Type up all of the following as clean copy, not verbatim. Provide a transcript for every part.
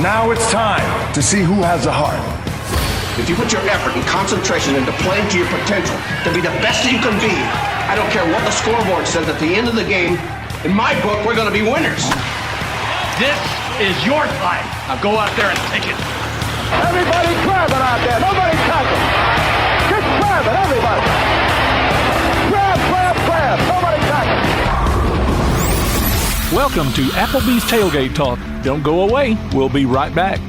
Now it's time to see who has the heart. If you put your effort and concentration into playing to your potential, to be the best that you can be, I don't care what the scoreboard says at the end of the game, in my book, we're going to be winners. This is your fight. Now go out there and take it. Everybody grabbing out there. Nobody tackle. Just grabbing, everybody. Grab. Nobody tackle. Welcome to Applebee's Tailgate Talk. Don't go away. We'll be right back.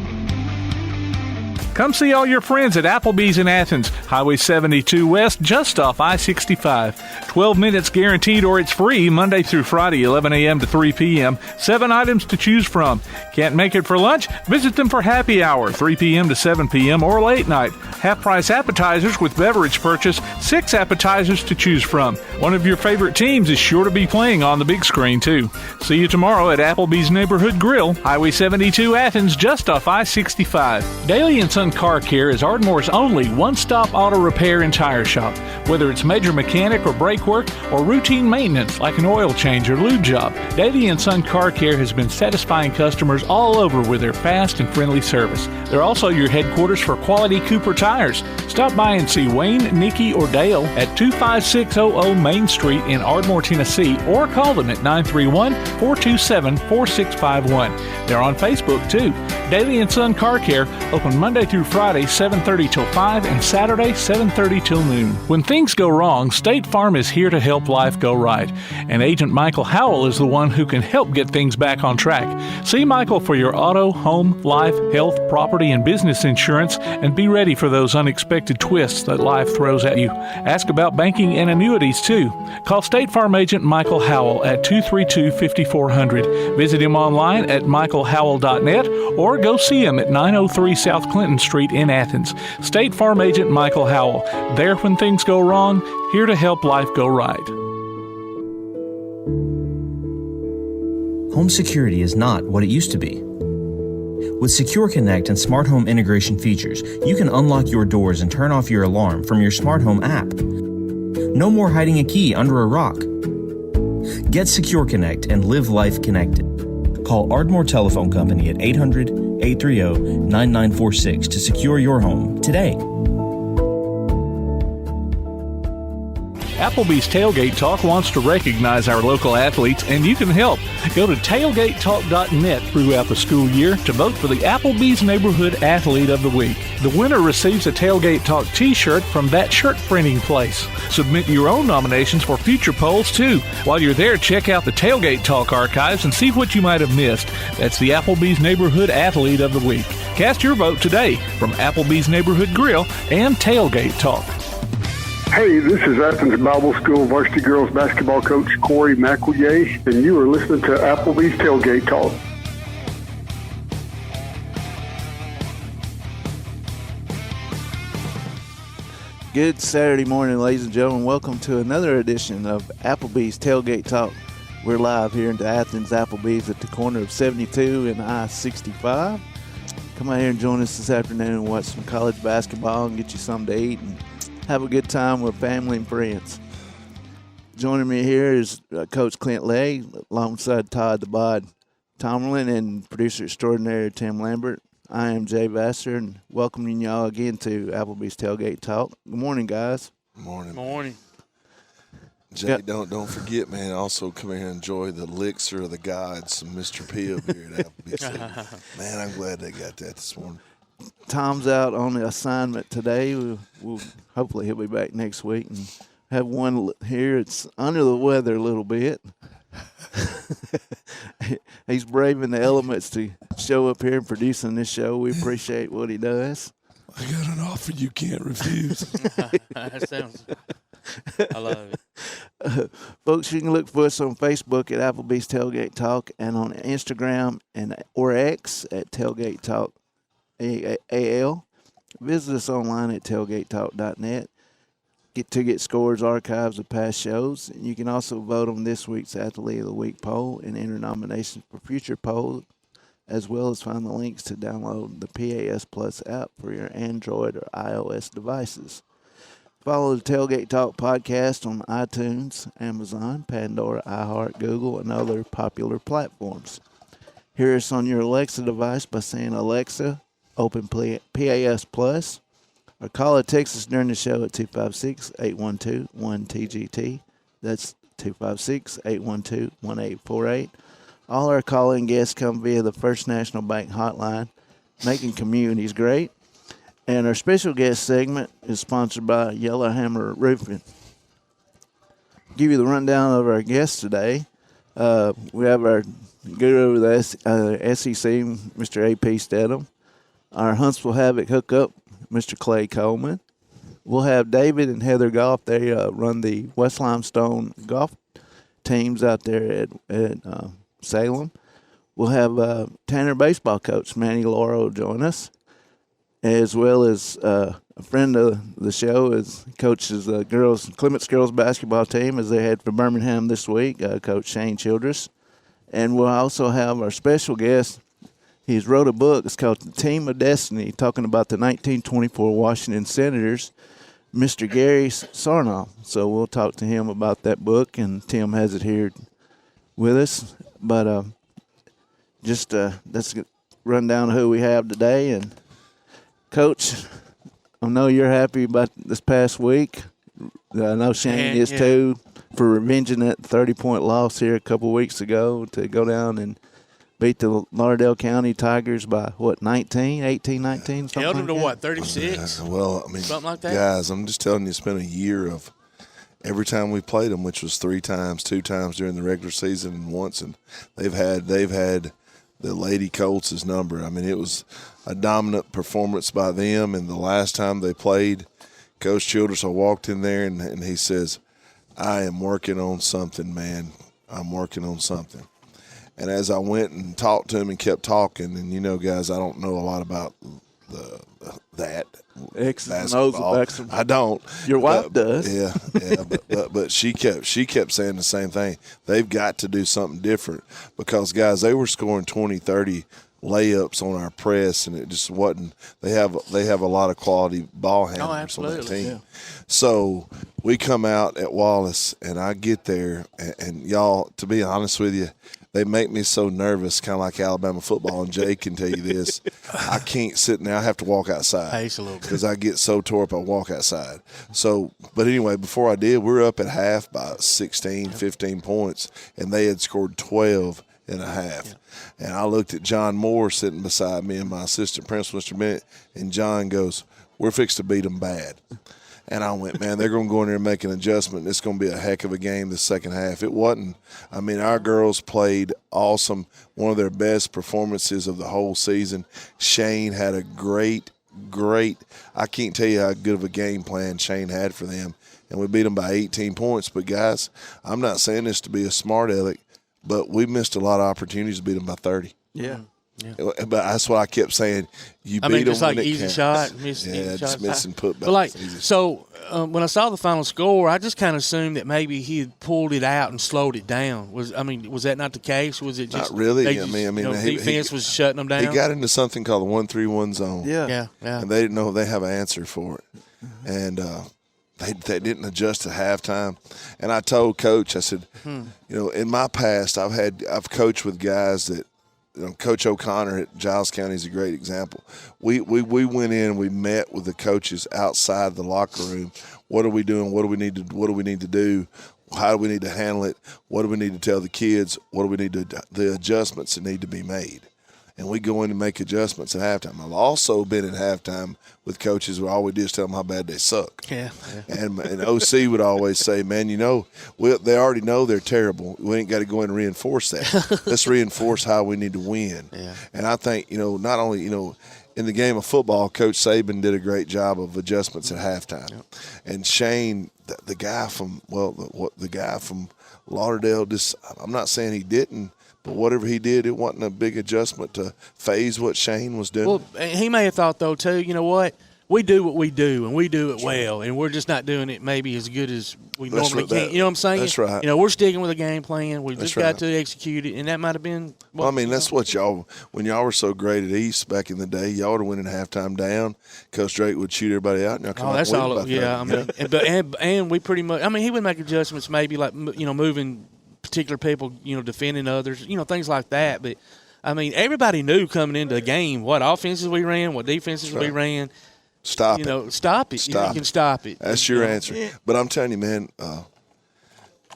Come see all your friends at Applebee's in Athens, Highway 72 West, just off I-65. 12 minutes guaranteed or it's free Monday through Friday, 11 a.m. to 3 p.m. 7 items to choose from. Can't make it for lunch? Visit them for happy hour, 3 p.m. to 7 p.m. or late night. Half-price appetizers with beverage purchase, 6 appetizers to choose from. One of your favorite teams is sure to be playing on the big screen, too. See you tomorrow at Applebee's Neighborhood Grill, Highway 72 Athens, just off I-65. Daly & Son Car Care is Ardmore's only one-stop auto repair and tire shop. Whether it's major mechanic or brake work or routine maintenance like an oil change or lube job, Daly & Son Car Care has been satisfying customers all over with their fast and friendly service. They're also your headquarters for quality Cooper tires. Stop by and see Wayne, Nikki, or Dale at 25600 Main Street in Ardmore, Tennessee, or call them at 931-427-4651. They're on Facebook, too. Daly & Son Car Care, open Monday through Friday, 7:30 till 5, and Saturday, 7:30 till noon. When things go wrong, State Farm is here to help life go right. And Agent Michael Howell is the one who can help get things back on track. See Michael for your auto, home, life, health, property, and business insurance, and be ready for those unexpected twists that life throws at you. Ask about banking and annuities, too. Call State Farm Agent Michael Howell at 232-5400. Visit him online at michaelhowell.net or go see him at 903 South Clinton Street in Athens. State Farm Agent Michael Howell. There when things go wrong, here to help life go right. Home security is not what it used to be. With Secure Connect and smart home integration features, you can unlock your doors and turn off your alarm from your smart home app. No more hiding a key under a rock. Get Secure Connect and live life connected. Call Ardmore Telephone Company at 800-830-9946 to secure your home today. Applebee's Tailgate Talk wants to recognize our local athletes, and you can help. Go to tailgatetalk.net throughout the school year to vote for the Applebee's Neighborhood Athlete of the Week. The winner receives a Tailgate Talk t-shirt from that shirt printing place. Submit your own nominations for future polls, too. While you're there, check out the Tailgate Talk archives and see what you might have missed. That's the Applebee's Neighborhood Athlete of the Week. Cast your vote today from Applebee's Neighborhood Grill and Tailgate Talk. Hey, this is Athens Bible School varsity girls basketball coach Corey McEllier, and you are listening to Applebee's Tailgate Talk. Good Saturday morning, ladies and gentlemen. Welcome to another edition of Applebee's Tailgate Talk. We're live here in Athens Applebee's at the corner of 72 and I-65. Come out here and join us this afternoon and watch some college basketball and get you something to eat and have a good time with family and friends. Joining me here is Coach Clint Legg, alongside Todd the Bod Tomlin and producer extraordinary Tim Lambert. I am Jay Vassar, and welcoming y'all again to Applebee's Tailgate Talk. Good morning, guys. Morning. Morning. Jay, don't forget, man, also come here and enjoy the elixir of the gods, some Mr. P up here at Applebee's. Man, I'm glad they got that this morning. Tom's out on the assignment today. We'll hopefully he'll be back next week and have one here. It's under the weather a little bit. He's braving the elements to show up here and producing this show. We appreciate what he does. I got an offer you can't refuse. That sounds. I love it. Folks, you can look for us on Facebook at Applebee's Tailgate Talk and on Instagram or X at Tailgate Talk AL. Visit us online at tailgatetalk.net. Get scores, archives of past shows. And you can also vote on this week's Athlete of the Week poll and enter nominations for future polls, as well as find the links to download the PAS Plus app for your Android or iOS devices. Follow the Tailgate Talk podcast on iTunes, Amazon, Pandora, iHeart, Google, and other popular platforms. Hear us on your Alexa device by saying, Alexa, open PAS Plus, or call or text us during the show at 256-812-1TGT. That's 256-812-1848. All our call-in guests come via the First National Bank hotline, making communities great. And our special guest segment is sponsored by Yellowhammer Roofing. Give you the rundown of our guests today. We have our guru of the SEC, Mr. A.P. Steadham. Our Huntsville Havoc hookup, Mr. Clay Coleman. We'll have David and Heather Gough. They run the West Limestone golf teams out there at Salem. We'll have Tanner baseball coach Manny Lauro join us, as well as a friend of the show is coaches the Clements girls basketball team as they head for Birmingham this week, Coach Shane Childress. And we'll also have our special guest. He's wrote a book. It's called The Team of Destiny, talking about the 1924 Washington Senators, Mr. Gary Sarnoff. So we'll talk to him about that book, and Tim has it here with us. But just that's a rundown of who we have today. And, Coach, I know you're happy about this past week. I know Shane is too, for revenging that 30-point loss here a couple weeks ago to go down and beat the Lauderdale County Tigers by, 18, 19? Held them to what, 36? Yeah, well, I mean, something like that? Guys, I'm just telling you, it's been a year of every time we played them, which was 3 times, 2 times during the regular season and once, and they've had the Lady Colts' number. I mean, it was a dominant performance by them, and the last time they played, Coach Childress, I walked in there, and he says, I am working on something, man. I'm working on something. And as I went and talked to him and kept talking, and, guys, I don't know a lot about that basketball. I don't. Your wife does. Yeah, but she kept saying the same thing. They've got to do something different because, guys, they were scoring 20, 30 layups on our press, and it just wasn't. They have a lot of quality ball handlers on that team. Yeah. So we come out at Wallace, and I get there, and y'all, to be honest with you, they make me so nervous, kind of like Alabama football, and Jay can tell you this. I can't sit there. I have to walk outside. Pace a little bit. Because I get so tore up, I walk outside. So, but anyway, before I did, we were up at half by 16, 15 points, and they had scored 12 and a half. Yeah. And I looked at John Moore sitting beside me and my assistant principal, Mr. Bennett, and John goes, we're fixed to beat them bad. And I went, man, they're going to go in there and make an adjustment. It's going to be a heck of a game the second half. It wasn't. I mean, our girls played awesome, one of their best performances of the whole season. Shane had a great, I can't tell you how good of a game plan Shane had for them. And we beat them by 18 points. But, guys, I'm not saying this to be a smart aleck, but we missed a lot of opportunities to beat them by 30. Yeah. Yeah. But that's what I kept saying. You beat them just like when it easy counts. shot, just missing putbacks. But when I saw the final score, I just kind of assumed that maybe he had pulled it out and slowed it down. Was that not the case? Was it just not really? Defense was shutting them down? He got into something called the 1-3-1 zone. Yeah. And they didn't know they have an answer for it, and they didn't adjust at halftime. And I told Coach, I said, in my past, I've coached with guys that. Coach O'Connor at Giles County is a great example. We went in and we met with the coaches outside the locker room. What are we doing? What do we need to do? How do we need to handle it? What do we need to tell the kids? What do we need to the adjustments that need to be made? And we go in and make adjustments at halftime. I've also been at halftime with coaches where all we do is tell them how bad they suck. Yeah. And OC would always say, man, they already know they're terrible. We ain't got to go in and reinforce that. Let's reinforce how we need to win. Yeah. And I think, not only, in the game of football, Coach Saban did a great job of adjustments at halftime. Yep. And Shane, the guy from Lauderdale, I'm not saying he didn't, but whatever he did, it wasn't a big adjustment to phase what Shane was doing. Well, he may have thought, though, too, you know what? We do what we do, and we do it well, and we're just not doing it maybe as good as we normally can. You know what I'm saying? That's right. We're sticking with a game plan. We've just got to execute it, and that might have been that's what when y'all were so great at East back in the day, y'all would have went in halftime down. Coach Drake would shoot everybody out, and y'all come that's all. And we pretty much – he would make adjustments maybe like, moving – particular people, defending others, things like that. But, I mean, everybody knew coming into the game what offenses we ran, what defenses we ran. Stop it. Stop it. You can stop it. That's your answer. Yeah. But I'm telling you, man,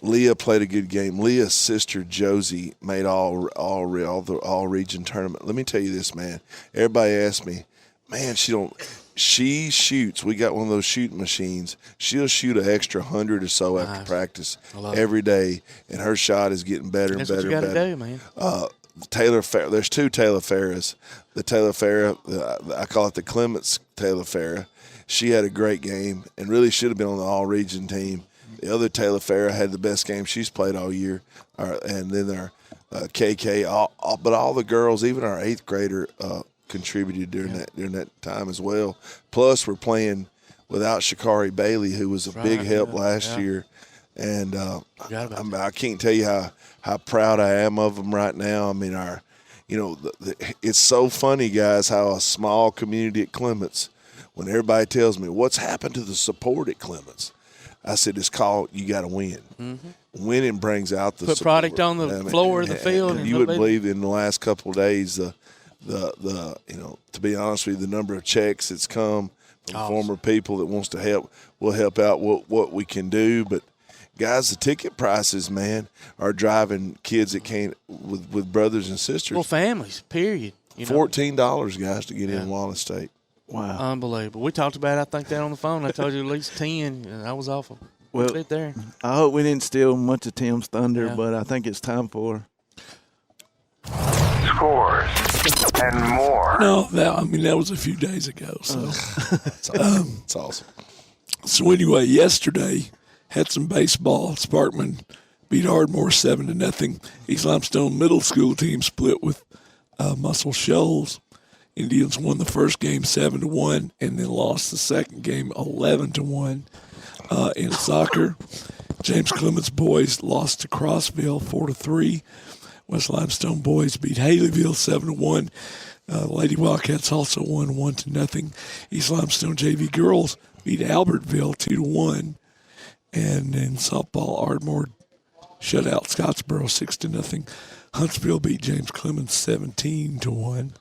Leah played a good game. Leah's sister Josie made all region tournament. Let me tell you this, man. Everybody asked me, man, she shoots. We got one of those shooting machines. She'll shoot an extra 100 or so after practice every day, and her shot is getting better and better and better. That's what you got to do, man. Taylor Farrah. There's two Taylor Farrahs. The Taylor Farrah, I call it the Clements Taylor Farrah. She had a great game and really should have been on the all-region team. The other Taylor Farrah had the best game she's played all year. And then our KK, but all the girls, even our 8th grader, contributed during that time as well. Plus, we're playing without Shakari Bailey, who was a big help last year. And I can't tell you how proud I am of them right now. I mean, it's so funny, guys, how a small community at Clements, when everybody tells me, what's happened to the support at Clements? I said, it's called you got to win. Mm-hmm. Winning brings out the put support. Product on the floor of the field. And you would believe in the last couple of days, to be honest with you, the number of checks that's come from former people that wants to help, will help out what we can do. But, guys, the ticket prices, man, are driving kids that can't with brothers and sisters. Well, families, period. $14, guys, to get in Wallace State. Wow. Unbelievable. We talked about it, I think, that on the phone. I told you at least 10, and I was awful. Well, right there. I hope we didn't steal much of Tim's thunder, but I think it's time for scores and more. No, that was a few days ago. So it's awesome. So anyway, yesterday had some baseball. Sparkman beat Ardmore 7-0. East Limestone Middle School team split with Muscle Shoals. Indians won the first game 7-1, and then lost the second game 11-1. In soccer, James Clements boys lost to Crossville 4-3. West Limestone boys beat Haleyville 7-1. Lady Wildcats also won 1-0. East Limestone JV girls beat Albertville 2-1. And in softball, Ardmore shut out Scottsboro 6-0. Huntsville beat James Clements 17-1.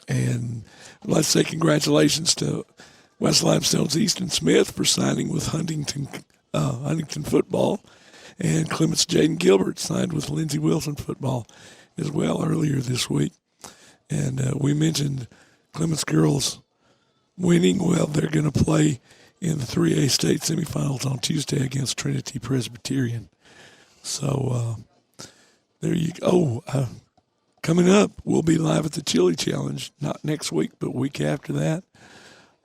And let's say congratulations to West Limestone's Easton Smith for signing with Huntington football, and Clements Jaden Gilbert signed with Lindsey Wilson football as well earlier this week. And we mentioned Clements girls winning. Well, they're going to play in the 3A state semifinals on Tuesday against Trinity Presbyterian. So there you go. Coming up, we'll be live at the Chili Challenge, not next week, but week after that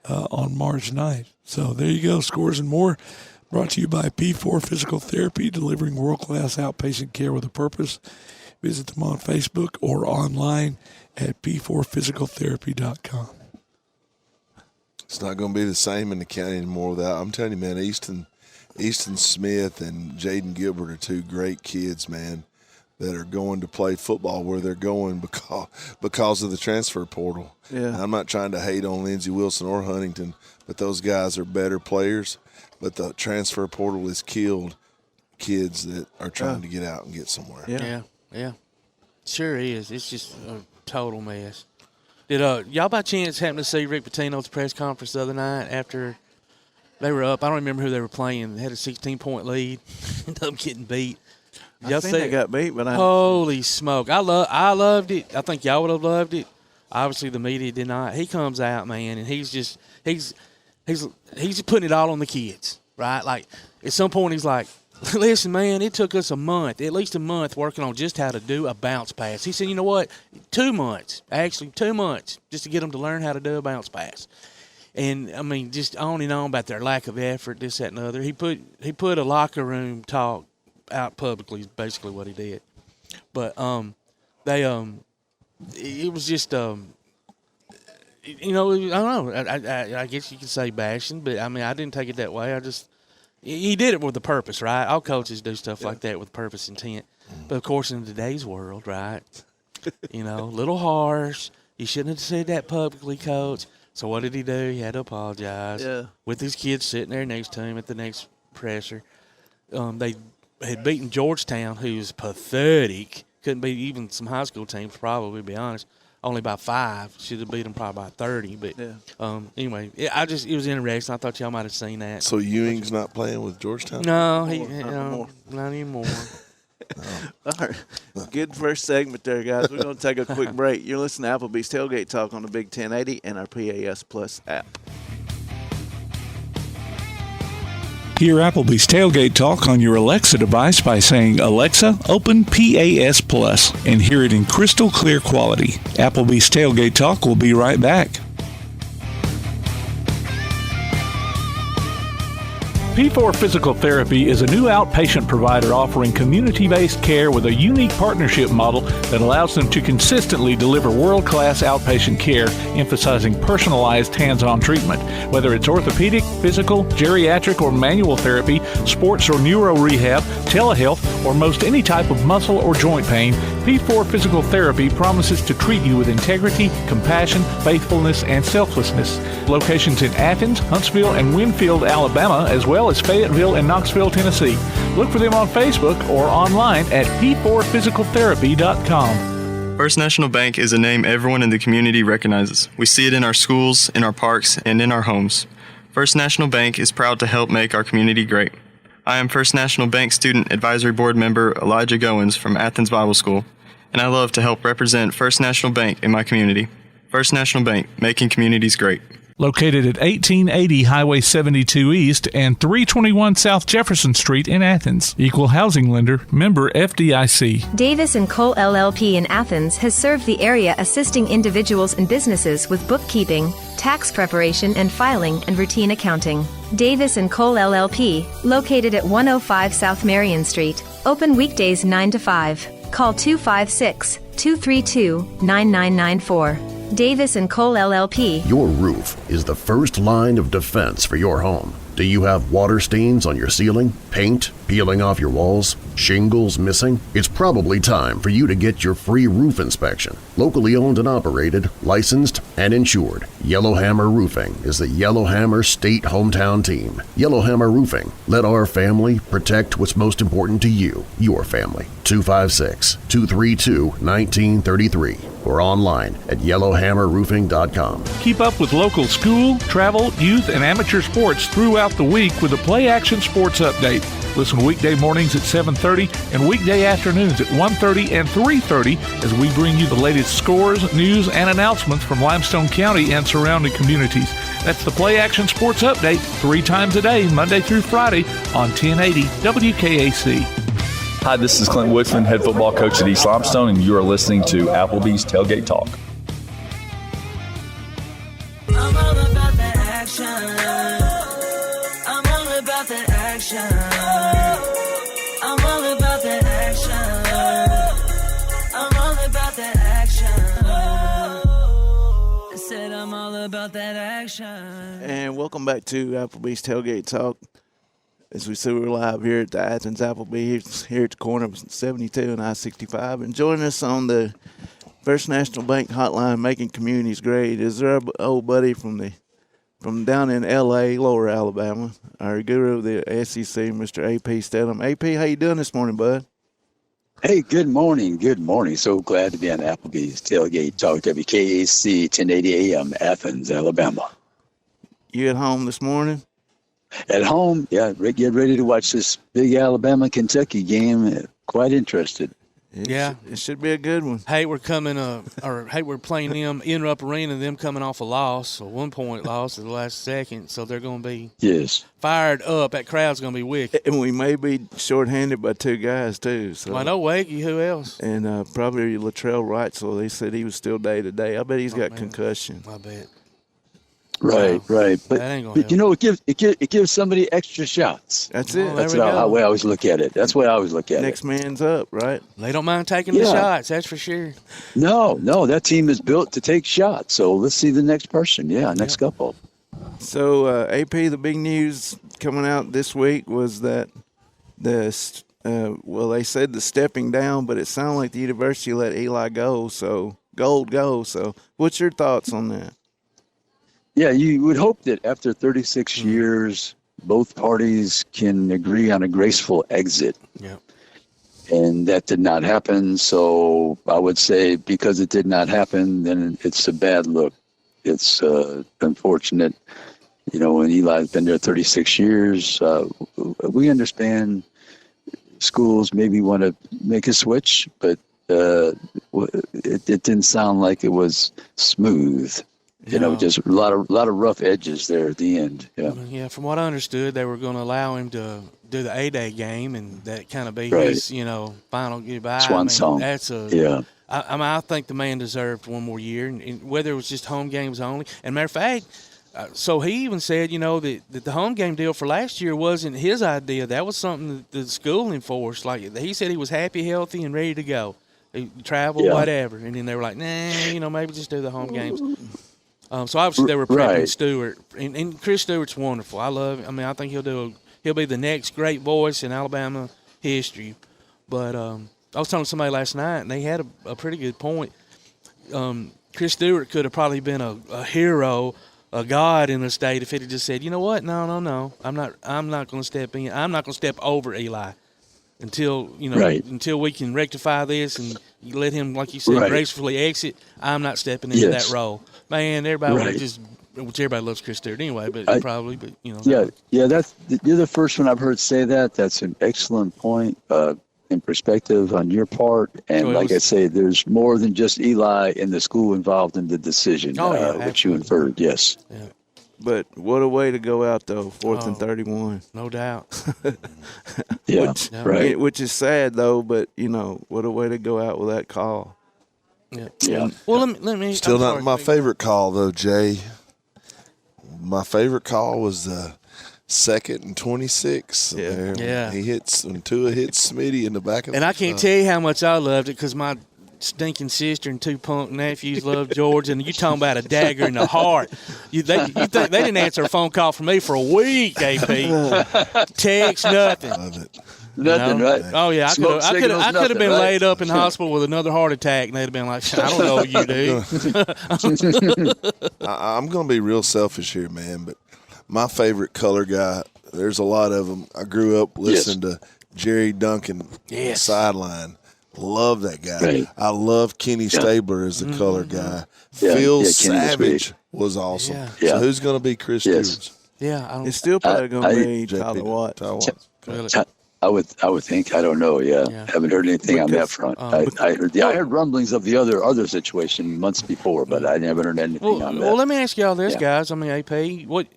on March 9th. So there you go, scores and more. Brought to you by P4 Physical Therapy, delivering world-class outpatient care with a purpose. Visit them on Facebook or online at p4physicaltherapy.com. It's not going to be the same in the county anymore without, I'm telling you, man, Easton Smith and Jaden Gilbert are two great kids, man, that are going to play football where they're going because of the transfer portal. Yeah. And I'm not trying to hate on Lindsey Wilson or Huntington, but those guys are better players. But the transfer portal has killed kids that are trying to get out and get somewhere. Yeah. Sure is. It's just a total mess. Did y'all by chance happen to see Rick Pitino's press conference the other night after they were up? I don't remember who they were playing. They had a 16-point lead. Ended up getting beat. I think they got beat, but holy smoke! I loved it. I think y'all would have loved it. Obviously, the media did not. He comes out, man, and he's putting it all on the kids, right? Like at some point, he's like, "Listen, man, it took us at least a month, working on just how to do a bounce pass." He said, "You know what? 2 months, just to get them to learn how to do a bounce pass." And I mean, just on and on about their lack of effort, this, that, and the other. He put a locker room talk out publicly is basically what he did. But it was just I don't know. I guess you could say bashing, but I mean I didn't take it that way. He did it with a purpose, right? All coaches do stuff like that with purpose, intent. But of course, in today's world, right? A little harsh. You shouldn't have said that publicly, Coach. So what did he do? He had to apologize. Yeah. With his kids sitting there next to him at the next presser. They had beaten Georgetown, who's pathetic couldn't beat even some high school teams, probably, to be honest. Only by 5. Should have beat them probably by 30. But anyway, it was interesting. I thought y'all might have seen that. So Ewing's not playing with Georgetown? No, not anymore. All right. Good first segment there, guys. We're going to take a quick break. You're listening to Applebee's Tailgate Talk on the Big 1080 and our PAS Plus app. Hear Applebee's Tailgate Talk on your Alexa device by saying, Alexa, open PAS Plus, and hear it in crystal clear quality. Applebee's Tailgate Talk will be right back. P4 Physical Therapy is a new outpatient provider offering community-based care with a unique partnership model that allows them to consistently deliver world-class outpatient care, emphasizing personalized hands-on treatment. Whether it's orthopedic, physical, geriatric, or manual therapy, sports or neuro rehab, telehealth, or most any type of muscle or joint pain, P4 Physical Therapy promises to treat you with integrity, compassion, faithfulness, and selflessness. Locations in Athens, Huntsville, and Winfield, Alabama, as well as Fayetteville and Knoxville, Tennessee. Look for them on Facebook or online at p4physicaltherapy.com. First National Bank is a name everyone in the community recognizes. We see it in our schools, in our parks, and in our homes. First National Bank is proud to help make our community great. I am First National Bank Student Advisory Board member Elijah Goins from Athens Bible School, and I love to help represent First National Bank in my community. First National Bank, making communities great. Located at 1880 Highway 72 East and 321 South Jefferson Street in Athens. Equal housing lender, member FDIC. Davis & Cole LLP in Athens has served the area assisting individuals and businesses with bookkeeping, tax preparation and filing, and routine accounting. Davis & Cole LLP, located at 105 South Marion Street. Open weekdays 9 to 5. Call 256-232-9994. Davis & Cole LLP. Your roof is the first line of defense for your home. Do you have water stains on your ceiling, paint peeling off your walls, shingles missing? It's probably time for you to get your free roof inspection. Locally owned and operated, licensed, and insured, Yellowhammer Roofing is the Yellowhammer State hometown team. Yellowhammer Roofing. Let our family protect what's most important to you, your family. 256-232-1933 or online at yellowhammerroofing.com. Keep up with local school, travel, youth, and amateur sports throughout the week with a Play Action Sports Update. Listen weekday mornings at 7:30 and weekday afternoons at 1:30 and 3:30 as we bring you the latest scores, news, and announcements from Limestone County and surrounding communities. That's the Play Action Sports Update 3 times a day, Monday through Friday on 1080 WKAC. Hi, this is Clint Woodsman, head football coach at East Limestone, and you are listening to Applebee's Tailgate Talk. I'm all about that action. I'm all about that action. I'm all about that action. I'm all about that action. I said I'm all about that action. And welcome back to Applebee's Tailgate Talk. As we see, we're live here at the Athens Applebee's here at the corner of 72 and I-65. And joining us on the First National Bank hotline, making communities great, is our old buddy from down in L.A., Lower Alabama, our guru of the SEC, Mr. A.P. Steadham. A.P., how you doing this morning, bud? Hey, good morning. Good morning. So glad to be on Applebee's Tailgate Talk, WKAC, 1080 AM, Athens, Alabama. You at home this morning? At home, yeah. Get ready to watch this big Alabama-Kentucky game. Quite interested. It should be a good one. Hey, we're coming, we're playing them in Rupp Arena, them coming off a loss, a 1-point loss at the last second, so they're going to be fired up. That crowd's going to be wicked. And we may be shorthanded by 2 guys, too. So. Well, I know Wakey, who else? And probably Latrell Wright, so they said he was still day-to-day. I bet he's got concussion. I bet. Right. But you know, it gives somebody extra shots. That's it. That's the way I always look at it. That's the way I always look at it. Next man's up, right? They don't mind taking the shots, that's for sure. No, that team is built to take shots. So let's see the next person. Next couple. So, AP, the big news coming out this week was that they said the stepping down, but it sounded like the university let Eli go. So, Gold go. So, what's your thoughts on that? Yeah, you would hope that after 36 years, both parties can agree on a graceful exit. Yeah. and that did not happen. So I would say because it did not happen, then it's a bad look. It's unfortunate. You know, when Eli's been there 36 years, we understand schools maybe want to make a switch, but it didn't sound like it was smooth. You know, just a lot of rough edges there at the end. Yeah. Yeah. From what I understood, they were going to allow him to do the A-Day game, and that kind of be his, you know, final goodbye. Swan song. That's I think the man deserved one more year, and whether it was just home games only. And matter of fact, so he even said, you know, that the home game deal for last year wasn't his idea. That was something that the school enforced. Like he said, he was happy, healthy, and ready to go, travel, whatever. And then they were like, nah, you know, maybe just do the home games. So obviously they were prepping Stewart, and Chris Stewart's wonderful. I love him. I mean, I think he'll be the next great voice in Alabama history. But I was talking to somebody last night, and they had a pretty good point. Chris Stewart could have probably been a hero, a god in the state if he had just said, you know what, no, I'm not going to step in. I'm not going to step over Eli until until we can rectify this and you let him, like you said, gracefully exit. I'm not stepping into that role. Man, everybody which everybody loves Chris Stewart anyway, but you know. Yeah, you're the first one I've heard say that. That's an excellent point in perspective on your part. And I say, there's more than just Eli and the school involved in the decision, which you inferred, yes. Yeah. But what a way to go out, though, 4th and 31. No doubt. Which is sad, though, but, you know, what a way to go out with that call. Yeah. Well, let me. Still not my favorite call, though, Jay. My favorite call was the 2nd and 26. Yeah. He hits when Tua hits Smitty in the back of. And I can't tell you how much I loved it because my stinking sister and 2 punk nephews love George, and you talking about a dagger in the heart. You think they didn't answer a phone call from me for a week, AP. Text, nothing. Love it. Nothing, right? Oh yeah, I could have been laid up in the hospital with another heart attack, and they'd have been like, "I don't know what you do." I'm going to be real selfish here, man, but my favorite color guy. There's a lot of them. I grew up listening to Jerry Duncan sideline. Love that guy. Right. I love Kenny Stabler as the color guy. Phil Savage was awesome. So who's going to be Chris Stewart? Yeah, it's still probably going to be Tyler Watts. I would think. I don't know. Yeah. Haven't heard anything on that front. I heard rumblings of the other situation months before, but I never heard anything on that. Well, let me ask y'all this, guys. I mean, AP, what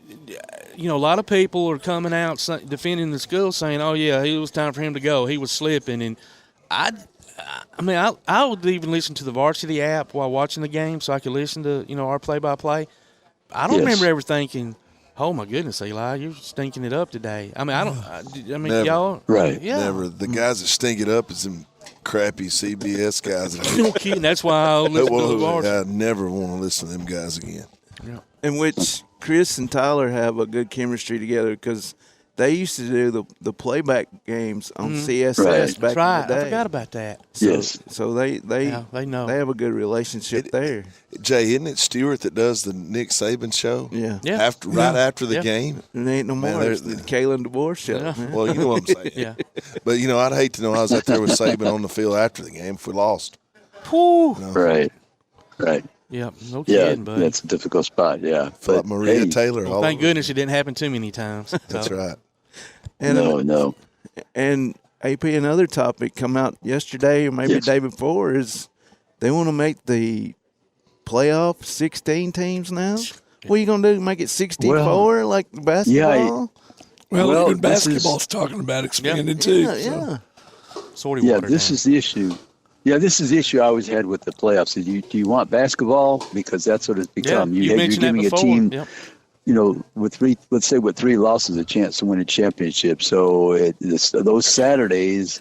a lot of people are coming out defending the school, saying, "Oh yeah, it was time for him to go. He was slipping." And I would even listen to the varsity app while watching the game, so I could listen to our play-by-play. I don't remember ever thinking, "Oh my goodness, Eli, you're stinking it up today." I mean, Never. y'all, Yeah. Never. The guys that stink it up is them crappy CBS guys. No kidding. That's why I listen to the varsity. I never want to listen to them guys again. Yeah. In which Chris and Tyler have a good chemistry together because they used to do the playback games on CSS back in the day. I forgot about that. So they know. They have a good relationship there. Jay, isn't it Stewart that does the Nick Saban show? Yeah. After the game? And they ain't no more. It's the Kalen DeBoer show. Yeah. Well, you know what I'm saying. But, I'd hate to know I was out there with Saban on the field after the game if we lost. Right. Yep, no kidding, buddy. That's a difficult spot, But Maria Taylor. Well, thank goodness it didn't happen too many times. That's right. And, no. And AP, another topic come out yesterday or maybe the day before is they want to make the playoff 16 teams now. What are you going to do? Make it 64 like basketball? Well, even basketball's talking about expanding too. This is the issue. Yeah, this is the issue I always had with the playoffs. Do you want basketball? Because that's what it's become. You're giving a team, with three losses, a chance to win a championship. So those Saturdays,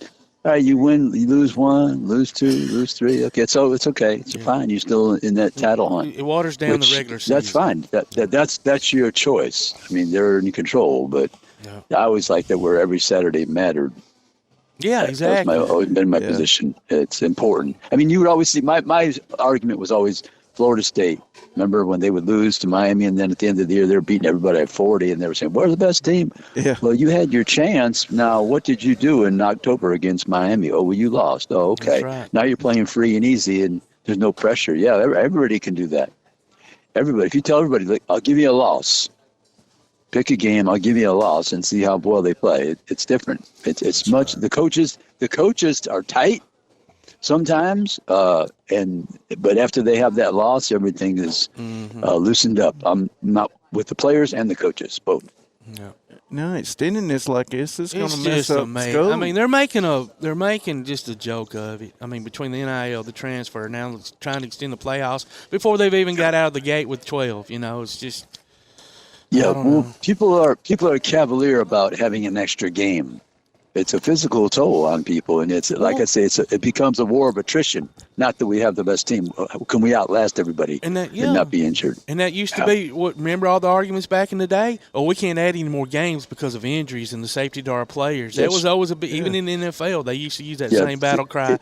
you win, you lose one, lose two, lose three. Okay, so it's okay. It's fine. You're still in that title hunt. It waters down the regular season. That's fine. That's your choice. I mean, they're in control, but I always liked that where every Saturday mattered. Yeah, exactly. That's always been my position. It's important. I mean, you would always see my argument was always Florida State. Remember when they would lose to Miami, and then at the end of the year, they were beating everybody at 40, and they were saying, we're the best team. Yeah. Well, you had your chance. Now, what did you do in October against Miami? Oh, well, you lost. Oh, okay. That's right. Now you're playing free and easy, and there's no pressure. Yeah, everybody can do that. Everybody. If you tell everybody, like, I'll give you a loss. Pick a game, I'll give you a loss, and see how well they play. It's different. It's much. The coaches are tight sometimes, but after they have that loss, everything is loosened up. I'm not with the players and the coaches both. Yeah. No, extending this like this is going to mess just up amazing. school. I mean, they're making just a joke of it. I mean, between the NIL, the transfer, now trying to extend the playoffs before they've even got out of the gate with 12. You know, it's just. Yeah, well, people are cavalier about having an extra game. It's a physical toll on people, and it's like I say, it becomes a war of attrition. Not that we have the best team. Can we outlast everybody and not be injured? And that used to be remember all the arguments back in the day? Oh, we can't add any more games because of injuries and the safety to our players. That was always a big. Even in the NFL, they used to use that same battle cry.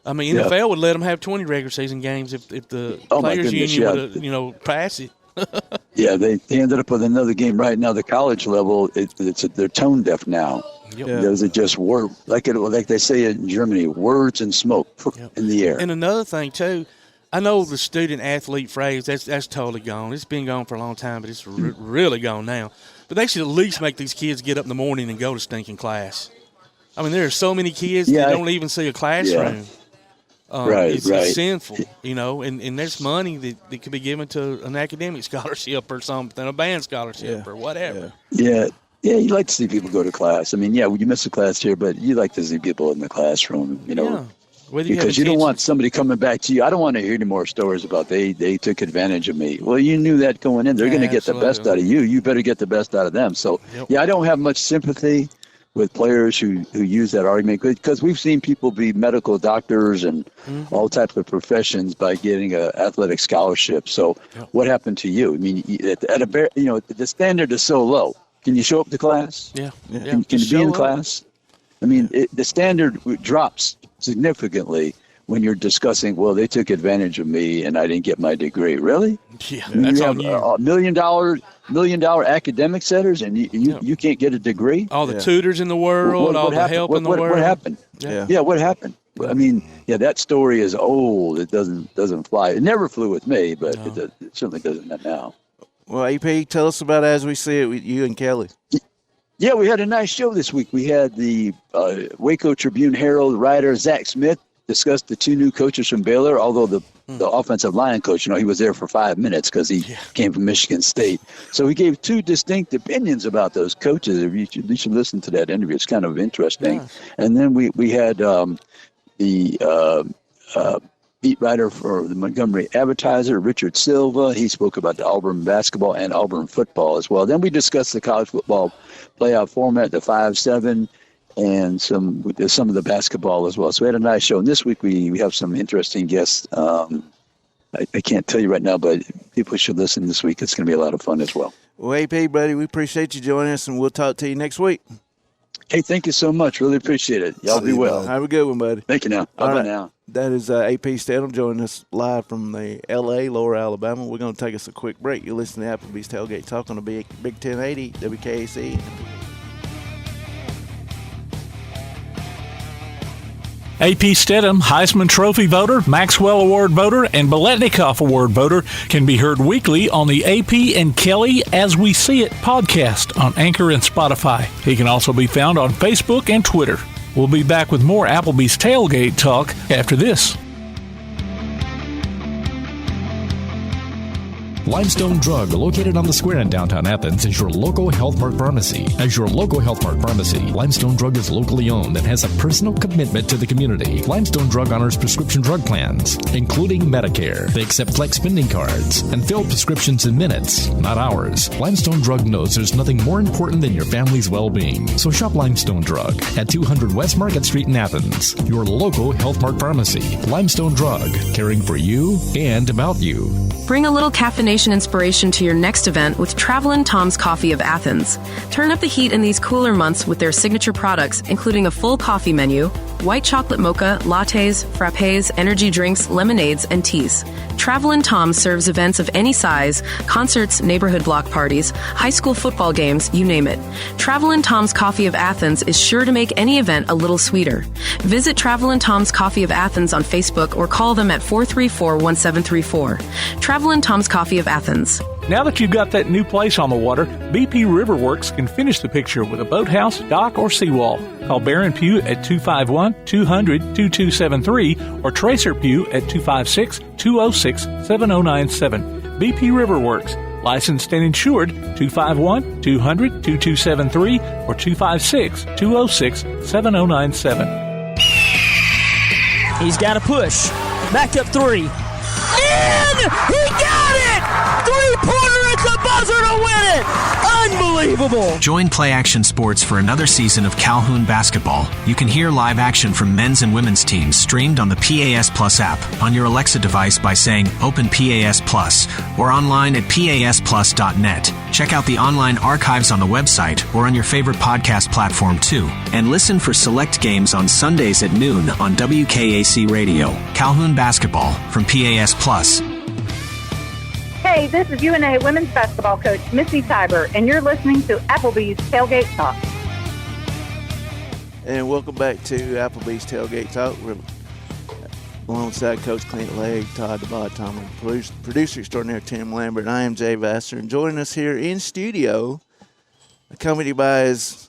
I mean, NFL would let them have 20 regular season games if the players' union would pass it. Yeah, they ended up with another game right now. The college level, they're tone deaf now. Yep. Those are just words, like they say in Germany, words and smoke in the air. And another thing too, I know the student athlete phrase that's totally gone. It's been gone for a long time, but it's really gone now. But they should at least make these kids get up in the morning and go to stinking class. I mean, there are so many kids that don't even see a classroom. It's sinful, you know, and there's money that could be given to an academic scholarship or something, a band scholarship or whatever. Yeah, you like to see people go to class. I mean, you miss a class here, but you like to see people in the classroom, you know. Yeah. Because you don't want somebody coming back to you. I don't want to hear any more stories about they took advantage of me. Well, you knew that going in. They're going to get the best out of you. You better get the best out of them. So, I don't have much sympathy with players who use that argument, because we've seen people be medical doctors and all types of professions by getting an athletic scholarship. So what happened to you? I mean, the standard is so low. Can you show up to class? Yeah. Can you be in class? I mean, the standard drops significantly when you're discussing, well, they took advantage of me and I didn't get my degree. Really? Yeah, I mean, that's you on have you. $1 million academic centers, and you can't get a degree. All the tutors in the world, all the help in the world. What happened? Yeah, what happened? I mean, that story is old. It doesn't fly. It never flew with me, but it certainly doesn't now. Well, AP, tell us about As We See It with you and Kelly. Yeah, we had a nice show this week. We had the Waco Tribune Herald writer Zach Smith discussed the two new coaches from Baylor, although the offensive line coach, he was there for 5 minutes because he came from Michigan State. So he gave two distinct opinions about those coaches. You should listen to that interview. It's kind of interesting. Yeah. And then we had the beat writer for the Montgomery Advertiser, Richard Silva. He spoke about the Auburn basketball and Auburn football as well. Then we discussed the college football playoff format, the 5-7, and some of the basketball as well. So we had a nice show. And this week we have some interesting guests. I can't tell you right now, but people should listen this week. It's going to be a lot of fun as well. Well, AP, buddy, we appreciate you joining us, and we'll talk to you next week. Hey, thank you so much. Really appreciate it. Y'all be well. Have a good one, buddy. Thank you now. Bye-bye now. That is AP Steadham joining us live from the L.A., Lower Alabama. We're going to take us a quick break. You're listening to Applebee's Tailgate Talk on the Big 1080 WKAC. AP Steadham, Heisman Trophy voter, Maxwell Award voter, and Biletnikoff Award voter can be heard weekly on the AP and Kelly As We See It podcast on Anchor and Spotify. He can also be found on Facebook and Twitter. We'll be back with more Applebee's Tailgate Talk after this. Limestone Drug, located on the square in downtown Athens, is your local Health Mart pharmacy. As your local Health Mart pharmacy, Limestone Drug is locally owned and has a personal commitment to the community. Limestone Drug honors prescription drug plans, including Medicare. They accept flex spending cards and fill prescriptions in minutes, not hours. Limestone Drug knows there's nothing more important than your family's well-being. So shop Limestone Drug at 200 West Market Street in Athens, your local Health Mart pharmacy. Limestone Drug, caring for you and about you. Bring a little caffeination inspiration to your next event with Travelin' Tom's Coffee of Athens. Turn up the heat in these cooler months with their signature products, including a full coffee menu, white chocolate mocha, lattes, frappes, energy drinks, lemonades, and teas. Travelin' Tom's serves events of any size, concerts, neighborhood block parties, high school football games, you name it. Travelin' Tom's Coffee of Athens is sure to make any event a little sweeter. Visit Travelin' Tom's Coffee of Athens on Facebook or call them at 434-1734. Travelin' Tom's Coffee of Athens. Now that you've got that new place on the water, BP Riverworks can finish the picture with a boathouse, dock, or seawall. Call Barron Pugh at 251-200-2273 or Tracer Pugh at 256-206-7097. BP Riverworks, licensed and insured, 251-200-2273 or 256-206-7097. He's got a push. Back up three. In! He got it! Three-pointer at the buzzer to win it! Unbelievable! Join Play Action Sports for another season of Calhoun basketball. You can hear live action from men's and women's teams streamed on the PAS Plus app on your Alexa device by saying Open PAS Plus or online at pasplus.net. Check out the online archives on the website or on your favorite podcast platform too. And listen for select games on Sundays at noon on WKAC Radio. Calhoun basketball from PAS Plus. Hey, this is UNA women's basketball coach Missy Tiber, and you're listening to Applebee's Tailgate Talk. And welcome back to Applebee's Tailgate Talk. We're alongside Coach Clint Legg, Todd DeBott, Tom, producer extraordinaire Tim Lambert. I am Jay Vassar, and joining us here in studio, accompanied by his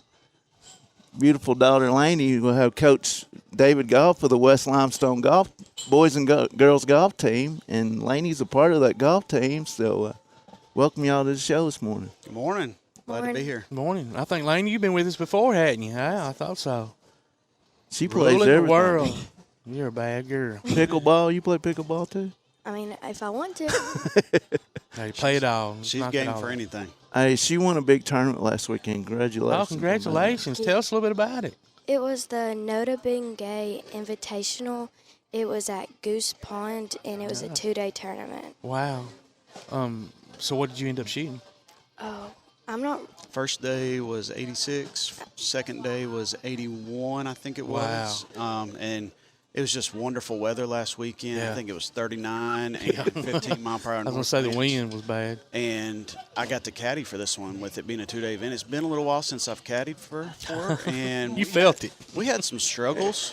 beautiful daughter Laney, we'll have Coach David Gough of the West Limestone Golf boys and girls golf team, and Laney's a part of that golf team. So, welcome y'all to the show this morning. Good morning. Glad to be here. Good morning. I think, Laney, you've been with us before, hadn't you? Yeah, I thought so. She plays Ruling everything. the world. You're a bad girl. Pickleball. You play pickleball too? I mean, if I want to. Hey, play it all. She's game for anything. Hey, she won a big tournament last weekend. Congratulations. Oh, congratulations. Tell us a little bit about it. It was the Nota Bengay Invitational. It was at Goose Pond, and it was a 2-day tournament. Wow. So what did you end up shooting? Oh, I'm not. First day was 86. Second day was 81, I think it was. Wow. And it was just wonderful weather last weekend. Yeah. I think it was 39 and 15 mile per hour. I was going to say the wind was bad. And I got to caddy for this one with it being a 2-day event. It's been a little while since I've caddied for her. And you felt it. We had some struggles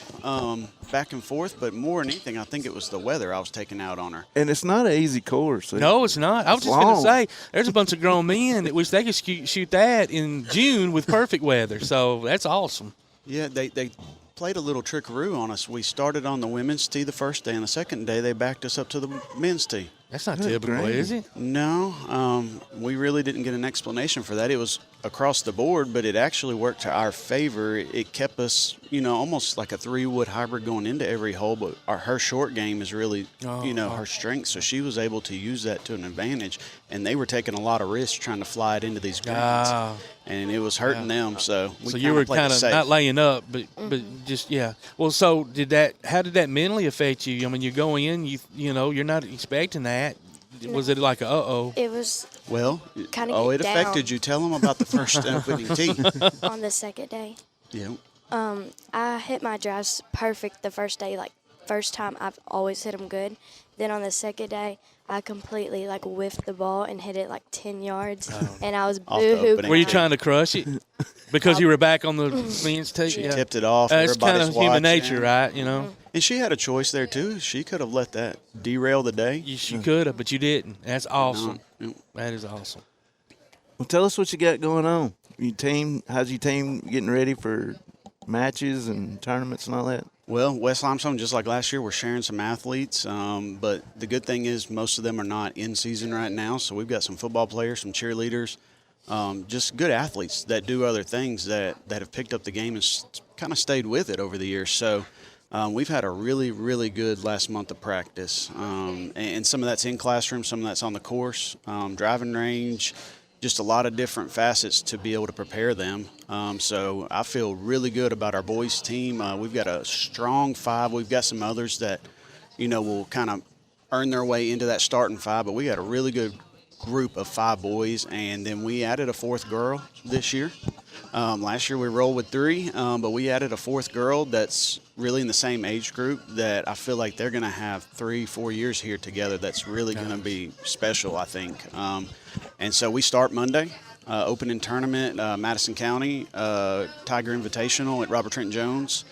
back and forth, but more than anything, I think it was the weather I was taking out on her. And it's not an easy course. No, it's not. I was just going to say, there's a bunch of grown men that wish they could shoot that in June with perfect weather. So that's awesome. Yeah, they played a little trickaroo on us. We started on the women's tee the first day, and the second day they backed us up to the men's tee. That's not typical, is it? No. We really didn't get an explanation for that. It was across the board, but it actually worked to our favor. It kept us, almost like a 3-wood hybrid going into every hole, but her short game is really, her strength. So she was able to use that to an advantage, and they were taking a lot of risks trying to fly it into these greens. And it was hurting them. So you were kind of not laying up, but just, yeah. Well, so how did that mentally affect you? I mean, you go in, you're not expecting that. Was it like It was. Well, kind of it affected you. Tell them about the first opening tee. On the second day. Yeah. I hit my drives perfect the first day. Like, first time I've always hit them good. Then on the second day, I completely whiffed the ball and hit it 10 yards, and I was boo-hoo. Were you trying to crush it because you were back on the men's tee? She tipped it off. It's kind of watching. human nature, right? And she had a choice there too. She could have let that derail the day. She could have, but you didn't. That's awesome. No. That is awesome. Well, tell us what you got going on. How's your team getting ready for matches and tournaments and all that? Well, West Limestone, just like last year, we're sharing some athletes. But the good thing is most of them are not in season right now. So we've got some football players, some cheerleaders, just good athletes that do other things that have picked up the game and kind of stayed with it over the years. So we've had a really, really good last month of practice. And some of that's in classroom, some of that's on the course, driving range, just a lot of different facets to be able to prepare them. So I feel really good about our boys team. We've got a strong 5. We've got some others that, will kind of earn their way into that starting 5, but we got a really good group of 5 boys, and then we added a 4th girl this year. Last year we rolled with 3, but we added a 4th girl that's really in the same age group that I feel like they're going to have 3-4 years here together. That's really going to be special, I think. And so we start Monday, opening tournament, Madison County, Tiger Invitational at Robert Trent Jones.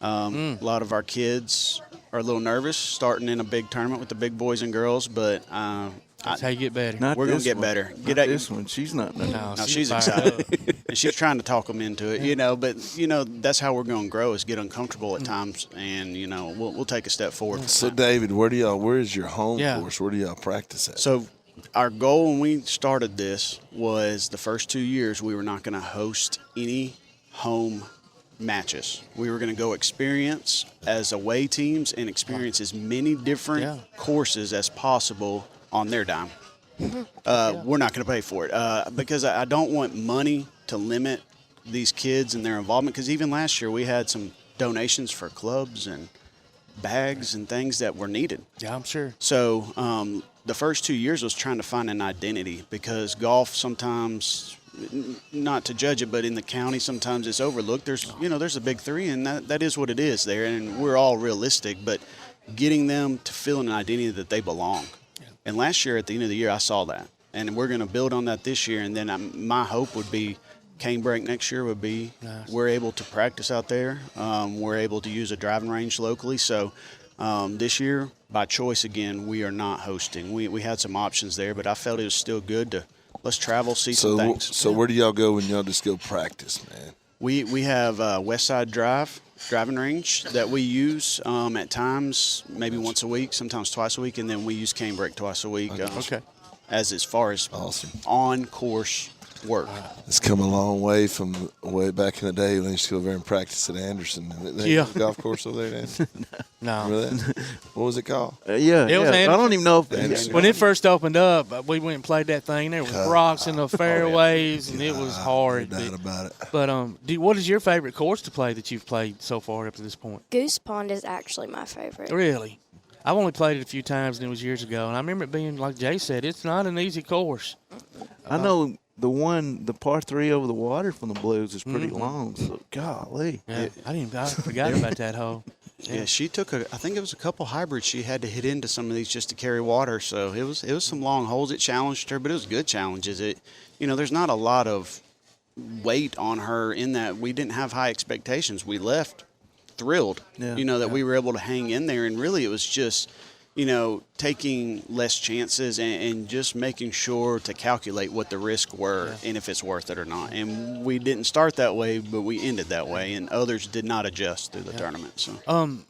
A lot of our kids are a little nervous starting in a big tournament with the big boys and girls, but that's how you get better. We're going to get better. Get at this one. She's not. No, she's excited. And she's trying to talk them into it, but, that's how we're going to grow is get uncomfortable at times, and, we'll take a step forward. So, David, where is your home course? Where do y'all practice at? So, our goal when we started this was the first 2 years we were not going to host any home matches. We were going to go experience as away teams and experience as many different courses as possible on their dime. We're not going to pay for it because I don't want money to limit these kids and their involvement, because even last year we had some donations for clubs and bags and things that were needed. Yeah, I'm sure. So the first 2 years was trying to find an identity, because golf sometimes, not to judge it, but in the county sometimes it's overlooked. There's a big 3, and that is what it is there, and we're all realistic, but getting them to feel an identity that they belong. And last year at the end of the year I saw that, and we're going to build on that this year, and then my hope would be Canebrake next year would be we're able to practice out there. We're able to use a driving range locally. So this year, by choice again, we are not hosting. We had some options there, but I felt it was still good to let's travel, see some things. So where do y'all go when y'all just go practice, man? We have Westside driving range that we use at times, maybe once a week, sometimes twice a week, and then we use Canebrake twice a week. As far as on-course work. It's come a long way from way back in the day when they used to go over and practice at Anderson. Golf course over there, Dan? No. Remember that? What was it called? It was I don't even know if Anderson. When it first opened up, we went and played that thing. There was rocks in the fairways, and it was hard. No doubt about it. But what is your favorite course to play that you've played so far up to this point? Goose Pond is actually my favorite. Really? I've only played it a few times, and it was years ago. And I remember it being, like Jay said, it's not an easy course. I know the par 3 over the water from the Blues is pretty long. So golly, I forgot about that hole. Yeah, she took I think it was a couple hybrids she had to hit into some of these just to carry water. So it was some long holes. It challenged her, but it was good challenges. There's not a lot of weight on her in that we didn't have high expectations. We left thrilled, that we were able to hang in there, and really it was just, taking less chances and just making sure to calculate what the risks were and if it's worth it or not. And we didn't start that way, but we ended that way, and others did not adjust through the tournament. So,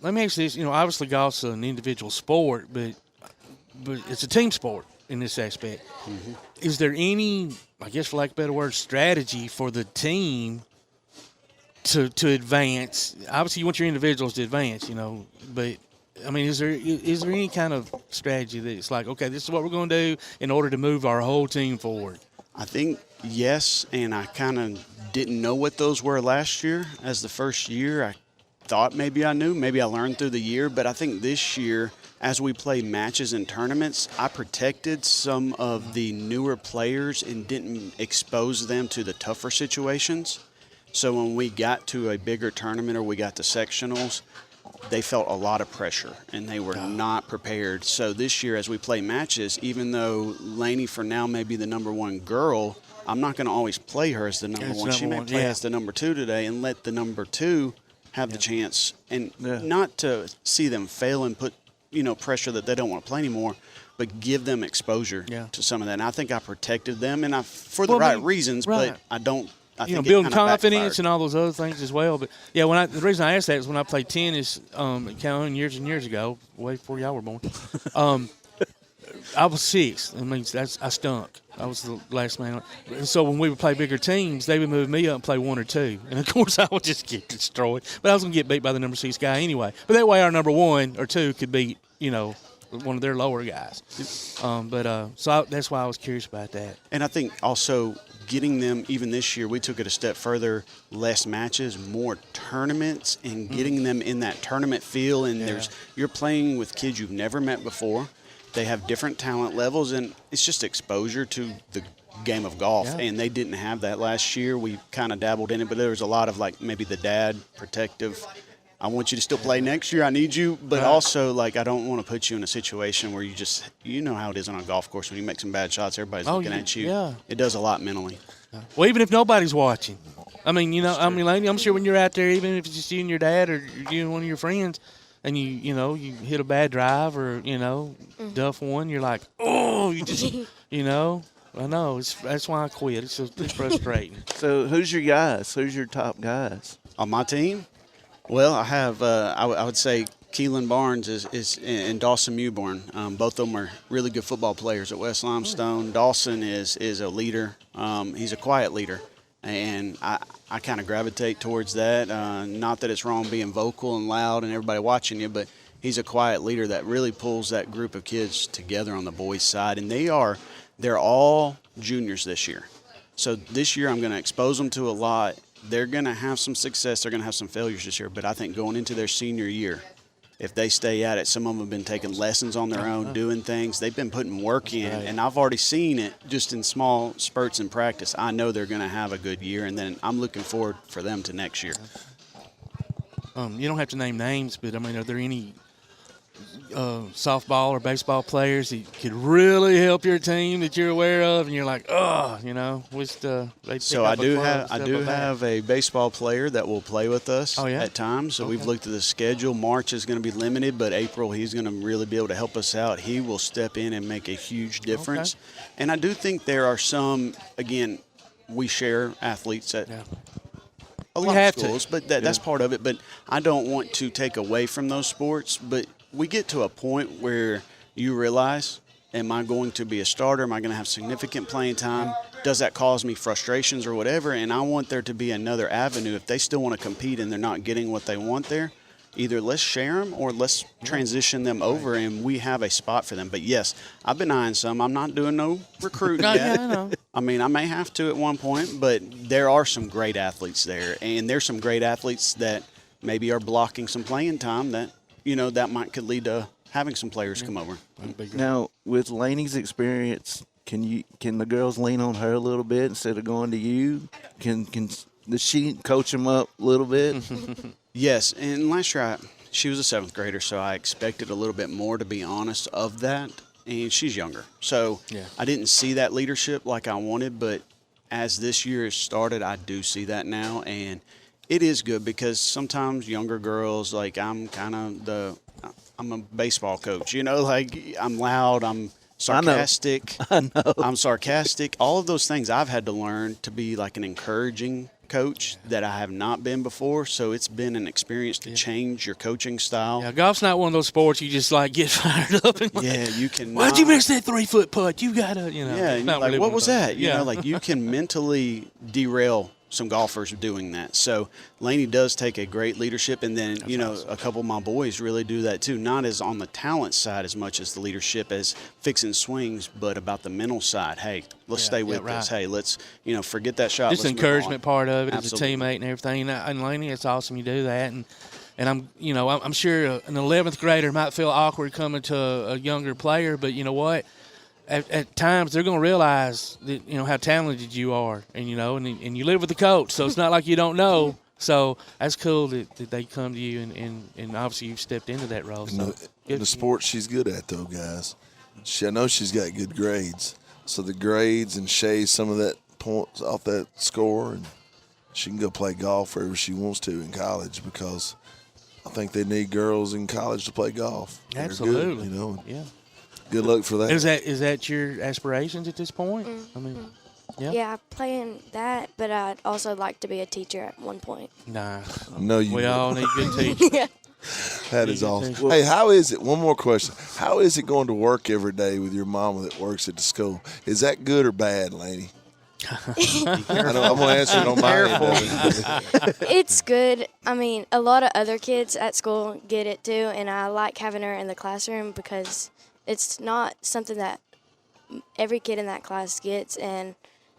let me ask you this: obviously golf's an individual sport, but it's a team sport in this aspect. Mm-hmm. Is there any, I guess for lack of a better word, strategy for the team to advance? Obviously, you want your individuals to advance, but I mean, is there any kind of strategy that it's like, okay, this is what we're going to do in order to move our whole team forward? I think yes, and I kind of didn't know what those were last year. As the first year, I thought maybe I knew, maybe I learned through the year, but I think this year, as we play matches and tournaments, I protected some of the newer players and didn't expose them to the tougher situations. So when we got to a bigger tournament or we got to sectionals, they felt a lot of pressure, and they were not prepared. So this year, as we play matches, even though Laney for now may be the number 1 girl, I'm not going to always play her as the number 1. She may play as the number 2 today, and let the number 2 have the chance, and not to see them fail and put pressure that they don't want to play anymore, but give them exposure to some of that. And I think I protected them, and for the right reasons, but I don't. Building confidence and all those other things as well. But yeah, the reason I asked that is when I played tennis at Calhoun years and years ago, way before y'all were born. I was 6th. I mean, I stunk. I was the last man. And so when we would play bigger teams, they would move me up and play 1 or 2. And of course, I would just get destroyed. But I was going to get beat by the number 6 guy anyway. But that way, our number 1 or 2 could beat one of their lower guys. So that's why I was curious about that. And I think also getting them, even this year, we took it a step further, less matches, more tournaments, and getting them in that tournament feel. And you're playing with kids you've never met before. They have different talent levels, and it's just exposure to game of golf, and they didn't have that last year. We kind of dabbled in it, but there was a lot of like maybe the dad protective. I want you to still play next year. I need you, but also like I don't want to put you in a situation where you know how it is on a golf course when you make some bad shots, everybody's looking at you. Yeah. It does a lot mentally. Well, even if nobody's watching, I mean, Laney, I'm sure when you're out there, even if it's just you and your dad or you and one of your friends, and you hit a bad drive or duff one, you're like, oh, you just I know that's why I quit. It's frustrating. So who's your guys? Who's your top guys on my team? Well, I have I would say Keelan Barnes is and Dawson Mewborn. Both of them are really good football players at West Limestone. Dawson is a leader. He's a quiet leader, and I kind of gravitate towards that. Not that it's wrong being vocal and loud and everybody watching you, but he's a quiet leader that really pulls that group of kids together on the boys' side. And they're all juniors this year. So this year I'm going to expose them to a lot. They're going to have some success. They're going to have some failures this year. But I think going into their senior year, if they stay at it, some of them have been taking lessons on their own, doing things. They've been putting work in, and I've already seen it just in small spurts in practice. I know they're going to have a good year, and then I'm looking forward for them to next year. You don't have to name names, but, I mean, are there any softball or baseball players that could really help your team that you're aware of, and you're like, So I do have a baseball player that will play with us at times. So we've looked at the schedule. March is going to be limited, but April he's going to really be able to help us out. He will step in and make a huge difference. And I do think there are some, again, we share athletes at a lot of schools, but that's part of it. But I don't want to take away from those sports, but we get to a point where you realize, am I going to be a starter? Am I going to have significant playing time? Does that cause me frustrations or whatever? And I want there to be another avenue. If they still want to compete and they're not getting what they want there, either let's share them or let's transition them over and we have a spot for them. But, yes, I've been eyeing some. I'm not doing no recruiting yet. I know. I mean, I may have to at one point, but there are some great athletes there. And there's some great athletes that maybe are blocking some playing time that, that could lead to having some players come over. Now, with Laney's experience, can the girls lean on her a little bit instead of going to you? Does she coach them up a little bit? Yes, and last year she was a 7th grader, so I expected a little bit more, to be honest, of that. And she's younger, so I didn't see that leadership like I wanted. But as this year has started, I do see that now, and it is good because sometimes younger girls, like I'm a baseball coach, like I'm loud, I'm sarcastic. I know. I'm sarcastic. All of those things I've had to learn to be like an encouraging coach that I have not been before. So it's been an experience to change your coaching style. Yeah, golf's not one of those sports you just like get fired up and you can. Why'd you miss that 3-foot putt? You gotta, Yeah, and like really what was that? You know, like you can mentally derail some golfers doing that. So Laney does take a great leadership, and then a couple of my boys really do that too. Not as on the talent side as much as the leadership as fixing swings, but about the mental side. Hey, let's stay with this. Hey, let's forget that shot. Just the encouragement part of it. Absolutely. As a teammate and everything. And Laney, it's awesome you do that. And I'm sure an 11th grader might feel awkward coming to a younger player, but you know what? At times they're going to realize that how talented you are, and and you live with the coach, so it's not like you don't know. So that's cool that they come to you, and obviously you've stepped into that role. So the sport she's good at, though, guys. I know she's got good grades, so the grades and shaves some of that points off that score, and she can go play golf wherever she wants to in college, because I think they need girls in college to play golf. Absolutely, good, yeah. Good luck for that. Is that your aspirations at this point? I mean, yeah, I play in that, but I'd also like to be a teacher at one point. Nah, no, we all need good teachers. Yeah. That is awesome. Hey, how is it? One more question. How is it going to work every day with your mama that works at the school? Is that good or bad, Laney? I'm going to answer it on my end. It's good. I mean, a lot of other kids at school get it too, and I like having her in the classroom because it's not something that every kid in that class gets, and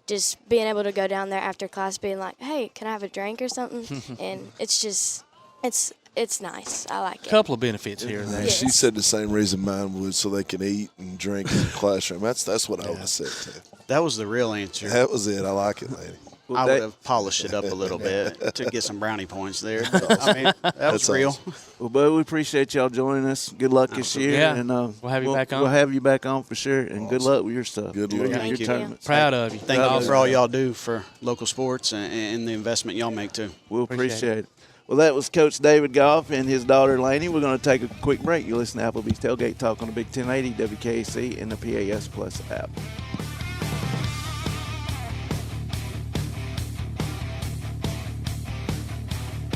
just being able to go down there after class being like, hey, can I have a drink or something? And it's it's nice. I like it. A couple of benefits here and there. Yes. She said the same reason mine would, so they can eat and drink in the classroom. That's what I would have said too. That was the real answer. That was it. I like it, lady. I would have polished it up a little bit to get some brownie points there. But, I mean, that was real. Awesome. Well, bud, we appreciate y'all joining us. Good luck this year. Yeah. And, we'll have you back on. We'll have you back on for sure. And good luck with your stuff. Good luck. Thank you. Tournaments. Proud of you. Thank you for all y'all do for local sports and the investment y'all make, too. We'll appreciate it. Well, that was Coach David Gough and his daughter, Laney. We're going to take a quick break. You listen to Applebee's Tailgate Talk on the Big 1080 WKAC and the PAS Plus app.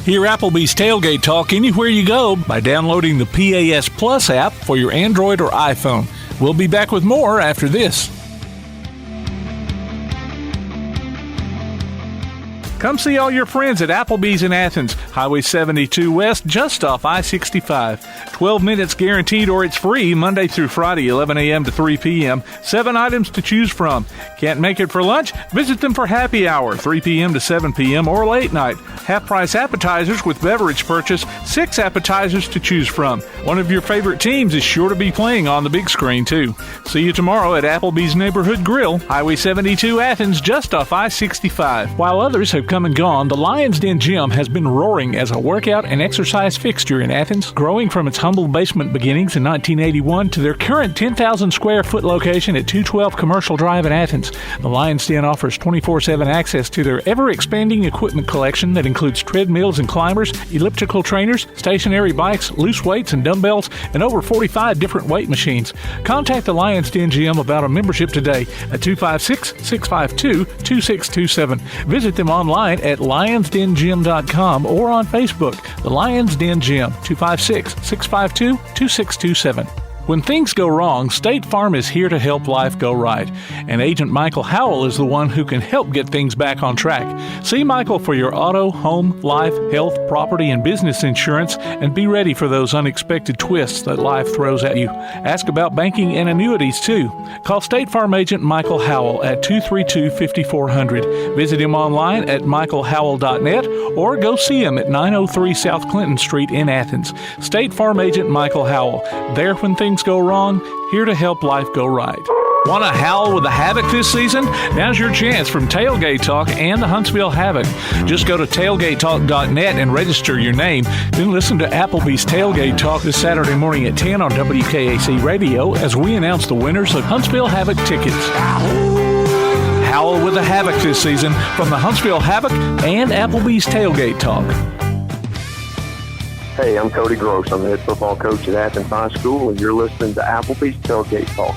Hear Applebee's Tailgate Talk anywhere you go by downloading the PAS Plus app for your Android or iPhone. We'll be back with more after this. Come see all your friends at Applebee's in Athens, Highway 72 West, just off I-65. 12 minutes guaranteed or it's free Monday through Friday, 11 a.m. to 3 p.m. 7 items to choose from. Can't make it for lunch? Visit them for happy hour, 3 p.m. to 7 p.m. or late night. Half-price appetizers with beverage purchase, 6 appetizers to choose from. One of your favorite teams is sure to be playing on the big screen, too. See you tomorrow at Applebee's Neighborhood Grill, Highway 72 Athens, just off I-65. While others have come and gone, the Lions Den Gym has been roaring as a workout and exercise fixture in Athens, growing from its humble basement beginnings in 1981 to their current 10,000 square foot location at 212 Commercial Drive in Athens. The Lions Den offers 24/7 access to their ever-expanding equipment collection that includes treadmills and climbers, elliptical trainers, stationary bikes, loose weights and dumbbells, and over 45 different weight machines. Contact the Lions Den Gym about a membership today at 256-652-2627. Visit them online at lionsdengym.com or on Facebook. The Lions Den Gym, 256-652-2627. When things go wrong, State Farm is here to help life go right. And Agent Michael Howell is the one who can help get things back on track. See Michael for your auto, home, life, health, property, and business insurance, and be ready for those unexpected twists that life throws at you. Ask about banking and annuities, too. Call State Farm Agent Michael Howell at 232-5400. Visit him online at michaelhowell.net or go see him at 903 South Clinton Street in Athens. State Farm Agent Michael Howell. There when things go wrong, here to help life go right. Want to howl with the Havoc this season? Now's your chance from Tailgate Talk and the Huntsville Havoc. Just go to tailgatetalk.net and register your name. Then listen to Applebee's Tailgate Talk this Saturday morning at 10 on WKAC Radio as we announce the winners of Huntsville Havoc tickets. Howl with the Havoc this season from the Huntsville Havoc and Applebee's Tailgate Talk. Hey, I'm Cody Gross. I'm the head football coach at Athens High School, and you're listening to Applebee's Tailgate Talk.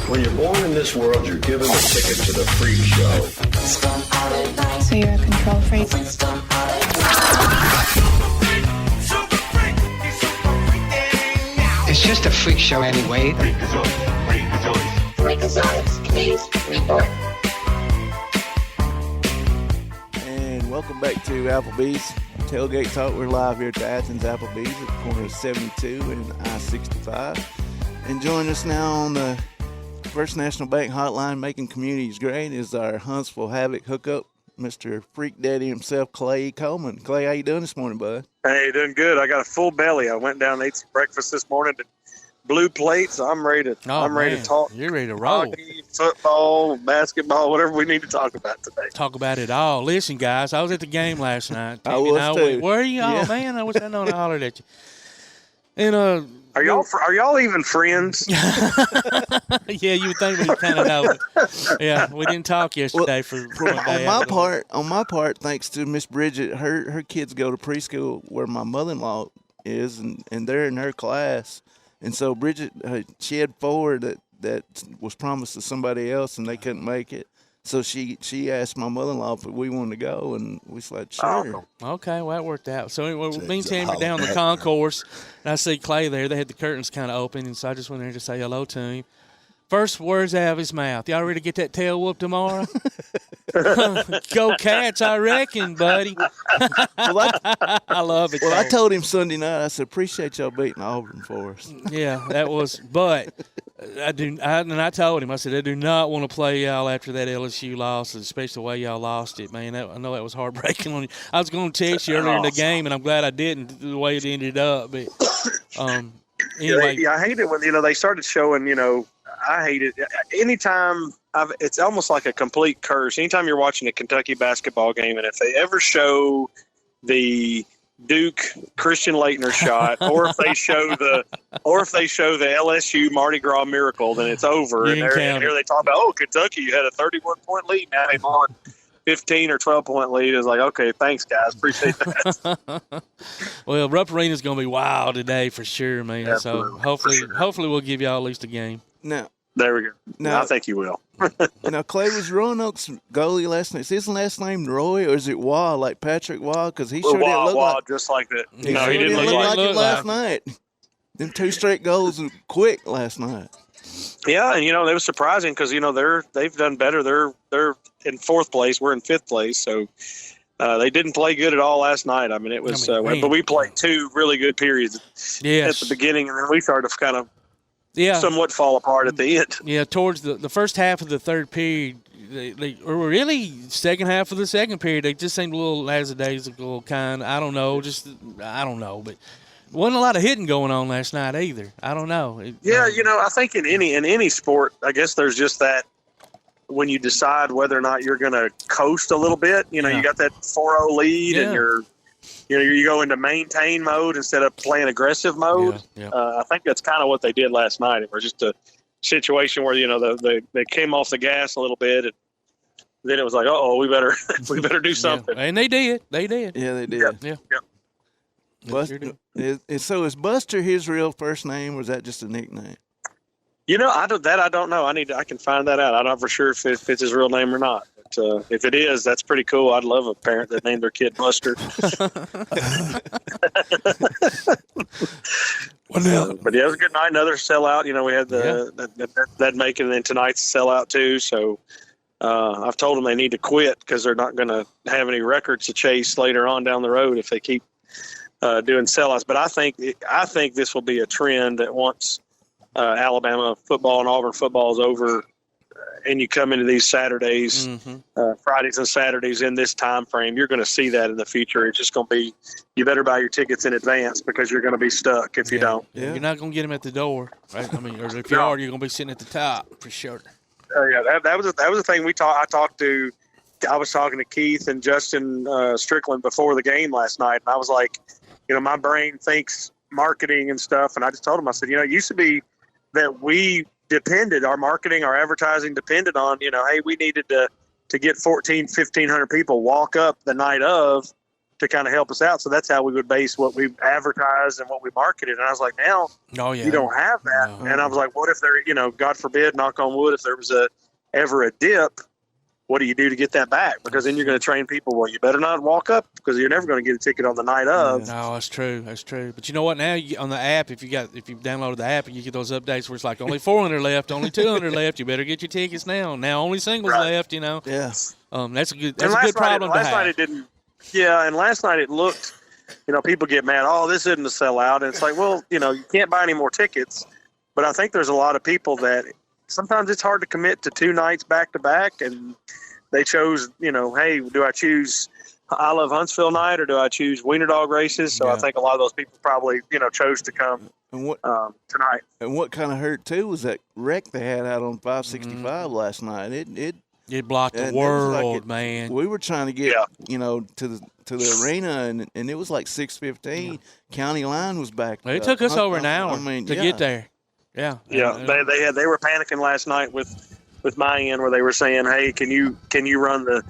When you're born in this world, you're given a ticket to the freak show. So you're a control freak? It's just a freak show anyway. Welcome back to Applebee's Tailgate Talk. We're live here at the Athens Applebee's at the corner of 72 and I-65. And join us now on the First National Bank hotline, making communities great, is our Huntsville Havoc hookup, Mr. Freak Daddy himself, Clay Coleman. Clay, how you doing this morning, bud? Hey, doing good. I got a full belly. I went down and ate some breakfast this morning. Blue plates. I'm ready to. Ready to talk. You're ready to roll. Hockey, football, basketball, whatever we need to talk about today. Talk about it all. Listen, guys, I was at the game last night. I was too. Where are you? Yeah. Oh man, I wish I'd known I hollered at you. And are y'all even friends? Yeah, you would think we kind of know. Yeah, we didn't talk yesterday for one day. On my part, thanks to Miss Bridget, her kids go to preschool where my mother-in-law is, and they're in her class. And so Bridget, she had 4 that was promised to somebody else, and they couldn't make it. So she asked my mother-in-law if we wanted to go, and we said, sure. Okay, well, that worked out. So anyway, me and Tammy down the concourse, and I see Clay there. They had the curtains kind of open, and so I just went there to say hello to him. First words out of his mouth, y'all ready to get that tail whooped tomorrow? Go Cats, I reckon, buddy. I love it. Well, I told him Sunday night, I said, appreciate y'all beating Auburn for us. Yeah, that was, but And I told him, I said, I do not want to play y'all after that LSU loss, especially the way y'all lost it, man. I know that was heartbreaking on you. I was going to text you earlier in the game, and I'm glad I didn't, the way it ended up. But anyway. Yeah, I hate it when, they started showing, I hate it. Anytime it's almost like a complete curse. Anytime you're watching a Kentucky basketball game, and if they ever show the Duke Christian Leitner shot, or if they show the LSU Mardi Gras miracle, then it's over. And here they talk about, Kentucky, you had a 31-point lead, now they've won 15 or 12-point lead. It's like, okay, thanks guys, appreciate that. Well, Rupp Arena's going to be wild today for sure, man. Absolutely. So hopefully we'll give y'all at least a game. Now, there we go. I think you will. Now, Clay, was Roanoke's goalie last night? Is his last name Roy, or is it Waugh, like Patrick Waugh? Because he sure didn't look like just like that. He didn't look like it last night. Them 2 straight goals were quick last night. Yeah, and it was surprising because they've done better. They're in 4th place. We're in 5th place, so they didn't play good at all last night. I mean, it was. But we played 2 really good periods at the beginning, and then we started to kind of. Somewhat fall apart at the end. Yeah, towards the first half of the third period, or really second half of the second period, they just seemed a little lackadaisical kind. I don't know, but wasn't a lot of hitting going on last night either. I don't know. I think in any sport, I guess there's just that when you decide whether or not you're going to coast a little bit. You got that 4-0 lead, and you go into maintain mode instead of playing aggressive mode. I think that's kind of what they did last night. It was just a situation where they came off the gas a little bit, and then it was like, we better do something. And they did. Yeah, they did. Yeah. So is Buster his real first name, or is that just a nickname? I don't know. I can find that out. I'm not for sure if it's his real name or not. But if it is, that's pretty cool. I'd love a parent that named their kid Buster. But it was a good night. Another sellout. We had that making, and then tonight's sellout too. So I've told them they need to quit because they're not going to have any records to chase later on down the road if they keep doing sellouts. But I think this will be a trend that once Alabama football and Auburn football is over, and you come into these Saturdays, Fridays and Saturdays in this time frame, you're going to see that in the future. It's just going to be, you better buy your tickets in advance because you're going to be stuck if you don't. Yeah. You're not going to get them at the door, right? I mean, or if you are, you're going to be sitting at the top for sure. That was the thing I was talking to Keith and Justin Strickland before the game last night, and I was like, my brain thinks marketing and stuff, and I just told him, I said, it used to be that our marketing, our advertising depended on, hey, we needed to get 1,500 people walk up the night of to kind of help us out. So that's how we would base what we advertised and what we marketed. And I was like, now you don't have that. No. And I was like, what if there, God forbid, knock on wood, if there was ever a dip, what do you do to get that back? Because then you're going to train people, well, you better not walk up because you're never going to get a ticket on the night of. No, that's true. That's true. But you know what? Now on the app, if you downloaded the app and you get those updates where it's like only 400 left, only 200 left, you better get your tickets now. Now only singles left, Yeah. That's a good problem to have. Last night it didn't. Yeah, and last night it looked, people get mad, this isn't a sellout. And it's like, well, you can't buy any more tickets. But I think there's a lot of people that sometimes it's hard to commit to 2 nights back to back, and they chose, hey, do I choose I Love Huntsville night or do I choose Wiener Dog races? So I think a lot of those people probably, chose to come tonight. And what kind of hurt too was that wreck they had out on 565 last night. It blocked the world, man. We were trying to get, to the arena, and it was like 6:15. County line was back. Well, it took us over an hour to get there. Yeah. Yeah. They were panicking last night with my end where they were saying, hey, can you run the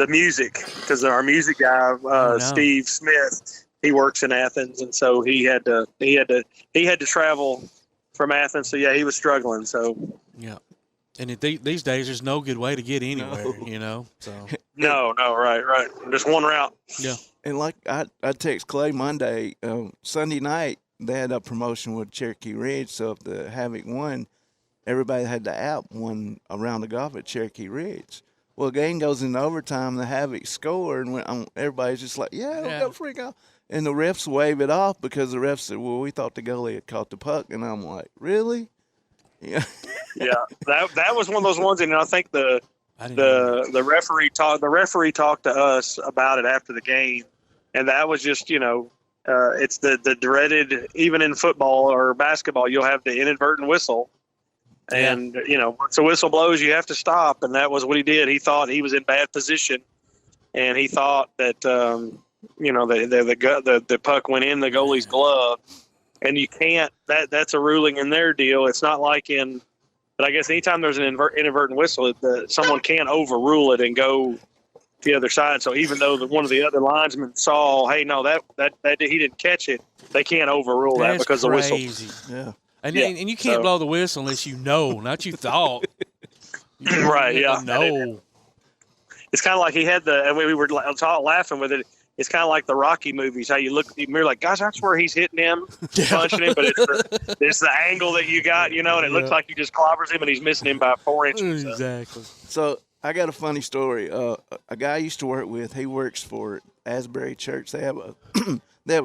music? Because our music guy, Steve Smith, he works in Athens, and so he had to travel from Athens. So yeah, he was struggling. So yeah. And these days, there's no good way to get anywhere, So no, right, just one route. Yeah. And like I text Clay Monday, Sunday night, they had a promotion with Cherokee Ridge. So if the Havoc won, everybody had the app won around the golf at Cherokee Ridge. Well, the game goes into overtime, the Havoc score, and everybody's just like, yeah, we'll go freak out. And the refs wave it off because the refs said, well, we thought the goalie had caught the puck. And I'm like, really? Yeah. Yeah, that was one of those ones, and I think the referee talked to us about it after the game, and that was just it's the dreaded, even in football or basketball, you'll have the inadvertent whistle, and once the whistle blows, you have to stop, and that was what he did. He thought he was in bad position, and he thought that the puck went in the goalie's glove, and you can't. That's a ruling in their deal. It's not like in. But I guess anytime there's an inadvertent whistle, someone can't overrule it and go to the other side. So even though one of the other linesmen saw, hey, no, that he didn't catch it, they can't overrule that because crazy. The whistle. Yeah. And you can't blow the whistle unless you know, not you thought. Right, yeah. No. It's kind of like he had and we were laughing with it. It's kind of like the Rocky movies, how you look at the mirror like, gosh, that's where he's hitting him, punching him, but it's the angle that you got, and it looks like he just clobbers him and he's missing him by 4 inches. Exactly. So I got a funny story. A guy I used to work with, he works for Asbury Church. They have a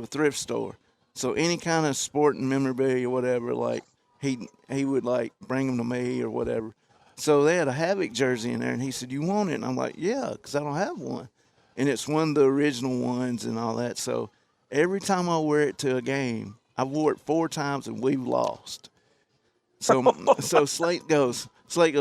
thrift store. So any kind of sporting memorabilia or whatever, like he would like bring them to me or whatever. So they had a Havoc jersey in there, and he said, "You want it?" And I'm like, "Yeah," because I don't have one. And it's one of the original ones and all that. So every time I wear it to a game, I've wore it 4 times and we've lost. So Slate goes,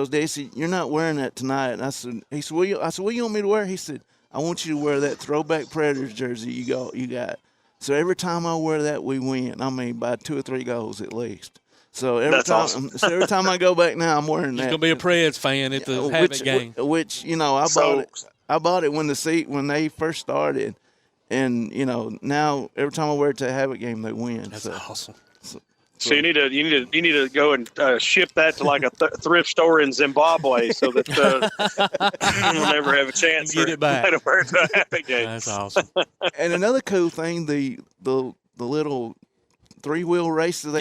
Daisy, you're not wearing that tonight. And I said, what do you want me to wear? He said, I want you to wear that throwback Predators jersey you got. So every time I wear that, we win. I mean, by 2 or 3 goals at least. So every time I go back now, I'm wearing that. He's gonna be a Preds fan at the Havoc game. Which I bought it when they first started, and now every time I wear it to a Havoc game, they win. That's awesome. So you need to go and ship that to like a thrift store in Zimbabwe, so that we'll never have a chance get it back to wear it to a Havoc game. That's awesome. And another cool thing, the little 3-wheel races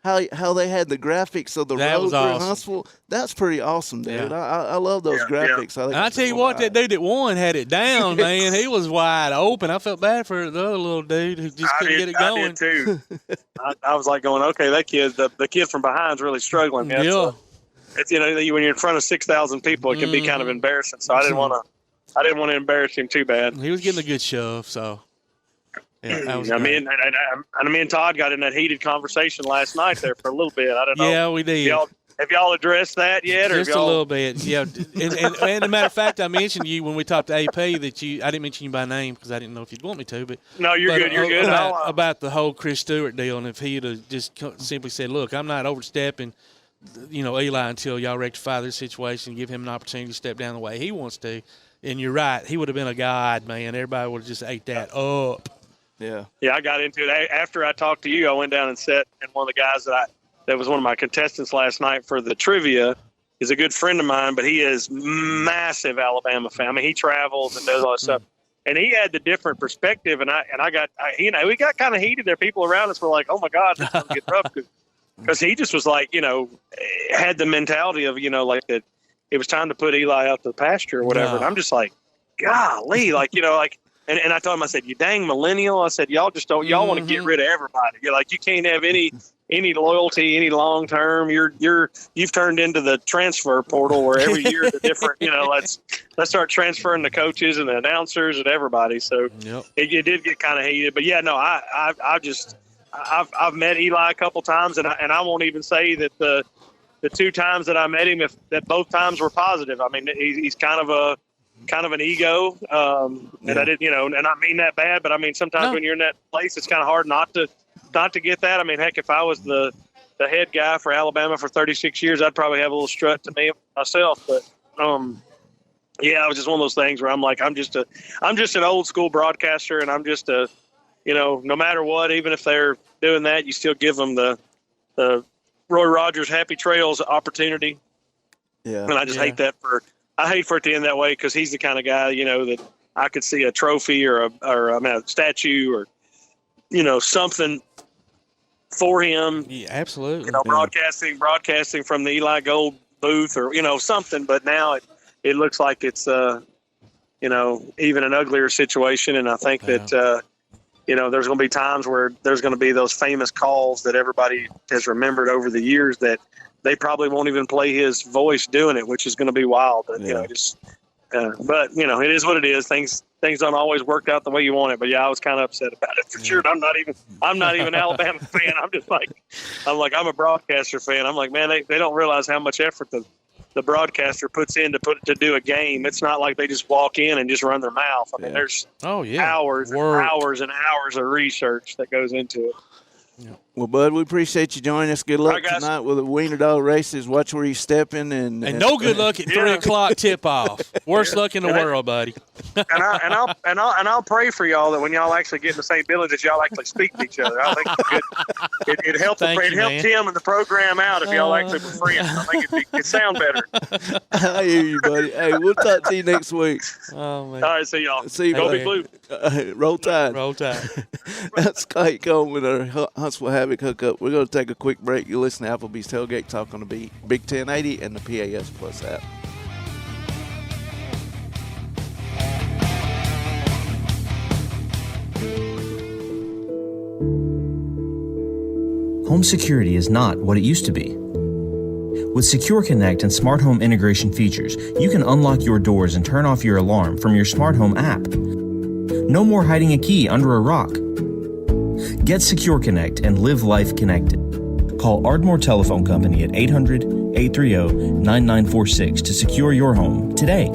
how they had the graphics of the road through Huntsville. That's pretty awesome, dude. Yeah. I love those graphics. Yeah. I tell you what, that dude that won had it down, man. He was wide open. I felt bad for the other little dude who just couldn't get it going. I did too. I was like going, okay, that kid, the kid from behind's really struggling. Yeah. So it's when you're in front of 6,000 people, it can be kind of embarrassing. So I didn't want to embarrass him too bad. He was getting a good shove, so. Yeah, me and Todd got in that heated conversation last night there for a little bit. I don't know. Yeah, we did. Have y'all addressed that yet? Just a little bit, yeah. And as a matter of fact, I mentioned you when we talked to AP that I didn't mention you by name because I didn't know if you'd want me to. But no, you're good. You're good. About the whole Chris Stewart deal, and if he had just simply said, "Look, I'm not overstepping, Eli until y'all rectify this situation and give him an opportunity to step down the way he wants to," and you're right, he would have been a god, man. Everybody would have just ate that up. Yeah. Yeah, I got into it. After I talked to you, I went down and sat, and one of the guys that was one of my contestants last night for the trivia is a good friend of mine, but he is massive Alabama fan. I mean, he travels and does all that stuff. And he had the different perspective, and we got kind of heated there. People around us were like, oh, my God, this is going to get rough. Because he just was like, had the mentality of, like that it was time to put Eli out to the pasture or whatever. No. And I'm just like, golly, And I told him, I said, you dang millennial. I said, y'all just don't, y'all want to get rid of everybody. You're like, you can't have any loyalty, any long term. You've turned into the transfer portal where every year the different, let's start transferring the coaches and the announcers and everybody. So it did get kind of heated, but yeah, no, I've met Eli a couple times and I won't even say that the 2 times that I met him, that both times were positive. I mean, he's kind of an ego, and I didn't, and I mean that bad, but I mean, sometimes when you're in that place, it's kind of hard not to get that. I mean, heck, if I was the head guy for Alabama for 36 years, I'd probably have a little strut to me myself. But, it was just one of those things where I'm like, I'm just an old school broadcaster, and I'm just no matter what, even if they're doing that, you still give them the Roy Rogers Happy Trails opportunity. Yeah. And I just hate that I hate for it to end that way because he's the kind of guy, that I could see a trophy or a statue or, something for him. Yeah, absolutely. Broadcasting from the Eli Gold booth or, something. But now it looks like it's, even an uglier situation. And I think that, there's going to be times where there's going to be those famous calls that everybody has remembered over the years that they probably won't even play his voice doing it, which is going to be wild. But, you know, just but, you know, it is what it is. Things don't always work out the way you want it. But, yeah, I was kind of upset about it for sure. I'm not even an Alabama fan. I'm a broadcaster fan. I'm like, man, they don't realize how much effort the broadcaster puts in to do a game. It's not like they just walk in and just run their mouth. I mean, there's hours and hours and hours of research that goes into it. Well, Bud, we appreciate you joining us. Good luck tonight with the Wiener Dog races. Watch where you're stepping. And no good luck at 3 o'clock tip-off. Worst luck in the world, buddy. and I'll pray for y'all that when y'all actually get in the same building that y'all actually speak to each other. I think it helped him and the program out if y'all actually were friends. I think it'd sound better. I hear you, buddy. Hey, we'll talk to you next week. Oh, man. All right, see y'all. See you, Go buddy. Big Blue. Roll Tide. Roll Tide. That's Scott Coleman, our Huntsville Havoc hookup. We're going to take a quick break. You listen to Applebee's Tailgate Talk on the Big 1080 and the PAS Plus app. Home security is not what it used to be. With Secure Connect and smart home integration features, you can unlock your doors and turn off your alarm from your smart home app. No more hiding a key under a rock. Get Secure Connect and live life connected. Call Ardmore Telephone Company at 800-830-9946 to secure your home today.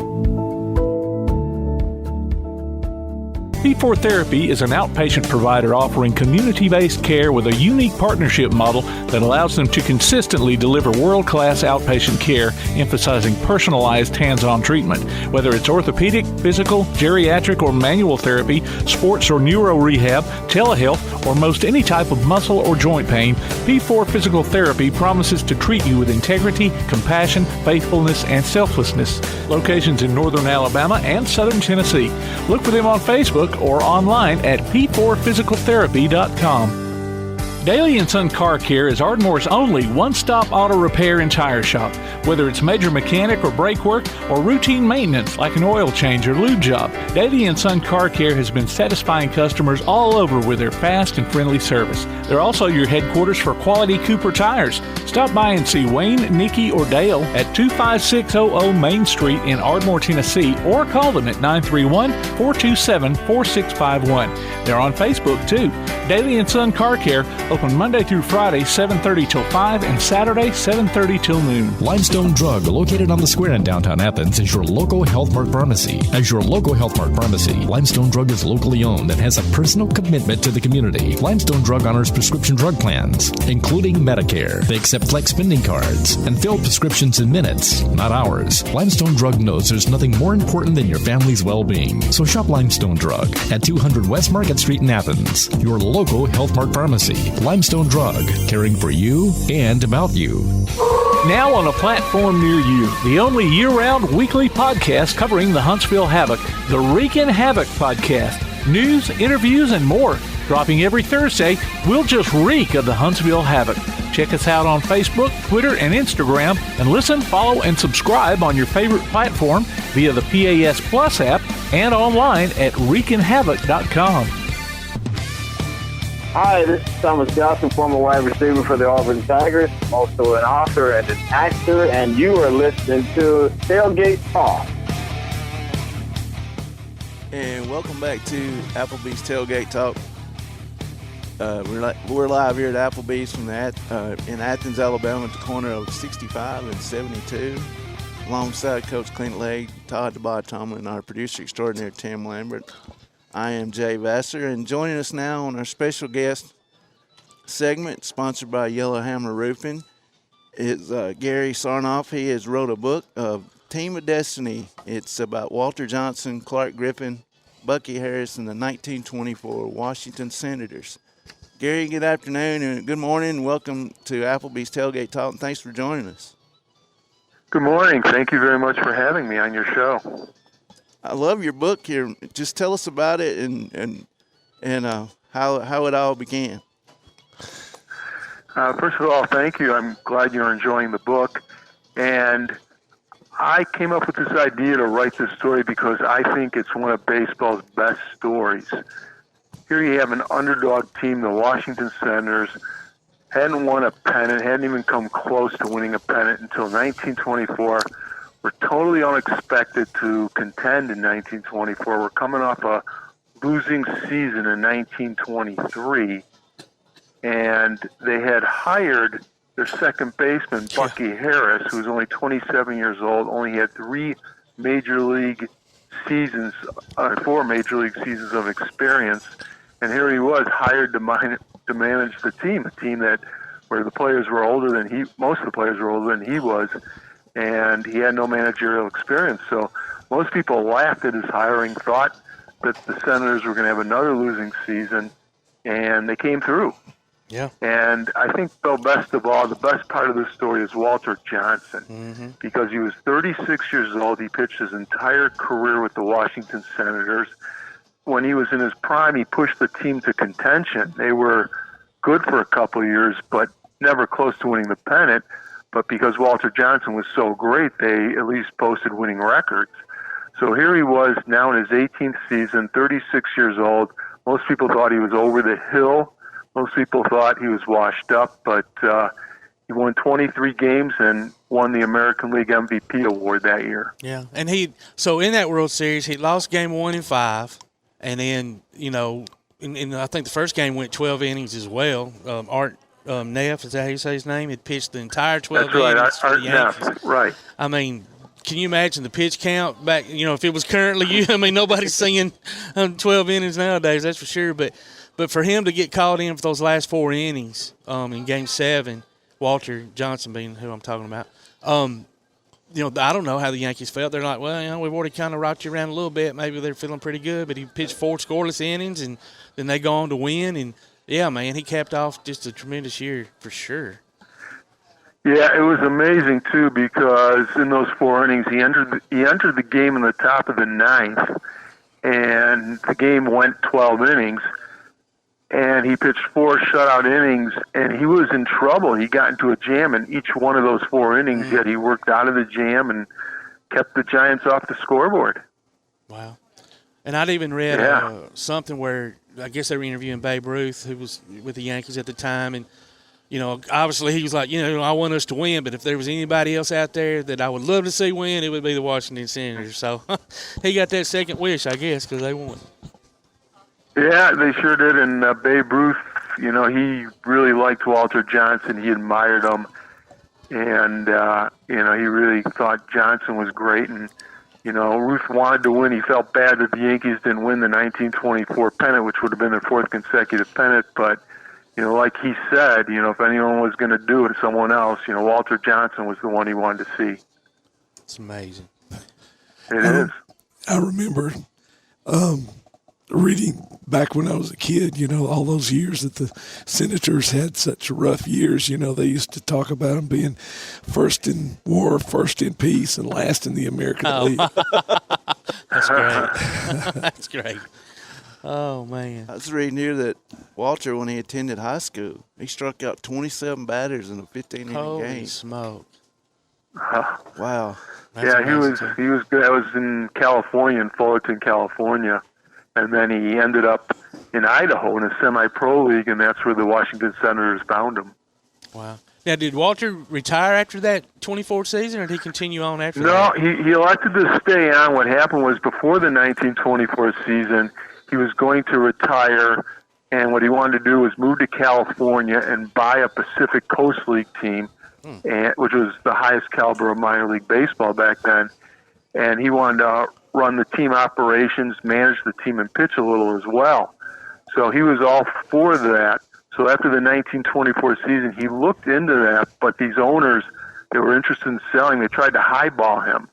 P4 Therapy is an outpatient provider offering community-based care with a unique partnership model that allows them to consistently deliver world-class outpatient care, emphasizing personalized hands-on treatment. Whether it's orthopedic, physical, geriatric, or manual therapy, sports or neuro rehab, telehealth, or most any type of muscle or joint pain, P4 Physical Therapy promises to treat you with integrity, compassion, faithfulness, and selflessness. Locations in northern Alabama and southern Tennessee. Look for them on Facebook or online at p4physicaltherapy.com. Daly & Son Car Care is Ardmore's only one-stop auto repair and tire shop. Whether it's major mechanic or brake work or routine maintenance like an oil change or lube job, Daly & Son Car Care has been satisfying customers all over with their fast and friendly service. They're also your headquarters for quality Cooper tires. Stop by and see Wayne, Nikki, or Dale at 25600 Main Street in Ardmore, Tennessee, or call them at 931-427-4651. They're on Facebook, too. Daly & Son Car Care, open Monday through Friday, 7:30 till 5, and Saturday, 7:30 till noon. Limestone Drug, located on the square in downtown Athens, is your local Health Mart pharmacy. As your local Health Mart pharmacy, Limestone Drug is locally owned and has a personal commitment to the community. Limestone Drug honors prescription drug plans, including Medicare. They accept flex spending cards and fill prescriptions in minutes, not hours. Limestone Drug knows there's nothing more important than your family's well-being. So shop Limestone Drug at 200 West Market Street in Athens, your local Health Mart pharmacy. Limestone Drug, caring for you and about you. Now on a platform near you, the only year-round weekly podcast covering the Huntsville Havoc, the Wreakin' Havoc podcast. News, interviews, and more. Dropping every Thursday, we'll just reek of the Huntsville Havoc. Check us out on Facebook, Twitter, and Instagram, and listen, follow, and subscribe on your favorite platform via the PAS Plus app and online at wreakinhavoc.com. Hi, this is Thomas Johnson, former wide receiver for the Auburn Tigers, also an author and an actor, and you are listening to Tailgate Talk. And welcome back to Applebee's Tailgate Talk. We're live here at Applebee's from in Athens, Alabama, at the corner of 65 and 72, alongside Coach Clint Legg, Todd DeBottom, and our producer extraordinaire Tim Lambert. I am Jay Vassar, and joining us now on our special guest segment, sponsored by Yellowhammer Roofing, is Gary Sarnoff. He has wrote a book, Team of Destiny. It's about Walter Johnson, Clark Griffin, Bucky Harris, and the 1924 Washington Senators. Gary, good afternoon and good morning, and welcome to Applebee's Tailgate Talk, and thanks for joining us. Good morning. Thank you very much for having me on your show. I love your book here. Just tell us about it and how it all began. First of all, thank you. I'm glad you're enjoying the book. And I came up with this idea to write this story because I think it's one of baseball's best stories. Here you have an underdog team, the Washington Senators, hadn't won a pennant, hadn't even come close to winning a pennant until 1924. We're totally unexpected to contend in 1924. We're coming off a losing season in 1923, and they had hired their second baseman, Bucky Harris, who was only 27 years old, only had 4 major league seasons of experience, and here he was hired to manage the team, a team that where the players were older than most of the players were older than he was, and he had no managerial experience. So most people laughed at his hiring, thought that the Senators were going to have another losing season, and they came through. Yeah. And I think, though, best of all, the best part of the story is Walter Johnson, because he was 36 years old. He pitched his entire career with the Washington Senators. When he was in his prime, he pushed the team to contention. They were good for a couple of years, but never close to winning the pennant. But because Walter Johnson was so great, they at least posted winning records. So here he was now in his 18th season, 36 years old. Most people thought he was over the hill. Most people thought he was washed up, but he won 23 games and won the American League MVP award that year. Yeah, and so in that World Series, he lost game 1 in 5, and then, and I think the first game went 12 innings as well. Art Neff, is that how you say his name? Had pitched the entire 12 innings for the Yankees. Neff, right. I mean, can you imagine the pitch count back, if it was currently you? I mean, nobody's seeing 12 innings nowadays, that's for sure, But for him to get called in for those last 4 innings in Game 7, Walter Johnson being who I'm talking about, I don't know how the Yankees felt. They're like, well, we've already kind of rocked you around a little bit. Maybe they're feeling pretty good. But he pitched 4 scoreless innings, and then they go on to win. And, yeah, man, he capped off just a tremendous year for sure. Yeah, it was amazing, too, because in those 4 innings, he entered the game in the top of the 9th, and the game went 12 innings. And he pitched 4 shutout innings, and he was in trouble. He got into a jam in each one of those 4 innings, yet he worked out of the jam and kept the Giants off the scoreboard. Wow. And I'd even read something where I guess they were interviewing Babe Ruth, who was with the Yankees at the time, and, obviously he was like, I want us to win, but if there was anybody else out there that I would love to see win, it would be the Washington Senators. So he got that second wish, I guess, because they won. Yeah, they sure did. And Babe Ruth, he really liked Walter Johnson. He admired him. And, he really thought Johnson was great. And, Ruth wanted to win. He felt bad that the Yankees didn't win the 1924 pennant, which would have been their 4th consecutive pennant. But, like he said, if anyone was going to do it, someone else, Walter Johnson was the one he wanted to see. It's amazing. It is. I remember reading back when I was a kid, all those years that the Senators had such rough years, they used to talk about them being first in war, first in peace, and last in the American League. That's great. That's great. Oh, man. I was reading here that Walter, when he attended high school, he struck out 27 batters in a 15-inning game. Holy smoke. Wow. That's he was good. I was in California, in Fullerton, California. And then he ended up in Idaho in a semi-pro league, and that's where the Washington Senators found him. Wow. Now, did Walter retire after that 24 season, or did he continue on after that? No, he elected to stay on. What happened was before the 1924 season, he was going to retire, and what he wanted to do was move to California and buy a Pacific Coast League team, which was the highest caliber of minor league baseball back then. And he wanted to run the team operations, manage the team, and pitch a little as well. So he was all for that. So after the 1924 season, he looked into that, but these owners that were interested in selling, they tried to highball him.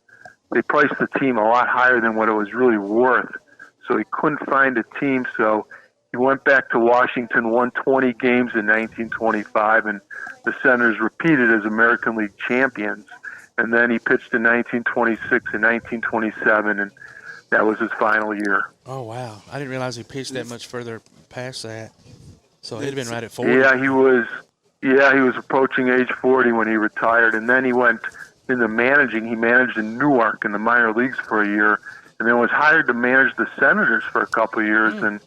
They priced the team a lot higher than what it was really worth. So he couldn't find a team, so he went back to Washington, won 20 games in 1925, and the Senators repeated as American League champions. And then he pitched in 1926 and 1927, and that was his final year. Oh, wow. I didn't realize he pitched that much further past that. So he'd have been right at 40. Yeah, he was approaching age 40 when he retired, and then he went into managing. He managed in Newark in the minor leagues for a year, and then was hired to manage the Senators for a couple of years, and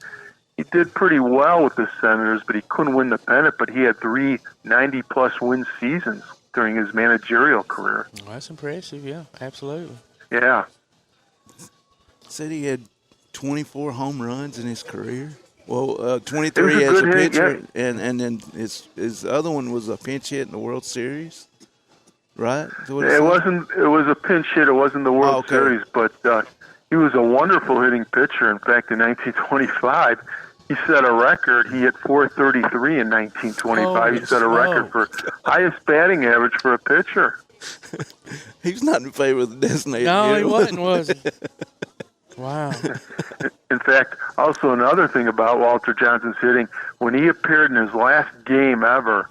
he did pretty well with the Senators, but he couldn't win the pennant. But he had 3 90-plus win seasons during his managerial career. Well, that's impressive, yeah, absolutely. Yeah. Said he had 24 home runs in his career. Well, 23 as a pitcher, and then his other one was a pinch hit in the World Series, right? It was a pinch hit. It wasn't the World Series, but he was a wonderful hitting pitcher. In fact, in 1925, he set a record. He hit .433 in 1925. He set a record for highest batting average for a pitcher. He's not in favor of the designated No, hitter. he wasn't, was he? Wow. In fact, also another thing about Walter Johnson's hitting, when he appeared in his last game ever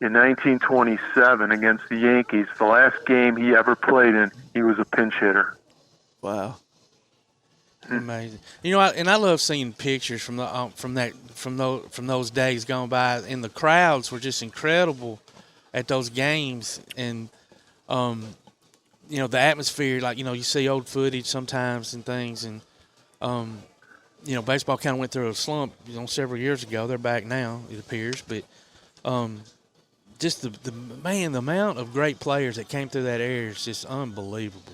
in 1927 against the Yankees, the last game he ever played in, he was a pinch hitter. Wow. Amazing. You know, I love seeing pictures from those days gone by, and the crowds were just incredible at those games, and you know, the atmosphere, like, you know, you see old footage sometimes and things, and you know, baseball kind of went through a slump, you know, several years ago. They're back now, it appears, but just the amount of great players that came through that era is just unbelievable.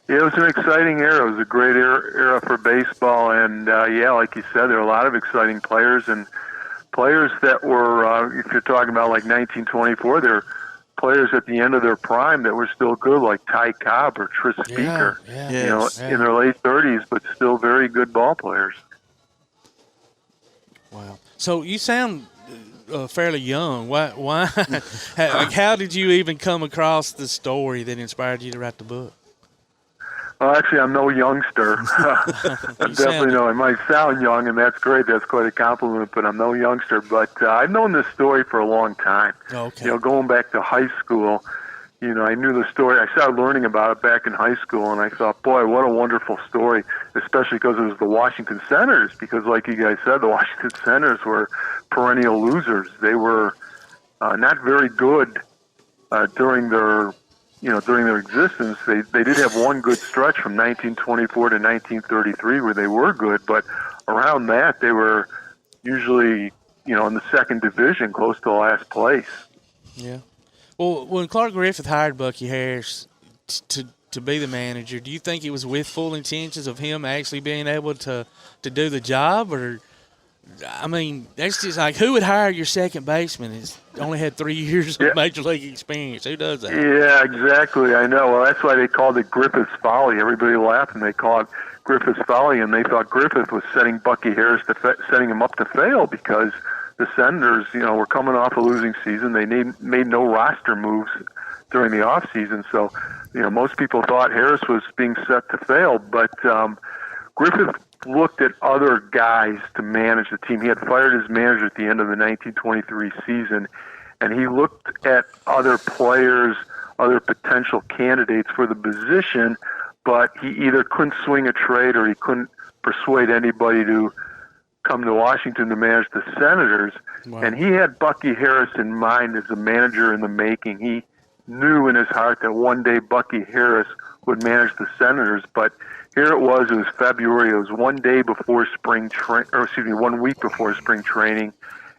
Yeah, it was an exciting era. It was a great era for baseball, and yeah, like you said, there are a lot of exciting players, and players that were, if you're talking about like 1924, they're players at the end of their prime that were still good, like Ty Cobb or Tris Speaker, you know, in their late 30s, but still very good ball players. Wow. So you sound fairly young. Why? How did you even come across the story that inspired you to write the book? Well, actually, I'm no youngster. I'm definitely no. I might sound young, and that's great. That's quite a compliment, but I'm no youngster. But I've known this story for a long time. Okay. You know, going back to high school, you know, I knew the story. I started learning about it back in high school, and I thought, boy, what a wonderful story, especially because it was the Washington Senators, because like you guys said, the Washington Senators were perennial losers. They were not very good during their existence. They did have one good stretch from 1924 to 1933 where they were good, but around that they were usually, you know, in the second division, close to last place. Yeah. Well, when Clark Griffith hired Bucky Harris to be the manager, do you think it was with full intentions of him actually being able to do the job? Or, I mean, that's just like, who would hire your second baseman? He's only had 3 years of major league experience. Who does that? Yeah, exactly. I know. Well, that's why they called it Griffith's Folly. Everybody laughed and they called it Griffith's Folly, and they thought Griffith was setting Bucky Harris setting him up to fail, because the Senators, you know, were coming off a losing season. They made no roster moves during the off season, so you know, most people thought Harris was being set to fail. But Griffith looked at other guys to manage the team. He had fired his manager at the end of the 1923 season, and he looked at other players, other potential candidates for the position, but he either couldn't swing a trade or he couldn't persuade anybody to come to Washington to manage the Senators. Wow. And he had Bucky Harris in mind as a manager in the making. He knew in his heart that one day Bucky Harris would manage the Senators, but here it was February. It was 1 day before 1 week before spring training,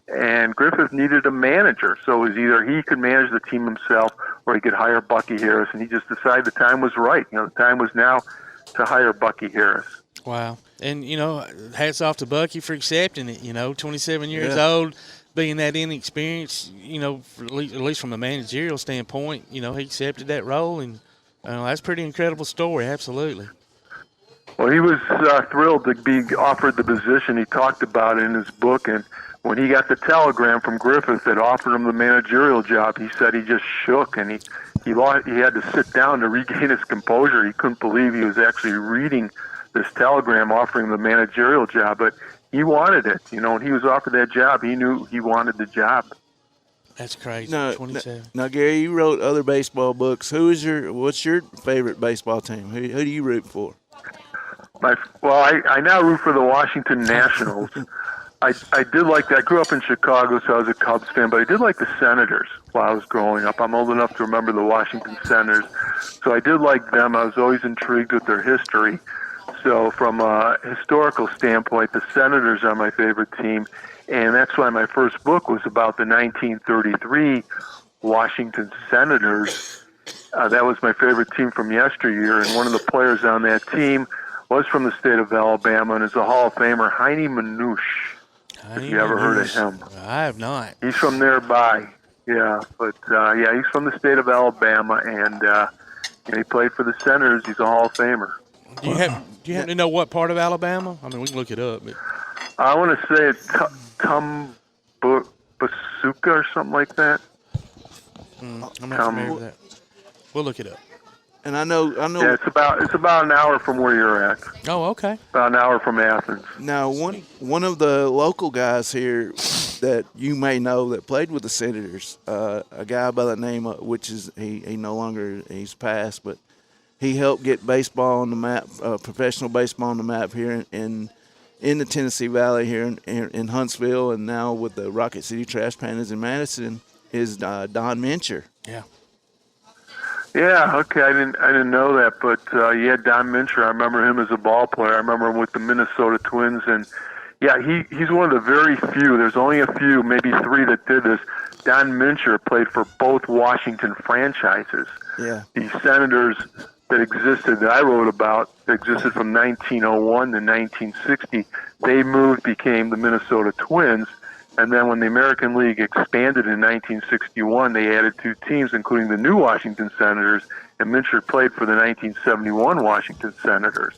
and Griffith needed a manager. So it was either he could manage the team himself or he could hire Bucky Harris, and he just decided the time was right. You know, the time was now to hire Bucky Harris. Wow. And, you know, hats off to Bucky for accepting it. You know, 27 years old, being that inexperienced, you know, at least from a managerial standpoint, you know, he accepted that role, and that's a pretty incredible story, absolutely. Well, he was thrilled to be offered the position. He talked about it in his book, and when he got the telegram from Griffith that offered him the managerial job, he said he just shook, and he had to sit down to regain his composure. He couldn't believe he was actually reading this telegram offering the managerial job, but he wanted it. You know, when he was offered that job, he knew he wanted the job. That's crazy. 27. Now, Gary, you wrote other baseball books. What's your favorite baseball team? Who do you root for? I now root for the Washington Nationals. I did like that. I grew up in Chicago, so I was a Cubs fan, but I did like the Senators while I was growing up. I'm old enough to remember the Washington Senators, so I did like them. I was always intrigued with their history. So from a historical standpoint, the Senators are my favorite team, and that's why my first book was about the 1933 Washington Senators. That was my favorite team from yesteryear, and one of the players on that team was from the state of Alabama and is a Hall of Famer, Heine Manouche. Have you ever heard of him? I have not. He's from nearby. Yeah, but he's from the state of Alabama, and he played for the Senators. He's a Hall of Famer. Do you happen to know what part of Alabama? I mean, we can look it up. But... I want to say it's Basuka or something like that. I'm not familiar with that. We'll look it up. And I know. Yeah, it's about an hour from where you're at. Oh, okay. About an hour from Athens. Now, one of the local guys here that you may know that played with the Senators, a guy by the name of, which is he no longer, he's passed, but he helped get baseball on the map, professional baseball on the map here in the Tennessee Valley here in Huntsville, and now with the Rocket City Trash Pandas in Madison is Don Mincher. Yeah. Yeah, okay, I didn't know that, but Don Mincher, I remember him as a ball player. I remember him with the Minnesota Twins, and he's one of the very few. There's only a few, maybe three that did this. Don Mincher played for both Washington franchises. Yeah. The Senators that existed, that I wrote about, that existed from 1901 to 1960, they became the Minnesota Twins. And then when the American League expanded in 1961, they added two teams, including the new Washington Senators, and Mincher played for the 1971 Washington Senators.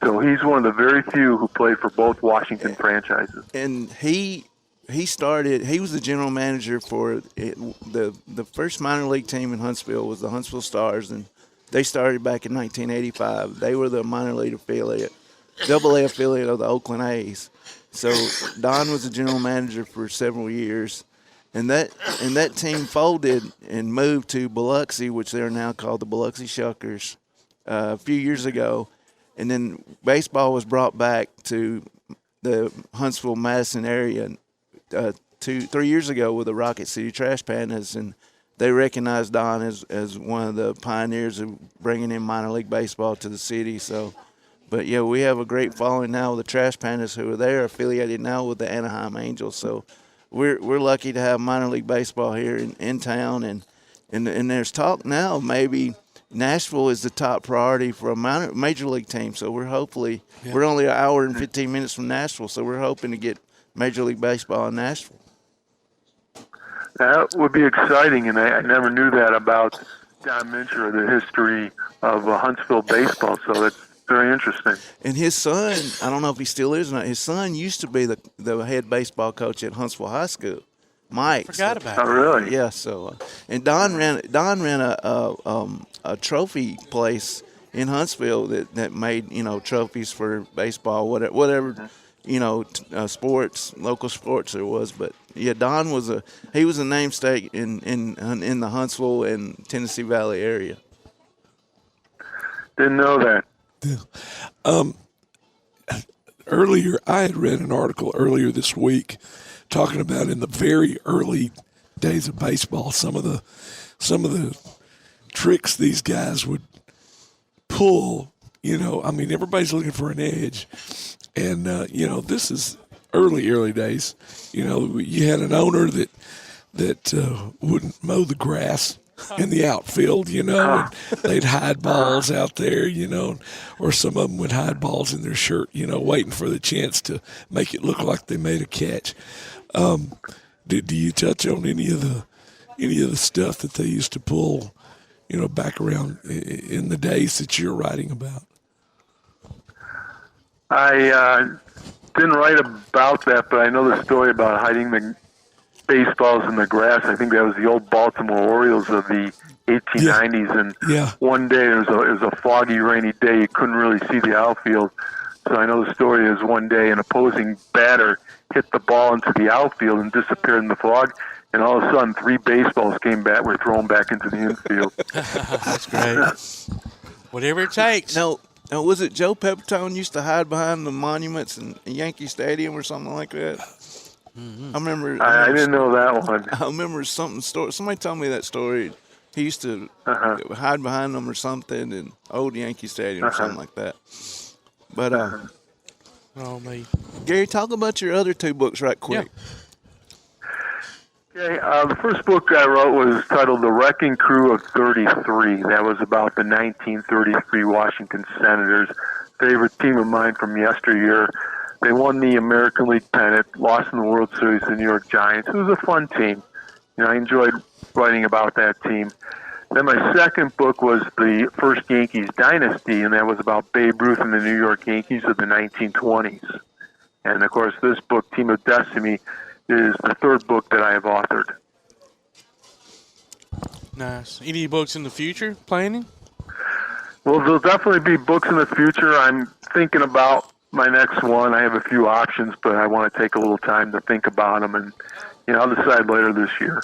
So he's one of the very few who played for both Washington franchises. And he was the general manager for the first minor league team in Huntsville was the Huntsville Stars, and they started back in 1985. They were the minor league affiliate, AA affiliate of the Oakland A's. So Don was the general manager for several years, and that team folded and moved to Biloxi, which they're now called the Biloxi Shuckers, a few years ago. And then baseball was brought back to the Huntsville-Madison area 3 years ago with the Rocket City Trash Pandas, and they recognized Don as one of the pioneers of bringing in minor league baseball to the city. So. But, yeah, we have a great following now with the Trash Pandas, who are there affiliated now with the Anaheim Angels. So we're lucky to have minor league baseball here in town. And there's talk now maybe Nashville is the top priority for a major league team. So we're only an hour and 15 minutes from Nashville, so we're hoping to get Major League Baseball in Nashville. That would be exciting, and I never knew that about Don Mincher or the history of Huntsville baseball, so that's very interesting. And his son, I don't know if he still is or not, his son used to be the head baseball coach at Huntsville High School, Mike. Forgot about it. Oh, really? Yeah. So, and Don ran a trophy place in Huntsville that made trophies for baseball, whatever sports, local sports there was. But yeah, Don was a namesake in the Huntsville and Tennessee Valley area. Didn't know that. Yeah. Earlier, I had read an article earlier this week talking about in the very early days of baseball, some of the tricks these guys would pull. Everybody's looking for an edge, and this is early days. You had an owner that wouldn't mow the grass in the outfield, and they'd hide balls out there, or some of them would hide balls in their shirt, waiting for the chance to make it look like they made a catch. Do you touch on any of the stuff that they used to pull, back around in the days that you're writing about? I didn't write about that, but I know the story about hiding the baseballs in the grass. I think that was the old Baltimore Orioles of the 1890s. And one day it was a foggy, rainy day. You couldn't really see the outfield. So I know the story is one day an opposing batter hit the ball into the outfield and disappeared in the fog. And all of a sudden, 3 baseballs were thrown back into the infield. That's great. Whatever it takes. Now, was it Joe Pepitone used to hide behind the monuments in Yankee Stadium or something like that? Mm-hmm. I remember. I didn't know that one. I remember somebody told me that story. He used to hide behind them or something in old Yankee Stadium or something like that. But Oh, me. Gary, talk about your other two books right quick. Okay, the first book I wrote was titled The Wrecking Crew of 33. That was about the 1933 Washington Senators, favorite team of mine from yesteryear. They won the American League pennant, lost in the World Series to the New York Giants. It was a fun team. I enjoyed writing about that team. Then my second book was the first Yankees dynasty, and that was about Babe Ruth and the New York Yankees of the 1920s. And, of course, this book, Team of Destiny, is the third book that I have authored. Nice. Any books in the future planning? Well, there'll definitely be books in the future. I'm thinking about my next one. I have a few options, but I want to take a little time to think about them, and I'll decide later this year.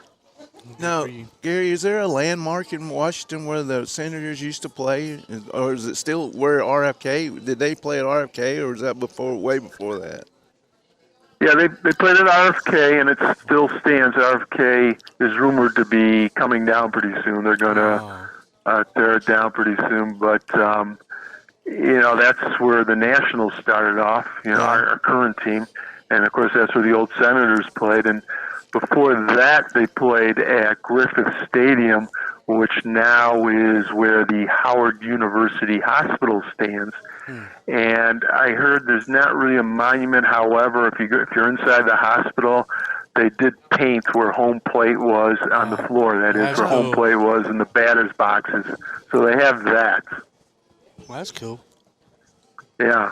Now, Gary, is there a landmark in Washington where the Senators used to play, or is it still where RFK? Did they play at RFK, or was that way before that? Yeah, they played at RFK, and it still stands. RFK is rumored to be coming down pretty soon. They're going to tear it down pretty soon, but that's where the Nationals started off. Our current team, and of course that's where the old Senators played. And before that, they played at Griffith Stadium, which now is where the Howard University Hospital stands. And I heard there's not really a monument. However, if you're inside the hospital, they did paint where home plate was on the floor. That is where home plate was in the batter's boxes. So they have that. Well, that's cool. Yeah.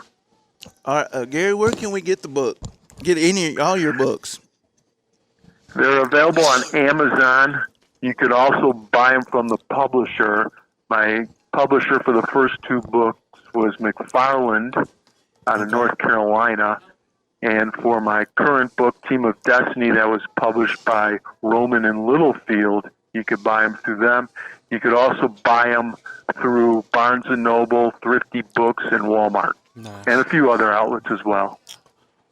All right, Gary, where can we get the book? Get all your books? They're available on Amazon. You could also buy them from the publisher. My publisher for the first two books was McFarland out of North Carolina. And for my current book, Team of Destiny, that was published by Roman and Littlefield, you could buy them through them. You could also buy them through Barnes & Noble, Thrifty Books, and Walmart. Nice. And a few other outlets as well.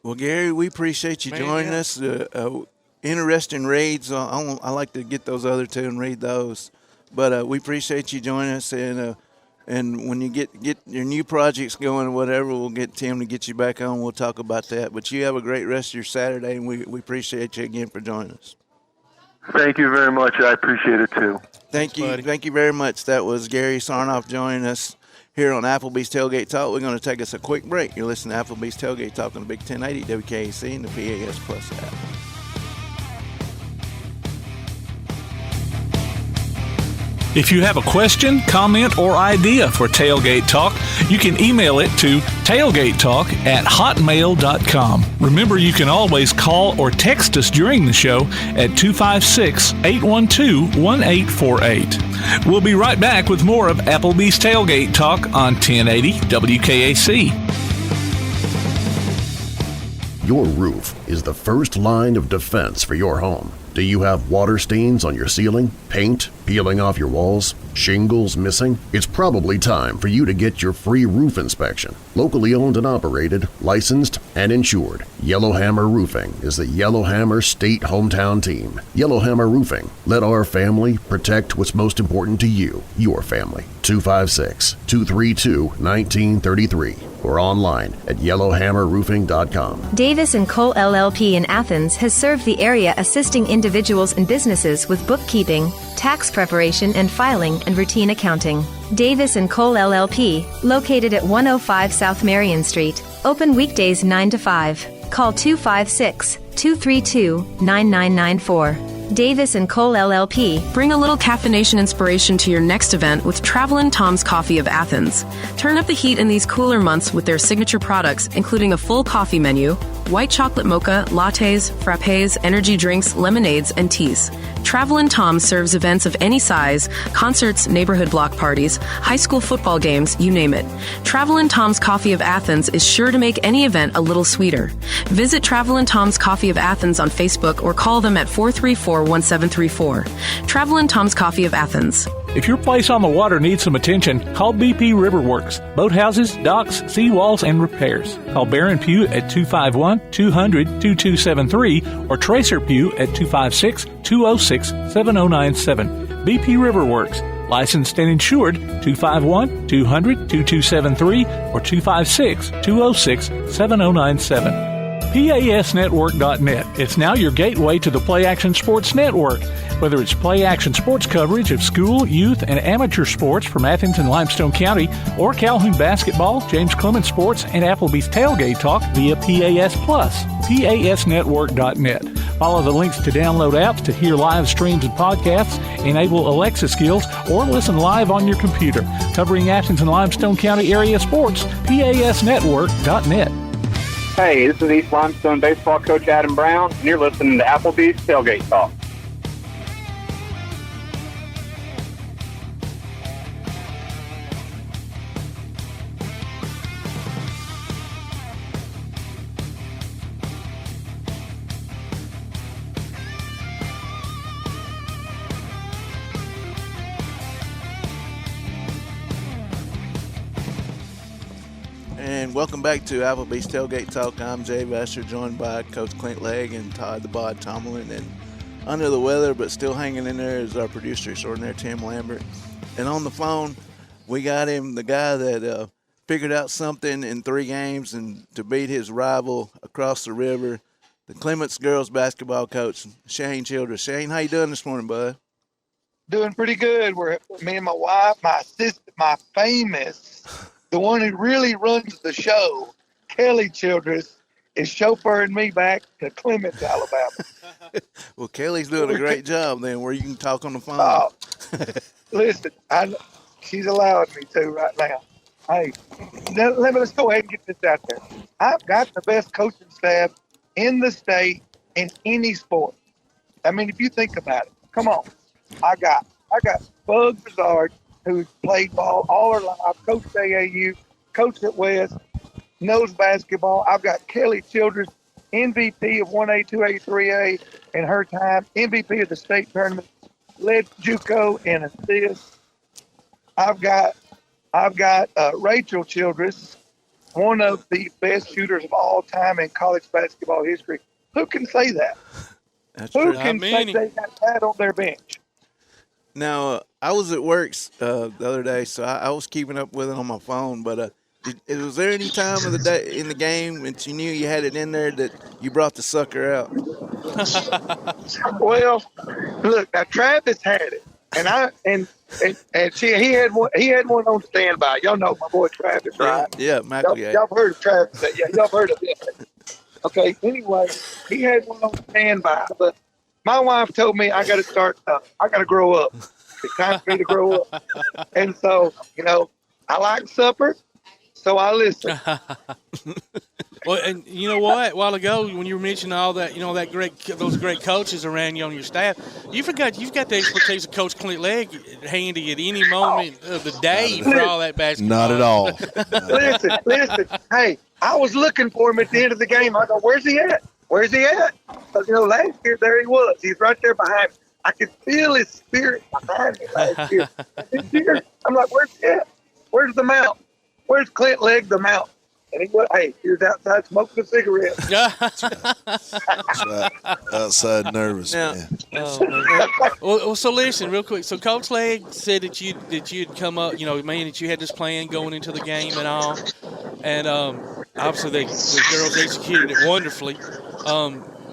Well, Gary, we appreciate you joining us. Interesting reads. I like to get those other two and read those. But we appreciate you joining us. And when you get your new projects going or whatever, we'll get Tim to get you back on. We'll talk about that. But you have a great rest of your Saturday, and we appreciate you again for joining us. Thank you very much. I appreciate it, too. Thank you. Buddy. Thank you very much. That was Gary Sarnoff joining us here on Applebee's Tailgate Talk. We're going to take us a quick break. You're listening to Applebee's Tailgate Talk on the Big 1080 WKAC and the PAS Plus app. If you have a question, comment, or idea for Tailgate Talk, you can email it to tailgatetalk@hotmail.com. Remember, you can always call or text us during the show at 256-812-1848. We'll be right back with more of Applebee's Tailgate Talk on 1080 WKAC. Your roof is the first line of defense for your home. Do you have water stains on your ceiling, paint peeling off your walls, shingles missing? It's probably time for you to get your free roof inspection. Locally owned and operated, licensed, and insured, Yellowhammer Roofing is the Yellowhammer State Hometown Team. Yellowhammer Roofing. Let our family protect what's most important to you, your family. 256-232-1933 or online at yellowhammerroofing.com. Davis & Cole LLP in Athens has served the area assisting individuals and businesses with bookkeeping, tax preparation and filing, and routine accounting. Davis & Cole LLP, located at 105 South Marion Street, open weekdays 9 to 5. Call 256-232-9994. Davis & Cole LLP. Bring a little caffeination inspiration to your next event with Travelin' Tom's Coffee of Athens. Turn up the heat in these cooler months with their signature products, including a full coffee menu, white chocolate mocha, lattes, frappes, energy drinks, lemonades, and teas. Travelin' Tom serves events of any size, concerts, neighborhood block parties, high school football games, you name it. Travelin' Tom's Coffee of Athens is sure to make any event a little sweeter. Visit Travelin' Tom's Coffee of Athens on Facebook or call them at 434-1734. Travelin' Tom's Coffee of Athens. If your place on the water needs some attention, call BP Riverworks. Boathouses, docks, seawalls, and repairs. Call Baron Pugh at 251-200-2273 or Tracer Pugh at 256-206-7097. BP Riverworks. Licensed and insured 251-200-2273 or 256-206-7097. PASnetwork.net. It's now your gateway to the Play Action Sports Network. Whether it's Play Action Sports coverage of school, youth, and amateur sports from Athens and Limestone County, or Calhoun basketball, James Clements sports, and Applebee's Tailgate Talk via PAS Plus. PASnetwork.net. Follow the links to download apps to hear live streams and podcasts, enable Alexa skills, or listen live on your computer. Covering Athens and Limestone County area sports, PASnetwork.net. Hey, this is East Limestone baseball coach Adam Brown, and you're listening to Applebee's Tailgate Talk. And welcome back to Applebee's Tailgate Talk. I'm Jay Vasher, joined by Coach Clint Legg and Todd the Bod Tomlin. And under the weather, but still hanging in there, is our producer extraordinaire, Tim Lambert. And on the phone, we got him, the guy that figured out something in 3 games and to beat his rival across the river, the Clements girls basketball coach, Shane Childress. Shane, how you doing this morning, bud? Doing pretty good. We're me and my wife, my assistant, my famous, the one who really runs the show, Kelly Childress, is chauffeuring me back to Clements, Alabama. Well, Kelly's doing a great job then, where you can talk on the phone. Oh, listen, she's allowing me to right now. Hey, let's go ahead and get this out there. I've got the best coaching staff in the state in any sport. I mean, if you think about it, come on. I got Bug Brizard, who's played ball all her life, coached AAU, coached at West, knows basketball. I've got Kelly Childress, MVP of 1A, 2A, 3A in her time, MVP of the state tournament, led JUCO in assists. I've got Rachel Childress, one of the best shooters of all time in college basketball history. Who can say that? Who can say they got that on their bench? Now, I was at Works the other day, so I was keeping up with it on my phone. But was there any time of the day in the game that you knew you had it in there that you brought the sucker out? Well, look, now Travis had it, and he had one on standby. Y'all know my boy Travis, right? Yeah, Mackley. Y'all heard of Travis? Yeah, y'all heard of him. Okay. Anyway, he had one on standby, but my wife told me I got to grow up. It's time for me to grow up. And so, I like supper, so I listen. Well, and you know what? A while ago, when you were mentioning all that, those great coaches around you on your staff, you forgot you've got the expertise of Coach Clint Legg handy at any moment of the day for all that basketball. Not at all. Listen. Hey, I was looking for him at the end of the game. I go, where's he at? Where's he at? Because, last year, there he was. He's right there behind me. I could feel his spirit behind me last year. This year, I'm like, where's he at? Where's the mount? Where's Clint Legg the mount? And he went, hey, he was outside smoking a cigarette. Outside nervous, man. Oh, man. Well, so listen, real quick. So Coach Legg said that you'd come up, that you had this plan going into the game and all. And obviously the girls executed it wonderfully.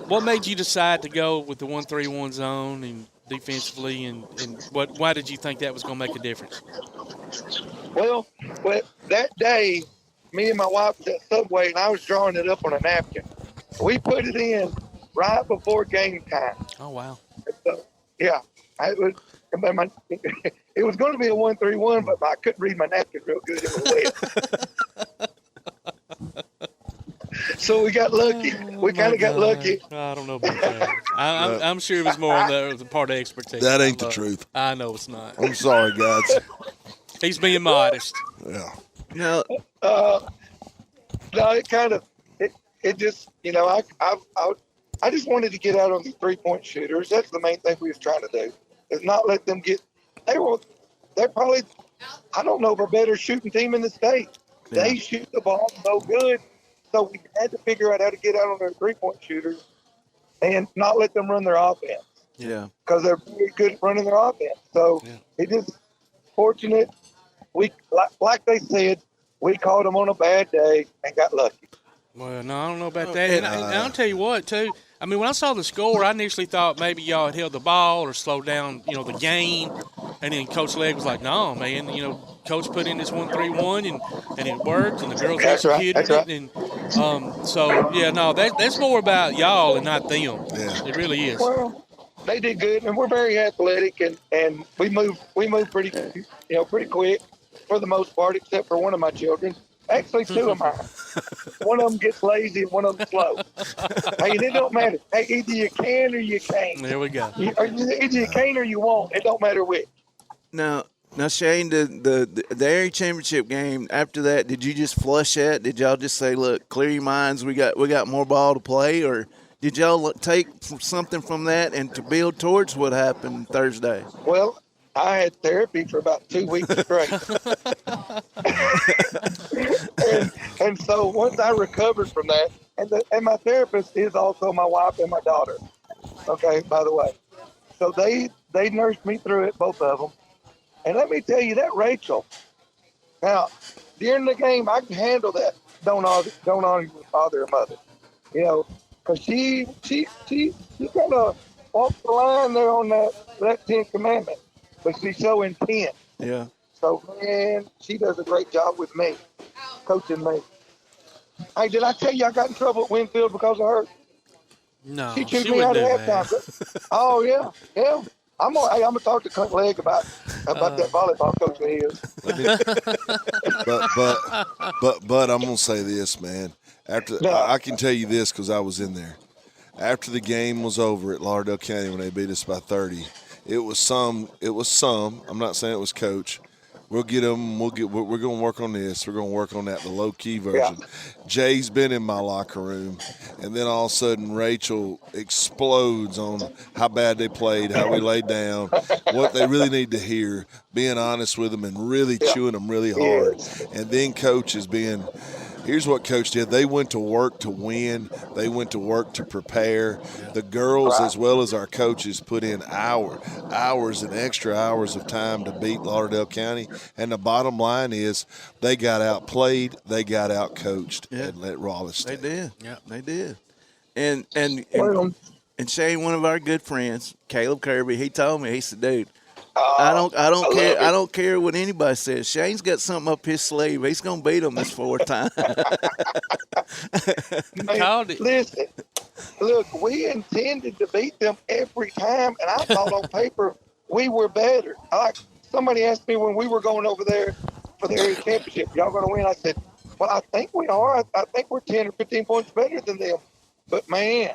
What made you decide to go with the 1-3-1 zone and defensively, and why did you think that was going to make a difference? Well, that day, me and my wife was at Subway, and I was drawing it up on a napkin. We put it in right before game time. Oh, wow. So, yeah, it was going to be a 1-3-1, but I couldn't read my napkin real good. It was wet. So we got lucky. We kind of got lucky. I don't know about that. I'm sure it was more on the part of expertise. That ain't the truth. I know it's not. I'm sorry, guys. He's being modest. Yeah. No, it kind of, it just, I just wanted to get out on the 3-point shooters. That's the main thing we was trying to do, is not let them get, they're probably, I don't know, a better shooting team in the state. Yeah. They shoot the ball so good. So we had to figure out how to get out on their 3-point shooters and not let them run their offense. Yeah. Because they're very good at running their offense. So fortunate. We like they said, we caught them on a bad day and got lucky. Well, no, I don't know about that. And I'll tell you what, too. I mean, when I saw the score, I initially thought maybe y'all had held the ball or slowed down, the game. And then Coach Legg was like, no, man, Coach put in this 1-3-1 and it worked, and the girls executed it. Right. And that's more about y'all and not them. Yeah. It really is. Well, they did good, and we're very athletic, and we move pretty quick for the most part, except for one of my children. Actually, two of mine. One of them gets lazy and one of them slow. Hey, it don't matter. Hey, either you can or you can't. There we go. Either you can or you won't. It don't matter which. Now, Shane, the area championship game. After that, did you just flush that? Did y'all just say, "Look, clear your minds. We got more ball to play," or did y'all take something from that and to build towards what happened Thursday? Well, I had therapy for about 2 weeks straight. and so once I recovered from that, and my therapist is also my wife and my daughter. Okay, by the way. So they nursed me through it, both of them. And let me tell you, that Rachel, now, during the game, I can handle that. Don't argue with father or mother. Because she kind of walks the line there on that 10th commandment. But she's so intense. Yeah. So, man, she does a great job with me, coaching me. Hey, did I tell you I got in trouble at Winfield because of her? No, she chewed me out at halftime. Oh, yeah. I'm gonna talk to Clint Legg about that volleyball coach of his. but I'm gonna say this, man. I can tell you this because I was in there. After the game was over at Lauderdale County when they beat us by 30, it was some. I'm not saying it was Coach. We'll get them. We're going to work on this. We're going to work on that, the low-key version. Yeah. Jay's been in my locker room, and then all of a sudden Rachel explodes on how bad they played, how we laid down, what they really need to hear, being honest with them and really chewing them really hard. And then Coach is being – here's what Coach did. They went to work to win. They went to work to prepare. The girls, as well as our coaches, put in hours and extra hours of time to beat Lauderdale County. And the bottom line is they got outplayed, they got outcoached, and let Raleigh stay. They did. Yeah, they did. And Shane, one of our good friends, Caleb Kirby, he told me, he said, dude, I don't care what anybody says. Shane's got something up his sleeve. He's gonna beat them this fourth time. Listen, look, we intended to beat them every time, and I thought on paper we were better. Like somebody asked me when we were going over there for the area championship, y'all gonna win? I said, well, I think we are. I think we're 10 or 15 points better than them. But man,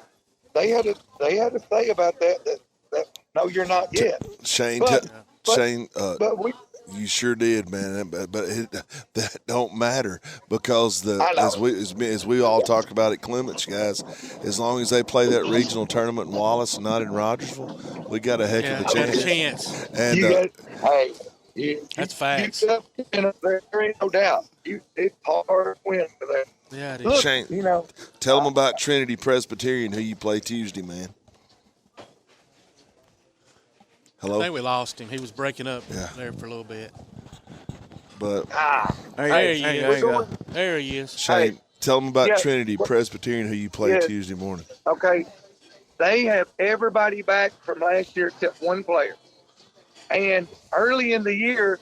they had to say about that no, you're not yet. Shane, you sure did, man. But that don't matter because as we all talked about at Clements, guys, as long as they play that regional tournament in Wallace and not in Rogersville, we got a heck of a chance. And that's facts. There ain't no doubt. It's hard to win for that. Yeah, it is. Look, Shane, tell them about Trinity Presbyterian, who you play Tuesday, man. Hello? I think we lost him. He was breaking up there for a little bit. But there he is. Shane, tell them about Trinity Presbyterian, who you play Tuesday morning. Okay. They have everybody back from last year except one player. And early in the year,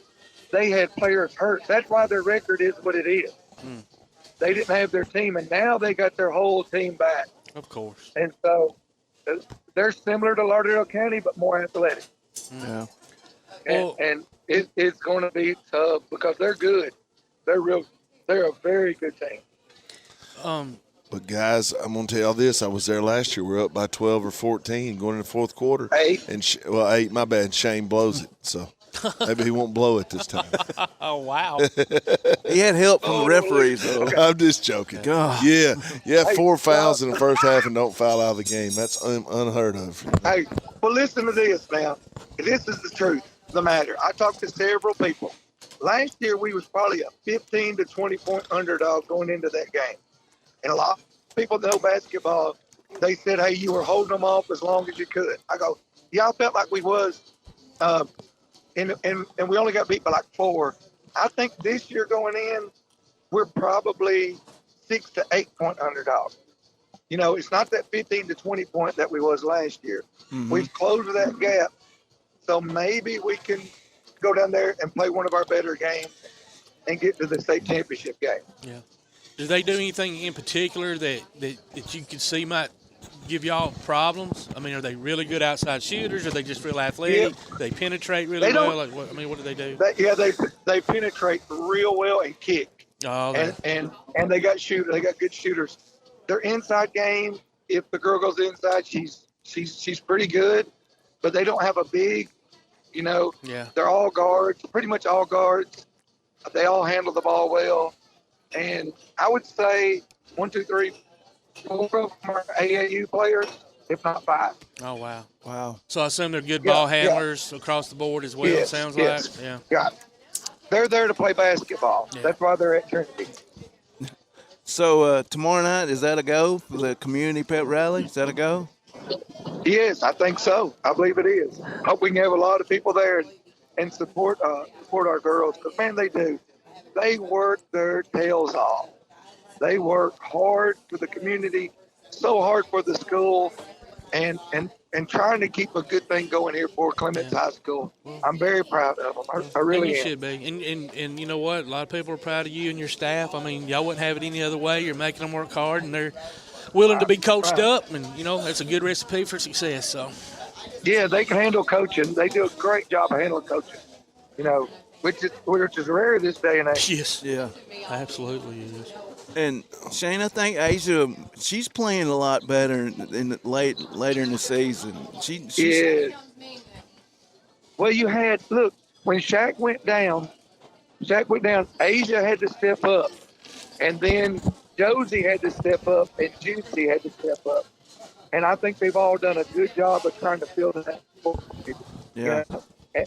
they had players hurt. That's why their record is what it is. They didn't have their team, and now they got their whole team back. Of course. And so they're similar to Lauderdale County, but more athletic. Yeah. And it's going to be tough because they're good. They're a very good team. But guys, I'm going to tell y'all this. I was there last year. We're up by 12 or 14 going into the fourth quarter. 8. And 8, my bad. Shane blows it. So maybe he won't blow it this time. Oh, wow. He had help from the referees, though. I'm just joking. God. Yeah, 4 fouls in the first half and don't foul out of the game. That's unheard of. Hey, well, listen to this now. This is the truth of the matter. I talked to several people. Last year, we was probably a 15 to 20-point underdog going into that game. And a lot of people know basketball. They said, hey, you were holding them off as long as you could. I go, yeah, I felt like we was and we only got beat by like 4. I think this year going in, we're probably 6 to 8 point underdog. You know, it's not that 15 to 20 point that we was last year. Mm-hmm. We've closed that gap, so maybe we can go down there and play one of our better games and get to the state championship game. Yeah. Do they do anything in particular that you could see might give y'all problems? I mean, are they really good outside shooters? Are they just real athletic? Yeah. They penetrate really well? Like, what do they do? They penetrate real well and kick. Oh, and they got shooters. They got good shooters. Their inside game, if the girl goes inside, she's pretty good, but they don't have a big, you know. Yeah. They're all guards, pretty much all guards. They all handle the ball well. And I would say 1, 2, 3, 4 of them are AAU players, if not 5. Oh, wow. Wow. So I assume they're good ball handlers across the board as well, Yes, it sounds yes. like. Yeah. Yeah. They're there to play basketball. Yeah. That's why they're at Trinity. So tomorrow night, is that a go for the community pep rally? Is that a go? Yes, I think so. I believe it is. Hope we can have a lot of people there and support our girls, because, man, they do. They work their tails off. They work hard for the community, so hard for the school, and trying to keep a good thing going here for Clements High School. I'm very proud of them. I really you am. should be. And you know what? A lot of people are proud of you and your staff. I mean, y'all wouldn't have it any other way. You're making them work hard, and they're willing to be coached up, and, you know, that's a good recipe for success. So, yeah, they can handle coaching. They do a great job of handling coaching, you know, which is rare this day and age. Yes. Yeah. Absolutely is. And Shane, I think Asia, she's playing a lot better later in the season. She's Well, you had, look, when Shaq went down, Asia had to step up, and then Josie had to step up, and Juicy had to step up. And I think they've all done a good job of trying to fill that. Yeah.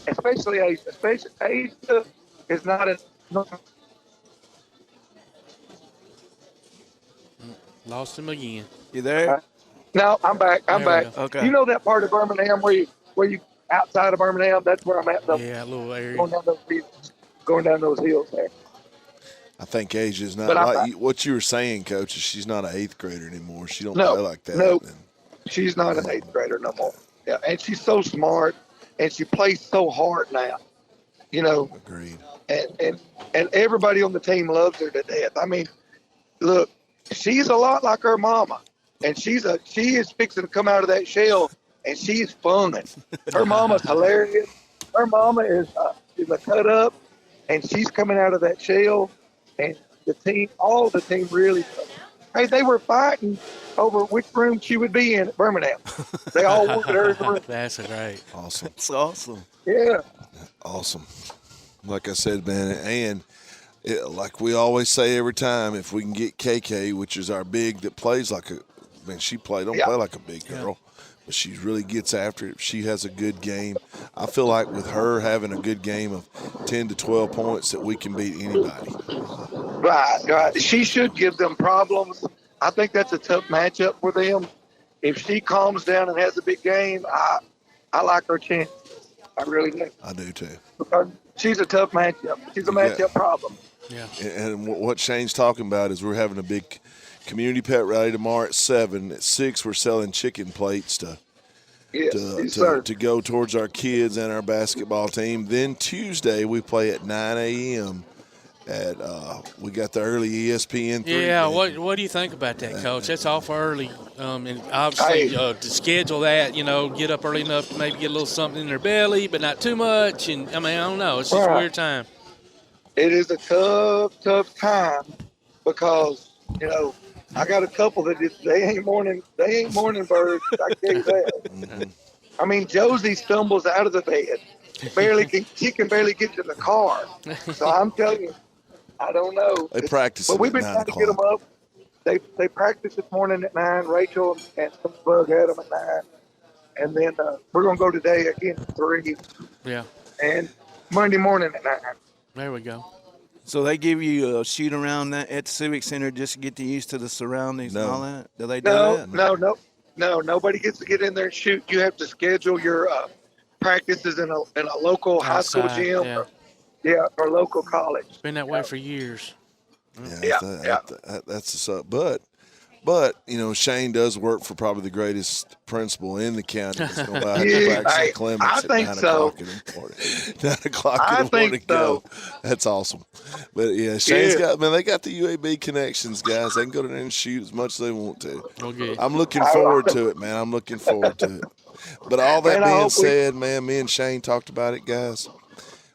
Especially Asia. Asia is not a. Lost him again. You there? No, I'm back. I'm back. Okay. You know that part of Birmingham where you outside of Birmingham? That's where I'm at. Yeah, a little area. Going down those hills there. I think Asia's not like what you were saying, Coach. Is she's not an 8th grader anymore. She don't play like that. No, she's not an 8th grader no more. Yeah, and she's so smart, and she plays so hard now. You know. Agreed. And everybody on the team loves her to death. I mean, look, she's a lot like her mama, and she is fixing to come out of that shell, and she's fun. Her mama's hilarious. Her mama is a cut up, and she's coming out of that shell. And all the team really, hey, they were fighting over which room she would be in at Birmingham. They all wanted her in the room. That's great. Awesome. That's awesome. Yeah. Awesome. Like I said, man, and like we always say every time, if we can get KK, which is our big that plays like she play like a big girl. But she really gets after it. If she has a good game, I feel like with her having a good game of 10 to 12 points that we can beat anybody. Right. She should give them problems. I think that's a tough matchup for them. If she calms down and has a big game, I like her chances. I really do. I do too. Because she's a tough matchup. She's a matchup problem. Yeah. And what Shane's talking about is we're having a big community pet rally tomorrow at 7. At 6, we're selling chicken plates to go towards our kids and our basketball team. Then Tuesday we play at 9 a.m. We got the early ESPN 3. Yeah, what do you think about that, Coach? That's awful early. And obviously to schedule that, get up early enough to maybe get a little something in their belly, but not too much. And, I don't know. It's just a weird time. It is a tough time because, I got a couple that they ain't morning birds. I can tell you that. Mm-hmm. I mean, Josie stumbles out of the bed. She can barely get to the car. So I'm telling you, I don't know. They practice. But we've been trying to get them up. They practice this morning at 9. Rachel and some bug had them at 9, and then we're gonna go today again at 3. Yeah. And Monday morning at 9. There we go. So they give you a shoot around at the Civic Center just to get used to the surroundings and all that? Do they do that? No. Nobody gets to get in there and shoot. You have to schedule your practices in a local high school Outside, gym, yeah. or local college. It's been that way for years. That's what's up. But Shane does work for probably the greatest principal in the county. He's going to buy practice at Clements I think at 9 so. o'clock in the morning. 9 o'clock in the morning. Go. That's awesome. But Shane's got they got the UAB connections, guys. They can go there and shoot as much as they want to. Okay. I'm looking forward to it, man. I'm looking forward to it. But all that being said, man, me and Shane talked about it, guys.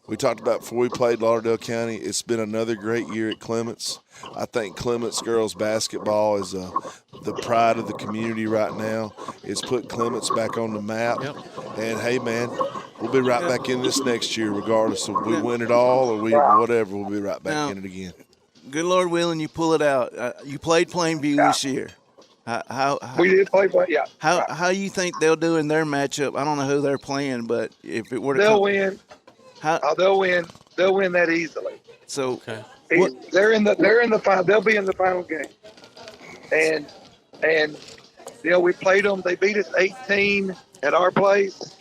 We talked about before we played Lauderdale County. It's been another great year at Clements. I think Clements girls basketball is the pride of the community right now. It's put Clements back on the map. Yep. And, hey, man, we'll be right back in this next year regardless of we win it all or we whatever. We'll be right back in it again. Good Lord willing, you pull it out. You played Plainview this year. How we did play, yeah. How you think they'll do in their matchup? I don't know who they're playing, but if it were to they'll win. They'll win. They'll win that easily. So they're in the final. They'll be in the final game. And we played them. They beat us 18 at our place.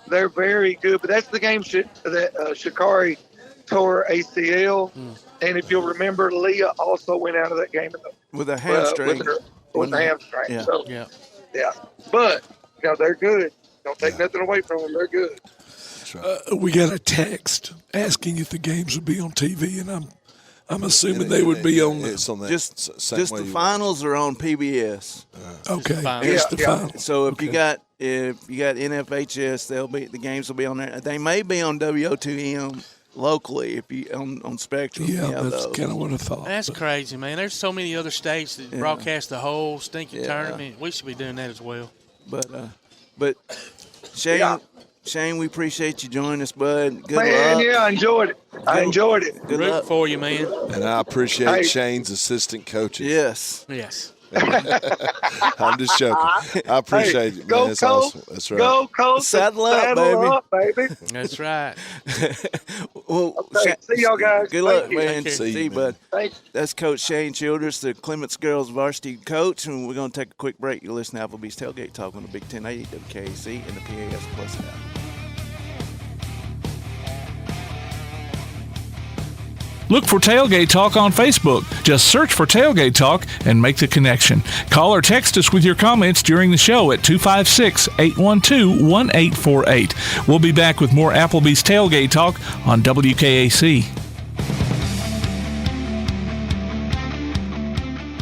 They're very good. But that's the game that Shikari tore ACL. And if you'll remember, Leah also went out of that game with a hamstring. With a hamstring. Yeah. So, yeah. But they're good. Don't take nothing away from them. They're good. We got a text asking if the games would be on TV, and I'm assuming they would be on. It's on that just the finals are on PBS. Okay, just the finals. So if you got NFHS, the games will be on there. They may be on WO2M locally if you on Spectrum. Yeah, that's kind of what I thought. That's crazy, man. There's so many other states that broadcast the whole stinking tournament. We should be doing that as well. But Shane, we appreciate you joining us, bud. Good luck. Yeah, I enjoyed it. Good luck luck for you, man. And I appreciate Shane's assistant coaches. Yes. I'm just joking. I appreciate it, man. It's awesome. That's right. Go, Coach. Saddle up, baby. That's right. See y'all guys. Good luck, you. man. See you, bud. Thanks. That's Coach Shane Childress, the Clements girls varsity coach, and we're going to take a quick break. You listen to Applebee's Tailgate Talk on the Big 1080 WKAC and the PAS Plus app. Look for Tailgate Talk on Facebook. Just search for Tailgate Talk and make the connection. Call or text us with your comments during the show at 256-812-1848. We'll be back with more Applebee's Tailgate Talk on WKAC.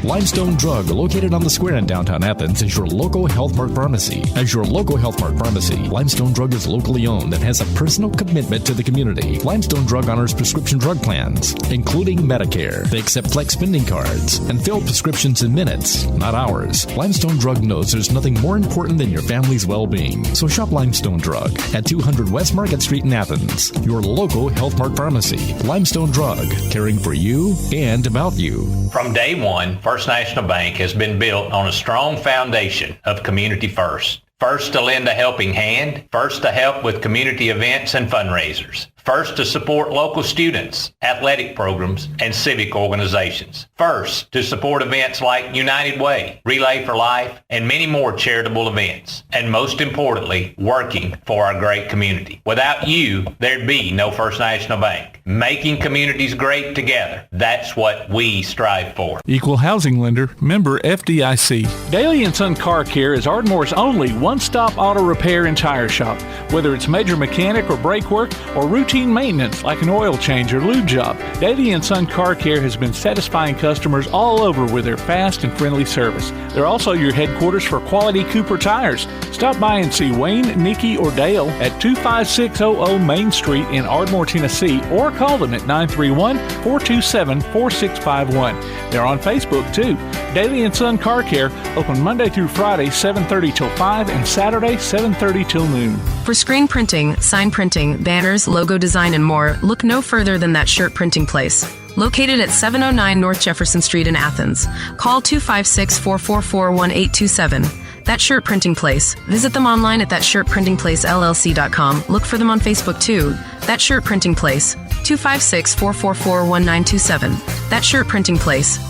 Limestone Drug, located on the square in downtown Athens, is your local Health Mart pharmacy. As your local Health Mart pharmacy, Limestone Drug is locally owned and has a personal commitment to the community. Limestone Drug honors prescription drug plans, including Medicare. They accept flex spending cards and fill prescriptions in minutes, not hours. Limestone Drug knows there's nothing more important than your family's well-being. So shop Limestone Drug at 200 West Market Street in Athens, your local Health Mart pharmacy. Limestone Drug, caring for you and about you. From day one, First National Bank has been built on a strong foundation of community first. First to lend a helping hand, first to help with community events and fundraisers, first to support local students, athletic programs, and civic organizations, first to support events like United Way, Relay for Life, and many more charitable events, and most importantly, working for our great community. Without you, there'd be no First National Bank. Making communities great together, that's what we strive for. Equal housing lender, member FDIC. Daly & Son Car Care is Ardmore's only one-stop auto repair and tire shop. Whether it's major mechanic or brake work or routine maintenance like an oil change or lube job, Daly & Son Car Care has been satisfying customers all over with their fast and friendly service. They're also your headquarters for quality Cooper tires. Stop by and see Wayne, Nikki, or Dale at 25600 Main Street in Ardmore, Tennessee, or call them at 931-427-4651. They're on Facebook too. Daly & Son Car Care, open Monday through Friday, 7:30 till 5, and Saturday, 7:30 till noon. For screen printing, sign printing, banners, logo design, and more, look no further than That Shirt Printing Place. Located at 709 North Jefferson Street in Athens. Call 256-444-1827. That Shirt Printing Place. Visit them online at thatshirtprintingplacellc.com. Look for them on Facebook too. That Shirt Printing Place. 256-444-1927. That Shirt Printing Place.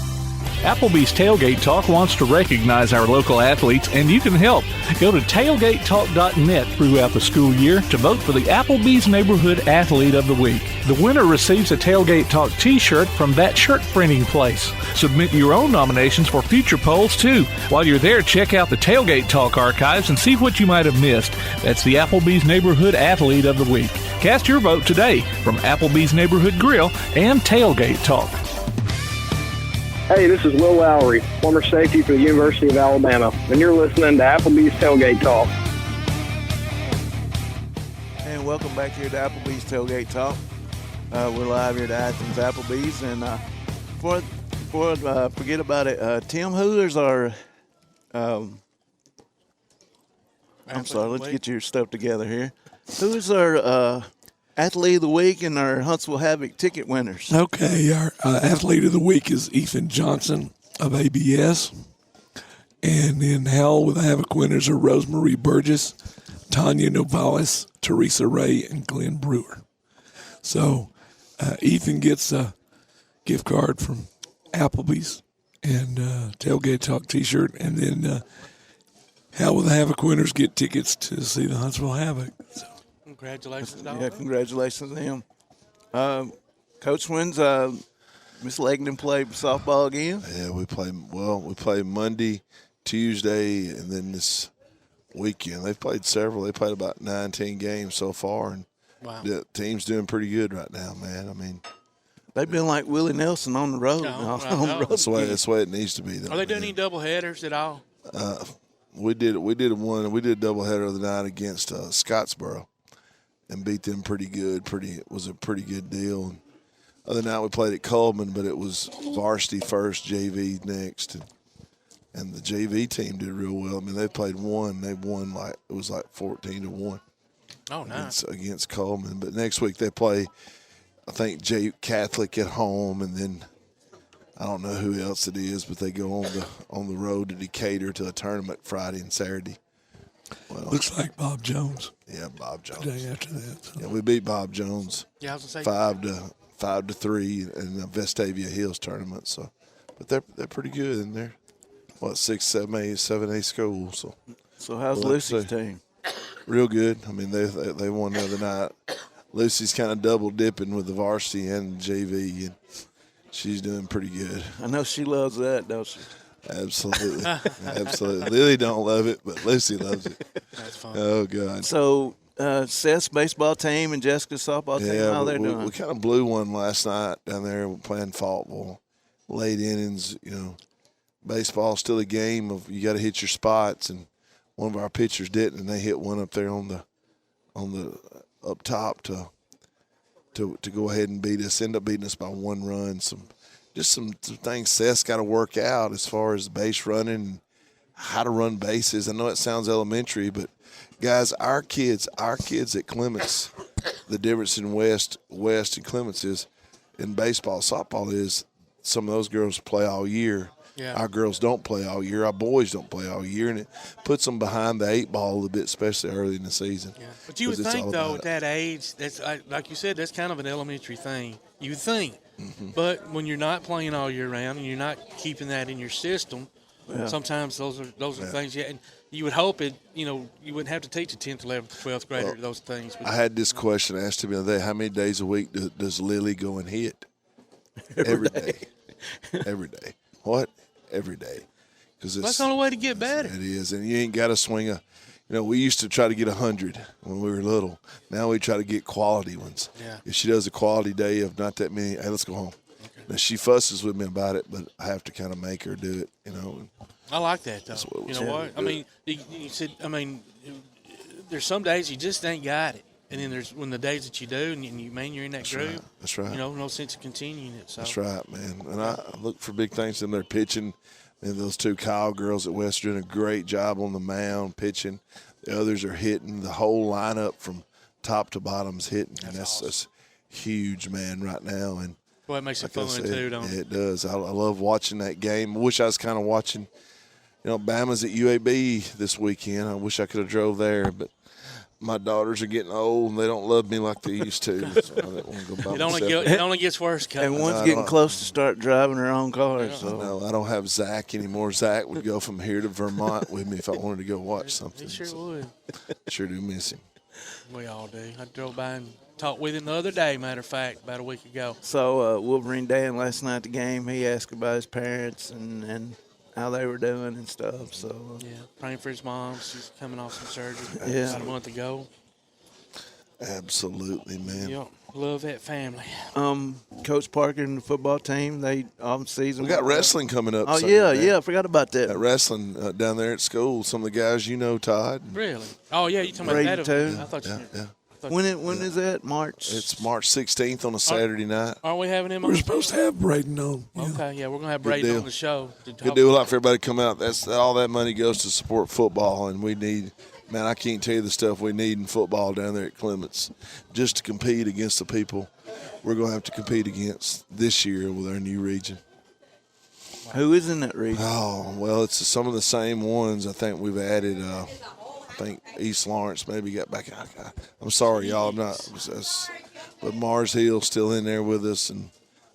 Applebee's Tailgate Talk wants to recognize our local athletes, and you can help. Go to tailgatetalk.net throughout the school year to vote for the Applebee's Neighborhood Athlete of the Week. The winner receives a Tailgate Talk t-shirt from that shirt printing place. Submit your own nominations for future polls, too. While you're there, check out the Tailgate Talk archives and see what you might have missed. That's the Applebee's Neighborhood Athlete of the Week. Cast your vote today from Applebee's Neighborhood Grill and Tailgate Talk. Hey, this is Will Lowry, former safety for the University of Alabama, and you're listening to Applebee's Tailgate Talk. And welcome back here to Applebee's Tailgate Talk. We're live here at Athens Applebee's, and forget about it. Tim, who is our? I'm sorry. Let's get your stuff together here. Who is our Athlete of the Week and our Huntsville Havoc ticket winners? Okay, our Athlete of the Week is Ethan Johnson of ABS. And then Hal with the Havoc winners are Rosemary Burgess, Tanya Novales, Teresa Ray, and Glenn Brewer. So Ethan gets a gift card from Applebee's and Tailgate Talk t-shirt. And then Hal with the Havoc winners get tickets to see the Huntsville Havoc. So. Congratulations, dog. Yeah, congratulations to him. Coach Wins, Miss Legnan played softball again. Yeah, we played Monday, Tuesday, and then this weekend. They've played several. They played about 19 games so far, and the team's doing pretty good right now, man. I mean, they've been like Willie Nelson on the road. That's the way it needs to be. Though, Are they doing any double headers at all? We did a double header the other night against Scottsboro, and beat them pretty good. It was a pretty good deal. And other night we played at Coleman, but it was varsity first, JV next, and the JV team did real well. I mean, they played one. They won like 14-1. Oh, nice against Coleman. But next week they play, I think, Catholic at home, and then I don't know who else it is, but they go on the road to Decatur to a tournament Friday and Saturday. Well, looks like Bob Jones. Yeah, Bob Jones. The day after that. So. Yeah, we beat Bob Jones. Yeah, I was gonna say 5-3 in the Vestavia Hills tournament. So, but they're pretty good, and they're 7A schools. So how's Lucy's team? Real good. I mean, they won the other night. Lucy's kind of double dipping with the varsity and JV, and she's doing pretty good. I know she loves that, don't she? Absolutely. Absolutely. Lily don't love it, but Lucy loves it. That's fun. Oh, God. So, Seth's baseball team and Jessica's softball team, how they're doing? We kind of blew one last night down there playing Faultville. Late innings, baseball's still a game of you got to hit your spots, and one of our pitchers didn't, and they hit one up there on the up top to go ahead and end up beating us by one run. Some things Seth's got to work out as far as base running and how to run bases. I know it sounds elementary, but guys, our kids at Clements, the difference in West and Clements is in baseball, softball is some of those girls play all year. Yeah. Our girls don't play all year. Our boys don't play all year, and it puts them behind the 8 ball a little bit, especially early in the season. Yeah. But you would think, though, at that age, that's like you said, that's kind of an elementary thing. You would think. Mm-hmm. But when you're not playing all year round and you're not keeping that in your system, sometimes those are things. Yeah, and you would hope you wouldn't have to teach a 10th, 11th, 12th grader those things. I had this question asked to me the other day: how many days a week does Lily go and hit? Every day. Every day. What? Every day. Because that's the only way to get better. It is, and you ain't got to swing we used to try to get 100 when we were little. Now we try to get quality ones. Yeah. If she does a quality day of not that many, hey, let's go home. Okay. Now she fusses with me about it, but I have to kind of make her do it, I like that, though. You know what? I mean, you said, there's some days you just ain't got it. And then there's when the days that you do, and you're in that groove. Right. That's right. No sense of continuing it. So. That's right, man. And I look for big things in their pitching. And those two Kyle girls at West are doing a great job on the mound pitching. The others are hitting. The whole lineup from top to bottom is hitting. And that's huge, man, right now. And boy, it makes it fun, too, don't it? It does. I love watching that game. I wish I was kind of watching, Bama's at UAB this weekend. I wish I could have drove there, but my daughters are getting old and they don't love me like they used to. So I don't want to go by myself. It only gets worse. And one's getting close to start driving her own car. So no, I don't have Zach anymore. Zach would go from here to Vermont with me if I wanted to go watch something. He sure would. Sure do miss him. We all do. I drove by and talked with him the other day, matter of fact, about a week ago. So Wolverine Dan last night at the game, he asked about his parents and how they were doing and stuff. So yeah, praying for his mom. She's coming off some surgery about a month ago. Absolutely, man. Yep, love that family. Coach Parker and the football team, they off season. We got wrestling coming up. Oh Sunday, yeah, I forgot about that. Got wrestling down there at school. Some of the guys you know, Todd. Really? Oh yeah, you talking about that? Too. I thought yeah. When is that? March? It's March 16th on a Saturday night. Aren't we having him on? We're supposed to have Braden on. Yeah. Okay, yeah, we're going to have Braden on the show. Good deal. A lot for everybody to come out. That's all that money goes to support football, and we need, man, I can't tell you the stuff we need in football down there at Clements just to compete against the people we're going to have to compete against this year with our new region. Who is in that region? Oh, well, it's some of the same ones. I think we've added I think East Lawrence maybe got back. I'm sorry, y'all. I'm not. But Mars Hill's still in there with us, and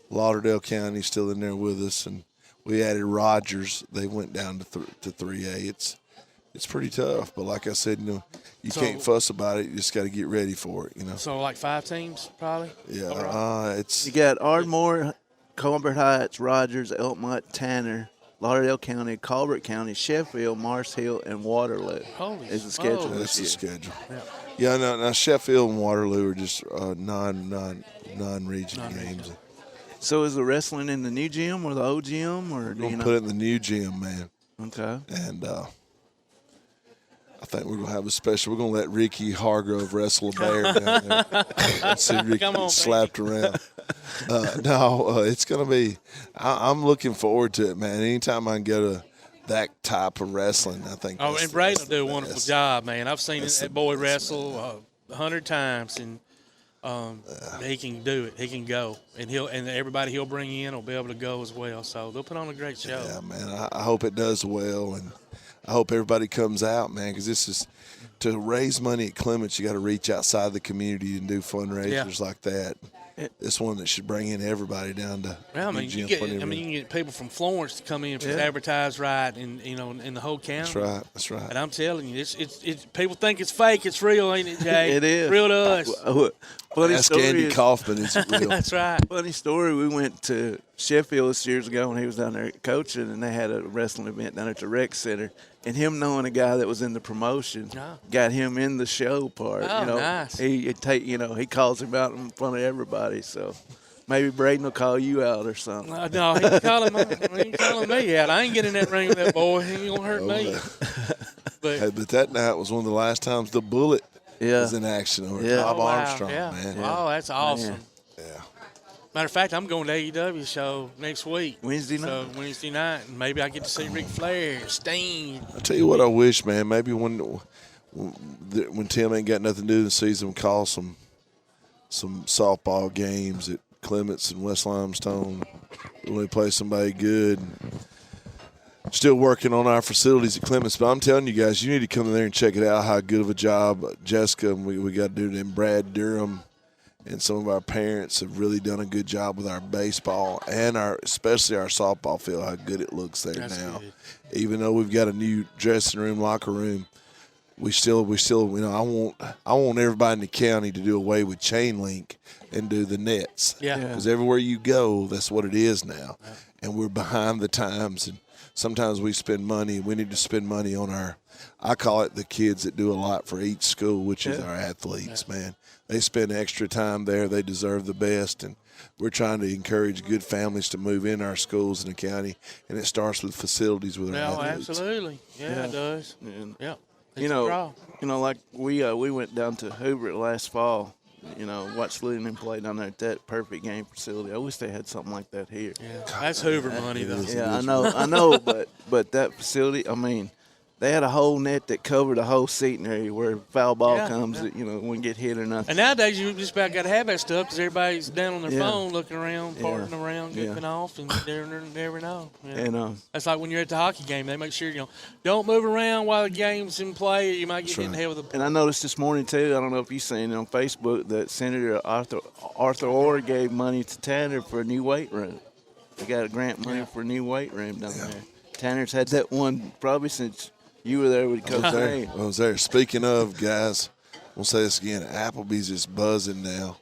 Lauderdale County's still in there with us, and we added Rogers. They went down to 3A. It's pretty tough, but like I said, you can't fuss about it. You just got to get ready for it. So like 5 teams, probably. Yeah, you got Ardmore, Colbert Heights, Rogers, Elkmont, Tanner, Lauderdale County, Colbert County, Sheffield, Mars Hill, and Waterloo. Is the schedule. That's the schedule. Yeah, now Sheffield and Waterloo are just non-region games. So is the wrestling in the new gym or the old gym? Or We're going to put it in the new gym, man. Okay. And I think we're going to have a special. We're going to let Ricky Hargrove wrestle a bear down there. Let's see Ricky get slapped around. It's going to be – I'm looking forward to it, man. Anytime I can go to that type of wrestling, I think and Braden will do a wonderful job, man. I've seen that boy wrestle 100 times, and he can do it. He can go. And everybody he'll bring in will be able to go as well. So they'll put on a great show. Yeah, man. I hope it does well, and I hope everybody comes out, man, because this is – to raise money at Clements, you got to reach outside the community and do fundraisers like that. It's one that should bring in everybody down to. Well, you can get people from Florence to come in to advertise right, and in the whole county. That's right. And I'm telling you, it's people think it's fake, it's real, ain't it, Jay? It is real to us. Funny Ask story Andy Kaufman, it's real. That's right. Funny story. We went to Sheffield this years ago when he was down there coaching, and they had a wrestling event down at the rec center. And him knowing a guy that was in the promotion got him in the show part. Oh, nice. He calls him out in front of everybody. So maybe Braden will call you out or something. No, he ain't calling me out. I ain't getting in that ring with that boy. He ain't gonna hurt me. But that night was one of the last times the Bullet was in action over Bob Armstrong, man. Oh, that's awesome. Man. Yeah. Matter of fact, I'm going to AEW show next week. Wednesday night? So Wednesday night. And maybe I get to see Ric Flair, Steen. I tell you what I wish, man. Maybe when Tim ain't got nothing to do this season, we'll call some softball games at Clements and West Limestone. When we play somebody good. Still working on our facilities at Clements, but I'm telling you guys, you need to come in there and check it out, how good of a job Jessica and we got to do, and Brad Durham and some of our parents have really done a good job with our baseball and especially our softball field, how good it looks there now. Good. Even though we've got a new dressing room, locker room, we still I want everybody in the county to do away with chain link and do the nets. Yeah. Because everywhere you go, that's what it is now. Yeah. And we're behind the times, and sometimes we spend money. We need to spend money on I call it the kids that do a lot for each school, which is our athletes, man. They spend extra time there. They deserve the best, and we're trying to encourage good families to move in our schools in the county, and it starts with facilities with our athletes. Absolutely. Yeah, it does. Yeah. Like we went down to Hoover last fall, watched Lynn play down there at that perfect game facility. I wish they had something like that here. Yeah, that's Hoover money, though. Yeah, I know, but that facility, They had a whole net that covered the whole seating area where foul ball comes, yeah. you know, wouldn't get hit or nothing. And nowadays, you just about got to have that stuff because everybody's down on their phone looking around, parting around, goofing off, and they never know. Yeah. And that's like when you're at the hockey game. They make sure, don't move around while the game's in play or you might get hit in the head with a And I noticed this morning, too, I don't know if you've seen it on Facebook, that Senator Arthur Orr gave money to Tanner for a new weight room. They got a grant money for a new weight room down there. Tanner's had that one probably since you were there with Coach Laney. I was there. Speaking of, guys, we'll say this again. Applebee's is buzzing now.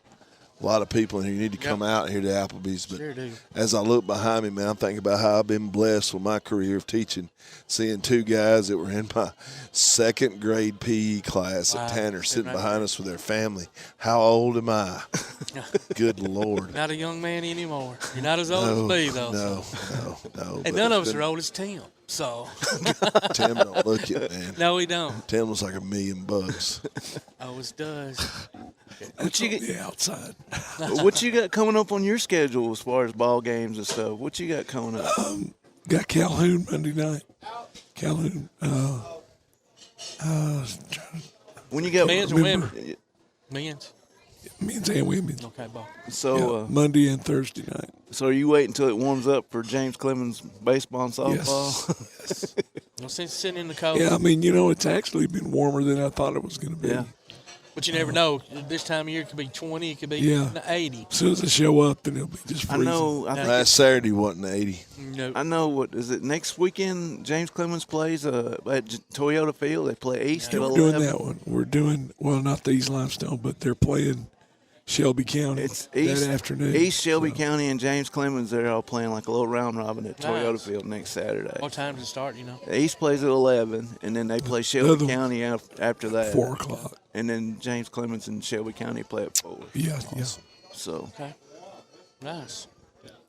A lot of people in here. You need to come out here to Applebee's. But sure do. As I look behind me, man, I'm thinking about how I've been blessed with my career of teaching, seeing two guys that were in my second grade PE class at Tanner sitting behind us with their family. How old am I? Good Lord. Not a young man anymore. You're not as old as me, though. No. And none of us are old as Tim. So Tim don't look it, man. No, he don't. Tim looks like $1 million. Always does. What you the outside? What you got coming up on your schedule as far as ball games and stuff? What you got coming up? Got Calhoun Monday night. Calhoun. When you got men's or women? Men's. Men's and women's. Okay, ball. So Monday and Thursday night. So are you waiting until it warms up for James Clemens baseball and softball? Yes. Well, since sitting in the cold. Yeah, I mean, it's actually been warmer than I thought it was going to be. Yeah. But you never know. This time of year, it could be 20, it could be 80. As soon as I show up, then it'll be just freezing. I know. Last Saturday wasn't 80. Nope. I know. What is it? Next weekend, James Clemens plays at Toyota Field. They play East at 11. We're doing that one. We're doing, not the East Limestone, but they're playing Shelby County that afternoon. East Shelby County and James Clemens, they're all playing like a little round robin at Toyota Field next Saturday. What time does it start, The East plays at 11, and then they play Shelby County after that. 4 o'clock. And then James Clemens and Shelby County play at 4. Yeah. So. Okay. Nice.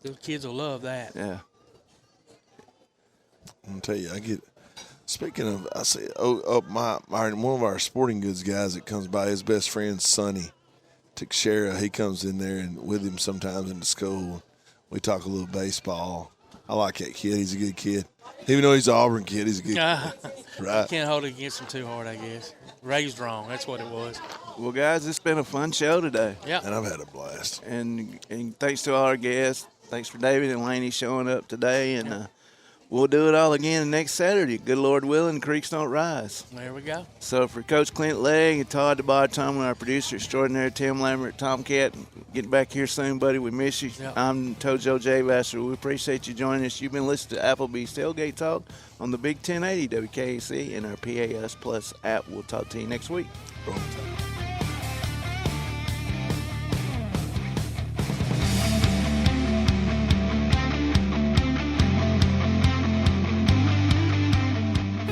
The kids will love that. Yeah. I'm gonna tell you, speaking of, I say, one of our sporting goods guys that comes by, his best friend Sonny Teixeira, he comes in there and with him sometimes in the school. We talk a little baseball. I like that kid. He's a good kid. Even though he's an Auburn kid, he's a good kid. Right. You can't hold it against him too hard, I guess. Raised wrong. That's what it was. Well, guys, it's been a fun show today. Yeah. And I've had a blast. And thanks to all our guests. Thanks for David and Laney showing up today. And we'll do it all again next Saturday. Good Lord willing, creeks don't rise. There we go. So for Coach Clint Legg and Todd DeBod-Tomlin, our producer extraordinary, Tim Lambert, Tomcat, getting back here soon, buddy. We miss you. Yep. I'm Tojo J. Vassar. We appreciate you joining us. You've been listening to Applebee's Tailgate Talk on the Big 1080 WKAC and our PAS Plus app. We'll talk to you next week.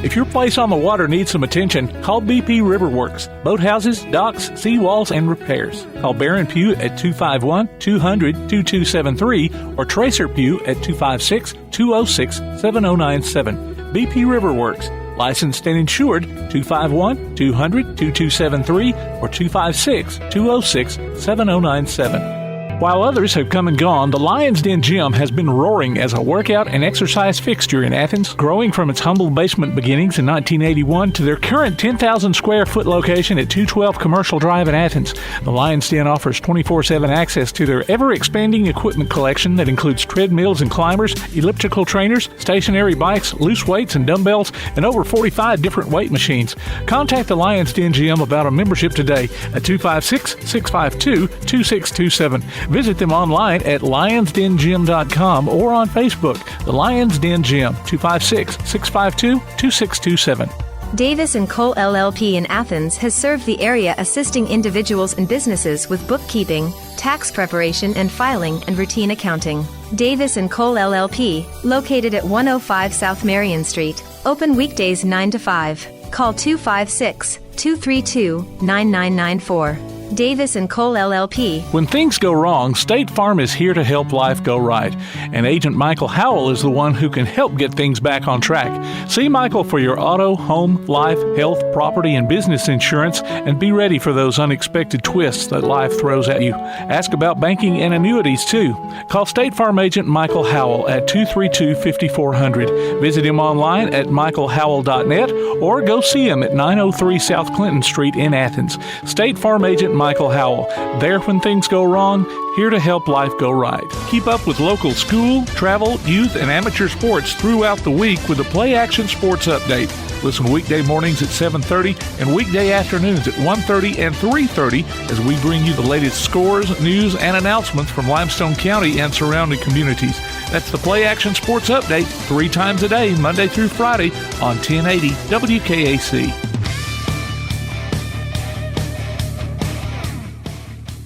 If your place on the water needs some attention, call BP Riverworks. Boathouses, docks, seawalls, and repairs. Call Baron Pugh at 251-200-2273 or Tracer Pugh at 256-206-7097. BP Riverworks. Licensed and insured 251-200-2273 or 256-206-7097. While others have come and gone, the Lion's Den Gym has been roaring as a workout and exercise fixture in Athens, growing from its humble basement beginnings in 1981 to their current 10,000 square foot location at 212 Commercial Drive in Athens. The Lion's Den offers 24/7 access to their ever-expanding equipment collection that includes treadmills and climbers, elliptical trainers, stationary bikes, loose weights and dumbbells, and over 45 different weight machines. Contact the Lion's Den Gym about a membership today at 256-652-2627. Visit them online at lionsdengym.com or on Facebook. The Lions Den Gym, 256-652-2627. Davis & Cole LLP in Athens has served the area assisting individuals and businesses with bookkeeping, tax preparation and filing, and routine accounting. Davis & Cole LLP, located at 105 South Marion Street, open weekdays 9 to 5. Call 256-232-9994. Davis & Cole LLP. When things go wrong, State Farm is here to help life go right. And Agent Michael Howell is the one who can help get things back on track. See Michael for your auto, home, life, health, property, and business insurance, and be ready for those unexpected twists that life throws at you. Ask about banking and annuities, too. Call State Farm Agent Michael Howell at 232-5400. Visit him online at michaelhowell.net or go see him at 903 South Clinton Street in Athens. State Farm Agent Michael Howell. There when things go wrong, here to help life go right. Keep up with local school, travel, youth, and amateur sports throughout the week with a Play Action Sports Update. Listen weekday mornings at 7:30 and weekday afternoons at 1:30 and 3:30 as we bring you the latest scores, news, and announcements from Limestone County and surrounding communities. That's the Play Action Sports Update 3 times a day, Monday through Friday on 1080 WKAC.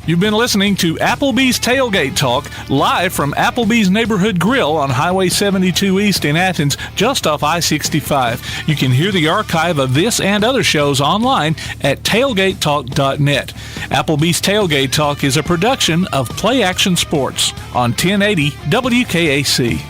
You've been listening to Applebee's Tailgate Talk, live from Applebee's Neighborhood Grill on Highway 72 East in Athens, just off I-65. You can hear the archive of this and other shows online at tailgatetalk.net. Applebee's Tailgate Talk is a production of Play Action Sports on 1080 WKAC.